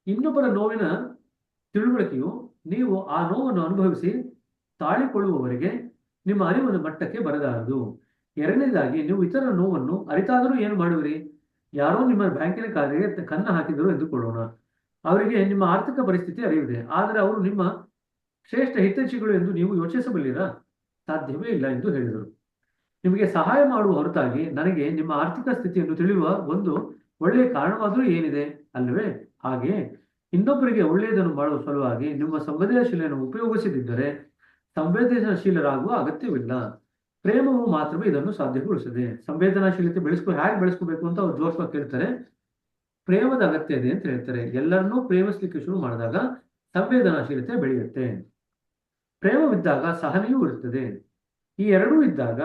ಇನ್ನೊಬ್ಬರ ನೋವಿನ ತಿಳುವಳಿಕೆಯು ನೀವು ಆ ನೋವನ್ನು ಅನುಭವಿಸಿ ತಾಳಿಕೊಳ್ಳುವವರೆಗೆ ನಿಮ್ಮ ಅರಿವಿನ ಮಟ್ಟಕ್ಕೆ ಬರಲಾರದು. ಎರಡನೇದಾಗಿ, ನೀವು ಇತರ ನೋವನ್ನು ಅರಿತಾದರೂ ಏನು ಮಾಡುವಿರಿ? ಯಾರೋ ನಿಮ್ಮ ಬ್ಯಾಂಕಿನ ಖಾತೆಗೆ ಕನ್ನ ಹಾಕಿದರು ಎಂದುಕೊಳ್ಳೋಣ. ಅವರಿಗೆ ನಿಮ್ಮ ಆರ್ಥಿಕ ಪರಿಸ್ಥಿತಿ ಅರಿವಿದೆ, ಆದರೆ ಅವರು ನಿಮ್ಮ ಶ್ರೇಷ್ಠ ಹಿತೈಷಿಗಳು ಎಂದು ನೀವು ಯೋಚಿಸಬಲ್ಲಿರಾ? ಸಾಧ್ಯವೇ ಇಲ್ಲ ಎಂದು ಹೇಳಿದರು. ನಿಮಗೆ ಸಹಾಯ ಮಾಡುವ ಹೊರತಾಗಿ ನನಗೆ ನಿಮ್ಮ ಆರ್ಥಿಕ ಸ್ಥಿತಿಯನ್ನು ತಿಳಿಯುವ ಒಂದು ಒಳ್ಳೆಯ ಕಾರಣವಾದರೂ ಏನಿದೆ ಅಲ್ಲವೇ? ಹಾಗೆ ಇನ್ನೊಬ್ಬರಿಗೆ ಒಳ್ಳೆಯದನ್ನು ಮಾಡುವ ಸಲುವಾಗಿ ನಿಮ್ಮ ಸಂವೇದನಶೀಲತೆಯನ್ನು ಉಪಯೋಗಿಸದಿದ್ದರೆ ಸಂವೇದನಶೀಲರಾಗುವ ಅಗತ್ಯವಿಲ್ಲ. ಪ್ರೇಮವು ಮಾತ್ರವೇ ಇದನ್ನು ಸಾಧ್ಯಗೊಳಿಸುತ್ತದೆ. ಸಂವೇದನಾಶೀಲತೆ ಹೇಗೆ ಬೆಳೆಸ್ಕೋಬೇಕು ಅಂತ ಅವ್ರು ಜೋಶ್ವಾಗಿ ಕೇಳ್ತಾರೆ. ಪ್ರೇಮದ ಅಗತ್ಯ ಇದೆ ಅಂತ ಹೇಳ್ತಾರೆ. ಎಲ್ಲರನ್ನೂ ಪ್ರೇಮಿಸ್ಲಿಕ್ಕೆ ಶುರು ಮಾಡಿದಾಗ ಸಂವೇದನಾಶೀಲತೆ ಬೆಳೆಯುತ್ತೆ. ಪ್ರೇಮವಿದ್ದಾಗ ಸಹನೆಯೂ ಇರುತ್ತದೆ. ಈ ಎರಡೂ ಇದ್ದಾಗ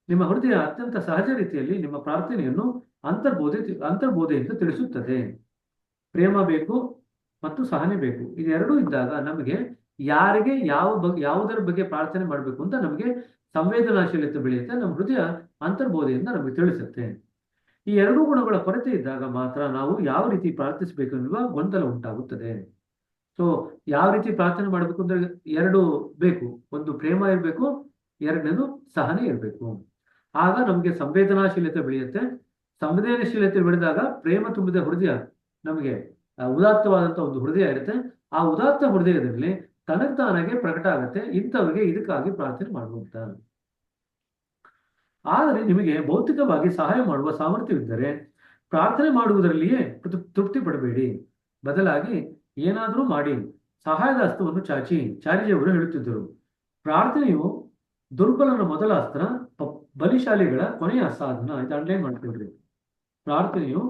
ನಿಮ್ಮ ಹೃದಯ ಅತ್ಯಂತ ಸಹಜ ರೀತಿಯಲ್ಲಿ ನಿಮ್ಮ ಪ್ರಾರ್ಥನೆಯನ್ನು ಅಂತರ್ಬೋಧೆಯಿಂದ ತಿಳಿಸುತ್ತದೆ. ಪ್ರೇಮ ಬೇಕು ಮತ್ತು ಸಹನೆ ಬೇಕು. ಇದೆರಡೂ ಇದ್ದಾಗ ನಮಗೆ ಯಾರಿಗೆ ಯಾವುದರ ಬಗ್ಗೆ ಪ್ರಾರ್ಥನೆ ಮಾಡಬೇಕು ಅಂತ ನಮಗೆ ಸಂವೇದನಾಶೀಲತೆ ಬೆಳೆಯುತ್ತೆ. ನಮ್ಮ ಹೃದಯ ಅಂತರ್ಬೋಧೆಯಿಂದ ನಮಗೆ ತಿಳಿಸುತ್ತೆ. ಈ ಎರಡೂ ಗುಣಗಳ ಕೊರತೆ ಇದ್ದಾಗ ಮಾತ್ರ ನಾವು ಯಾವ ರೀತಿ ಪ್ರಾರ್ಥಿಸಬೇಕು ಎನ್ನುವ ಗೊಂದಲ ಉಂಟಾಗುತ್ತದೆ. ಸೊ ಯಾವ ರೀತಿ ಪ್ರಾರ್ಥನೆ ಮಾಡಬೇಕು ಅಂದ್ರೆ ಎರಡು ಬೇಕು. ಒಂದು ಪ್ರೇಮ ಇರಬೇಕು, ಎರಡನೇದು ಸಹನೆ ಇರಬೇಕು. ಆಗ ನಮಗೆ ಸಂವೇದನಾಶೀಲತೆ ಬೆಳೆಯುತ್ತೆ. ಸಂವೇದನಶೀಲತೆ ಬೆಳೆದಾಗ ಪ್ರೇಮ ತುಂಬಿದ ಹೃದಯ ನಮಗೆ ಉದಾತ್ತವಾದಂತ ಒಂದು ಹೃದಯ ಇರುತ್ತೆ. ಆ ಉದಾತ್ತ ಹೃದಯದಲ್ಲಿ ತನಗೆ ಪ್ರಕಟ ಆಗುತ್ತೆ, ಇಂಥವರಿಗೆ ಇದಕ್ಕಾಗಿ ಪ್ರಾರ್ಥನೆ ಮಾಡುವಂತ. ಆದರೆ ನಿಮಗೆ ಭೌತಿಕವಾಗಿ ಸಹಾಯ ಮಾಡುವ ಸಾಮರ್ಥ್ಯವಿದ್ದರೆ ಪ್ರಾರ್ಥನೆ ಮಾಡುವುದರಲ್ಲಿಯೇ ತೃಪ್ತಿ ಪಡಬೇಡಿ. ಬದಲಾಗಿ ಏನಾದರೂ ಮಾಡಿ ಸಹಾಯದ ಹಸ್ತವನ್ನು ಚಾಚಿಯವರು ಹೇಳುತ್ತಿದ್ದರು. ಪ್ರಾರ್ಥನೆಯು ದುರ್ಬಲನ ಮೊದಲ ಅಸ್ತ್ರ, ಬಲಿಶಾಲಿಗಳ ಕೊನೆಯ ಸಾಧನ. ಇದು ಅಂಡರ್ಲೈನ್ ಮಾಡ್ಕೊಳ್ರಿ. ಪ್ರಾರ್ಥನೆಯು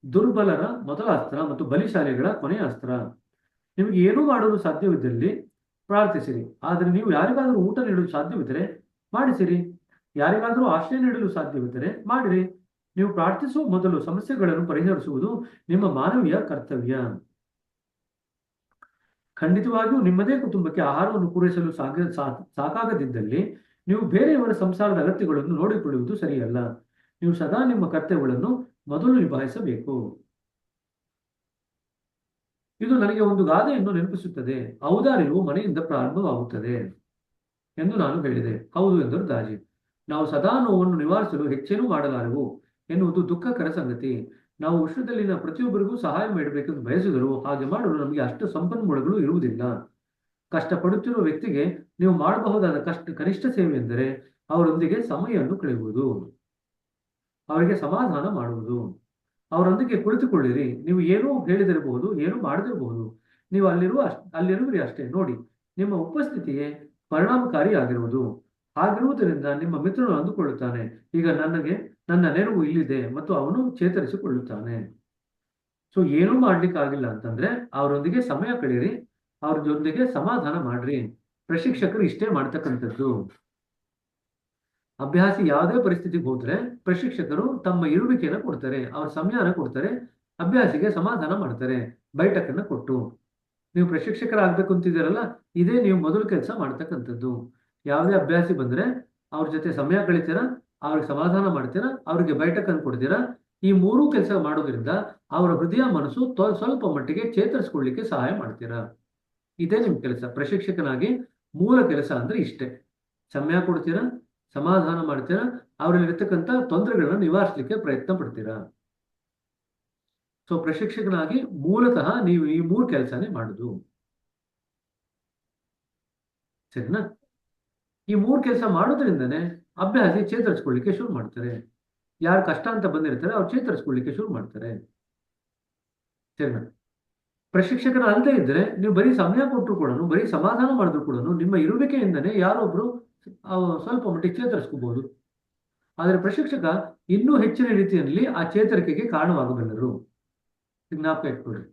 ದುರ್ಬಲರ ಮೊದಲ ಅಸ್ತ್ರ ಮತ್ತು ಬಲಿಶಾಲಿಗಳ ಕೊನೆಯ ಅಸ್ತ್ರ. ನಿಮಗೆ ಏನೂ ಮಾಡಲು ಸಾಧ್ಯವಿದ್ದಲ್ಲಿ ಪ್ರಾರ್ಥಿಸಿರಿ. ಆದರೆ ನೀವು ಯಾರಿಗಾದರೂ ಊಟ ನೀಡಲು ಸಾಧ್ಯವಿದ್ದರೆ ಮಾಡಿಸಿರಿ. ಯಾರಿಗಾದರೂ ಆಶ್ರಯ ನೀಡಲು ಸಾಧ್ಯವಿದ್ದರೆ ಮಾಡಿರಿ. ನೀವು ಪ್ರಾರ್ಥಿಸುವ ಮೊದಲು ಸಮಸ್ಯೆಗಳನ್ನು ಪರಿಹರಿಸುವುದು ನಿಮ್ಮ ಮಾನವೀಯ ಕರ್ತವ್ಯ. ಖಂಡಿತವಾಗಿಯೂ ನಿಮ್ಮದೇ ಕುಟುಂಬಕ್ಕೆ ಆಹಾರವನ್ನು ಪೂರೈಸಲು ಸಾಕಾಗದಿದ್ದಲ್ಲಿ ನೀವು ಬೇರೆಯವರ ಸಂಸಾರದ ಅಗತ್ಯಗಳನ್ನು ನೋಡಿಕೊಳ್ಳುವುದು ಸರಿಯಲ್ಲ. ನೀವು ಸದಾ ನಿಮ್ಮ ಕರ್ತವ್ಯಗಳನ್ನು ಮೊದಲು ನಿಭಾಯಿಸಬೇಕು. ಇದು ನನಗೆ ಒಂದು ಗಾದೆಯನ್ನು ನೆನಪಿಸುತ್ತದೆ. ಔದಾರ್ಯವು ಮನೆಯಿಂದ ಪ್ರಾರಂಭವಾಗುತ್ತದೆ ಎಂದು ನಾನು ಹೇಳಿದೆ. ಹೌದು ಎಂದರು ದಾಜಿ. ನಾವು ಸದಾ ನೋವನ್ನು ನಿವಾರಿಸಲು ಹೆಚ್ಚೇನೂ ಮಾಡಲಾರೆವು ಎನ್ನುವುದು ದುಃಖಕರ ಸಂಗತಿ. ನಾವು ವಿಶ್ವದಲ್ಲಿನ ಪ್ರತಿಯೊಬ್ಬರಿಗೂ ಸಹಾಯ ಮಾಡಬೇಕೆಂದು ಬಯಸಿದರೂ ಹಾಗೆ ಮಾಡಲು ನಮಗೆ ಅಷ್ಟು ಸಂಪನ್ಮೂಲಗಳು ಇರುವುದಿಲ್ಲ. ಕಷ್ಟಪಡುತ್ತಿರುವ ವ್ಯಕ್ತಿಗೆ ನೀವು ಮಾಡಬಹುದಾದ ಕನಿಷ್ಠ ಸೇವೆ ಎಂದರೆ ಅವರೊಂದಿಗೆ ಸಮಯವನ್ನು ಕಳೆಯುವುದು, ಅವರಿಗೆ ಸಮಾಧಾನ ಮಾಡುವುದು. ಅವರೊಂದಿಗೆ ಕುಳಿತುಕೊಳ್ಳಿರಿ. ನೀವು ಏನೂ ಹೇಳಿದಿರಬಹುದು, ಏನೂ ಮಾಡದಿರಬಹುದು. ನೀವು ಅಲ್ಲಿರುವಿರಿ ಅಷ್ಟೇ. ನೋಡಿ, ನಿಮ್ಮ ಉಪಸ್ಥಿತಿಯೇ ಪರಿಣಾಮಕಾರಿಯಾಗಿರುವುದು. ಹಾಗಿರುವುದರಿಂದ ನಿಮ್ಮ ಮಿತ್ರನು ಅಂದುಕೊಳ್ಳುತ್ತಾನೆ, ಈಗ ನನ್ನ ನೆರವು ಇಲ್ಲಿದೆ ಮತ್ತು ಅವನು ಚೇತರಿಸಿಕೊಳ್ಳುತ್ತಾನೆ. ಸೊ ಏನೂ ಮಾಡ್ಲಿಕ್ಕಾಗಿಲ್ಲ ಅಂತಂದ್ರೆ ಅವರೊಂದಿಗೆ ಸಮಯ ಕಳೀರಿ, ಅವ್ರ ಜೊತೆಗೆ ಸಮಾಧಾನ ಮಾಡ್ರಿ. ಪ್ರಶಿಕ್ಷಕರು ಇಷ್ಟೇ ಮಾಡ್ತಕ್ಕಂಥದ್ದು. ಅಭ್ಯಾಸಿ ಯಾವುದೇ ಪರಿಸ್ಥಿತಿಗೆ ಹೋದ್ರೆ ಪ್ರಶಿಕ್ಷಕರು ತಮ್ಮ ಇರುವಿಕೆಯನ್ನು ಕೊಡ್ತಾರೆ, ಅವ್ರ ಸಮಯನ ಕೊಡ್ತಾರೆ, ಅಭ್ಯಾಸಿಗೆ ಸಮಾಧಾನ ಮಾಡ್ತಾರೆ ಬೈಟಕನ್ನ ಕೊಟ್ಟು. ನೀವು ಪ್ರಶಿಕ್ಷಕರಾಗಬೇಕು ಅಂತಿದ್ದೀರಲ್ಲ, ಇದೇ ನೀವು ಮೊದಲು ಕೆಲಸ ಮಾಡ್ತಕ್ಕಂಥದ್ದು. ಯಾವುದೇ ಅಭ್ಯಾಸಿ ಬಂದ್ರೆ ಅವ್ರ ಜೊತೆ ಸಮಯ ಕಳಿತೀರಾ, ಅವ್ರಿಗೆ ಸಮಾಧಾನ ಮಾಡ್ತೀರಾ, ಅವ್ರಿಗೆ ಬೈಟಕನ್ನು ಕೊಡ್ತೀರಾ. ಈ ಮೂರೂ ಕೆಲಸ ಮಾಡೋದ್ರಿಂದ ಅವರ ಹೃದಯ ಮನಸ್ಸು ಸ್ವಲ್ಪ ಮಟ್ಟಿಗೆ ಚೇತರಿಸ್ಕೊಳ್ಳಿಕ್ಕೆ ಸಹಾಯ ಮಾಡ್ತೀರಾ. ಇದೇ ನಿಮ್ ಕೆಲಸ. ಪ್ರಶಿಕ್ಷಕನಾಗಿ ಮೂಲ ಕೆಲಸ ಅಂದ್ರೆ ಇಷ್ಟೇ. ಸಮಯ ಕೊಡ್ತೀರಾ, ಸಮಾಧಾನ ಮಾಡ್ತೀರಾ, ಅವರಲ್ಲಿರ್ತಕ್ಕಂಥ ತೊಂದರೆಗಳನ್ನ ನಿವಾರಿಸಲಿಕ್ಕೆ ಪ್ರಯತ್ನ ಪಡ್ತೀರಾ. ಸೊ ಪ್ರಶಿಕ್ಷಕನಾಗಿ ಮೂಲತಃ ನೀವು ಈ ಮೂರು ಕೆಲಸನೇ ಮಾಡುದು. ಸರಿನಾ? ಈ ಮೂರು ಕೆಲಸ ಮಾಡೋದ್ರಿಂದನೇ ಅಭ್ಯಾಸಿ ಚೇತರಿಸ್ಕೊಳ್ಳಿಕ್ಕೆ ಶುರು ಮಾಡ್ತಾರೆ. ಯಾರು ಕಷ್ಟ ಅಂತ ಬಂದಿರ್ತಾರೆ ಅವ್ರು ಚೇತರಿಸ್ಕೊಳ್ಳಿಕ್ಕೆ ಶುರು ಮಾಡ್ತಾರೆ. ಸರಿನಾ? ಪ್ರಶಿಕ್ಷಕನ ಅಲ್ಲದೆ ಇದ್ರೆ ನೀವು ಬರೀ ಸಮಯ ಕೊಟ್ಟರು ಕೂಡ, ಬರೀ ಸಮಾಧಾನ ಮಾಡಿದ್ರು ಕೂಡ ನಿಮ್ಮ ಇರುವಿಕೆಯಿಂದನೇ ಯಾರೊಬ್ರು ಸ್ವಲ್ಪ ಮಟ್ಟಿಗೆ ಚೇತರಿಸ್ಕೋಬಹುದು. ಆದರೆ ಪ್ರಶಿಕ್ಷಕ ಇನ್ನೂ ಹೆಚ್ಚಿನ ರೀತಿಯಲ್ಲಿ ಆ ಚೇತರಿಕೆಗೆ ಕಾರಣವಾಗಬಲ್ಲರು. ಜ್ಞಾಪಕ ಇಟ್ಕೊಳ್ರಿ.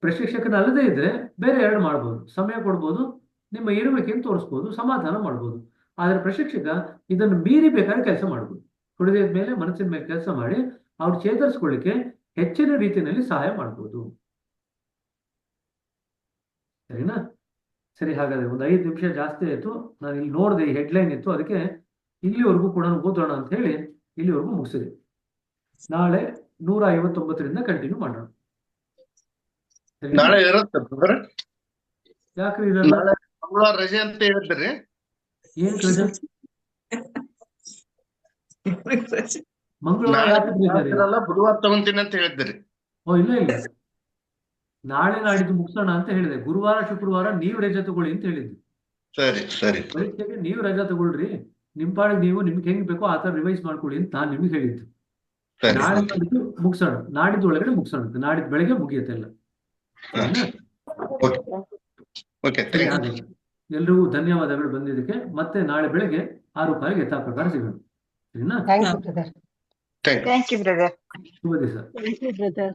ಪ್ರಶಿಕ್ಷಕನ ಅಲ್ಲದೆ ಇದ್ರೆ ಬೇರೆ ಎರಡು ಮಾಡ್ಬೋದು. ಸಮಯ ಕೊಡ್ಬೋದು, ನಿಮ್ಮ ಇರುವಿಕೆಯನ್ನು ತೋರಿಸ್ಬೋದು, ಸಮಾಧಾನ ಮಾಡ್ಬೋದು. ಆದರೆ ಪ್ರಶಿಕ್ಷಕ ಇದನ್ನು ಮೀರಿ ಬೇಕಾದ್ರೆ ಕೆಲಸ ಮಾಡ್ಬೋದು. ಹೃದಯದ ಮೇಲೆ, ಮನಸ್ಸಿನ ಮೇಲೆ ಕೆಲಸ ಮಾಡಿ ಅವ್ರು ಚೇತರಿಸ್ಕೊಳ್ಳಿಕ್ಕೆ ಹೆಚ್ಚಿನ ರೀತಿಯಲ್ಲಿ ಸಹಾಯ ಮಾಡ್ಬೋದು. ಸರಿನಾ? ಸರಿ, ಹಾಗಾದ್ರೆ ಒಂದು 5 ನಿಮಿಷ ಜಾಸ್ತಿ ಆಯ್ತು. ನಾನು ಇಲ್ಲಿ ನೋಡಿದೆ, ಈ ಹೆಡ್ಲೈನ್ ಇತ್ತು, ಅದಕ್ಕೆ ಇಲ್ಲಿವರೆಗೂ ಕೂಡ ಓದೋಣ ಅಂತ ಹೇಳಿ ಇಲ್ಲಿವರೆಗೂ ಮುಗಿಸಿದೆ. ನಾಳೆ 159ರಿಂದ ಕಂಟಿನ್ಯೂ ಮಾಡೋಣ. ನಾಳೆ ಇರುತ್ತೆ ಬ್ರದರ್. ಯಾಕ್ರಿ ಇರಲ್ಲ? ನಾಳೆ ಮಂಗಳವಾರ ರಜೆ ಅಂತ ಹೇಳಿದ್ರಿ. ಏನ್ ರಜೆ? ಮಂಗಳವಾರ ಯಾಕೆ ರಜೆ? ಬುಧವಾರ ತಗೊಂತೀನಿ ಅಂತ ಹೇಳಿದ್ರಿ. ಓ ಇಲ್ಲ, ನಾಳೆ ನಾಡಿದ್ದು ಮುಗಿಸೋಣ ಅಂತ ಹೇಳಿದೆ. ಗುರುವಾರ ಶುಕ್ರವಾರ ನೀವು ರಜೆ ತಗೊಳ್ಳಿ ಅಂತ ಹೇಳಿದ್ವಿ. ಸರಿ ಸರಿ. ಪರೀಕ್ಷೆಗೆ ನೀವು ರಜಾ ತಗೊಳ್ರಿ, ನಿಮ್ ಪಾಡಿಗೆ ನೀವು ನಿಮ್ಗೆ ಹೆಂಗ್ ಬೇಕೋ ಆ ತರ ರಿವೈಸ್ ಮಾಡ್ಕೊಳ್ಳಿ ಅಂತ ನಾನು ನಿಮ್ಗೆ ಹೇಳಿದ್ದು. ನಾಳೆ ನಾಡಿದ್ದು ಮುಗಿಸೋಣ, ನಾಡಿದ್ದು ಒಳಗಡೆ ಮುಗಿಸೋಣ. ನಾಡಿದ್ದು ಬೆಳಗ್ಗೆ ಮುಗಿಯುತ್ತೆ ಎಲ್ಲ. ಎಲ್ರಿಗೂ ಧನ್ಯವಾದಗಳು ಬಂದಿದ್ದಕ್ಕೆ. ಮತ್ತೆ ನಾಳೆ ಬೆಳಗ್ಗೆ 6 ಯಥಾ ಪ್ರಕಾರ ಸಿಗೋಣ. ಸರಿನಾ? Thank you brother. Thank you brother. ಶುಭ ದಿವಸ. Thank you brother.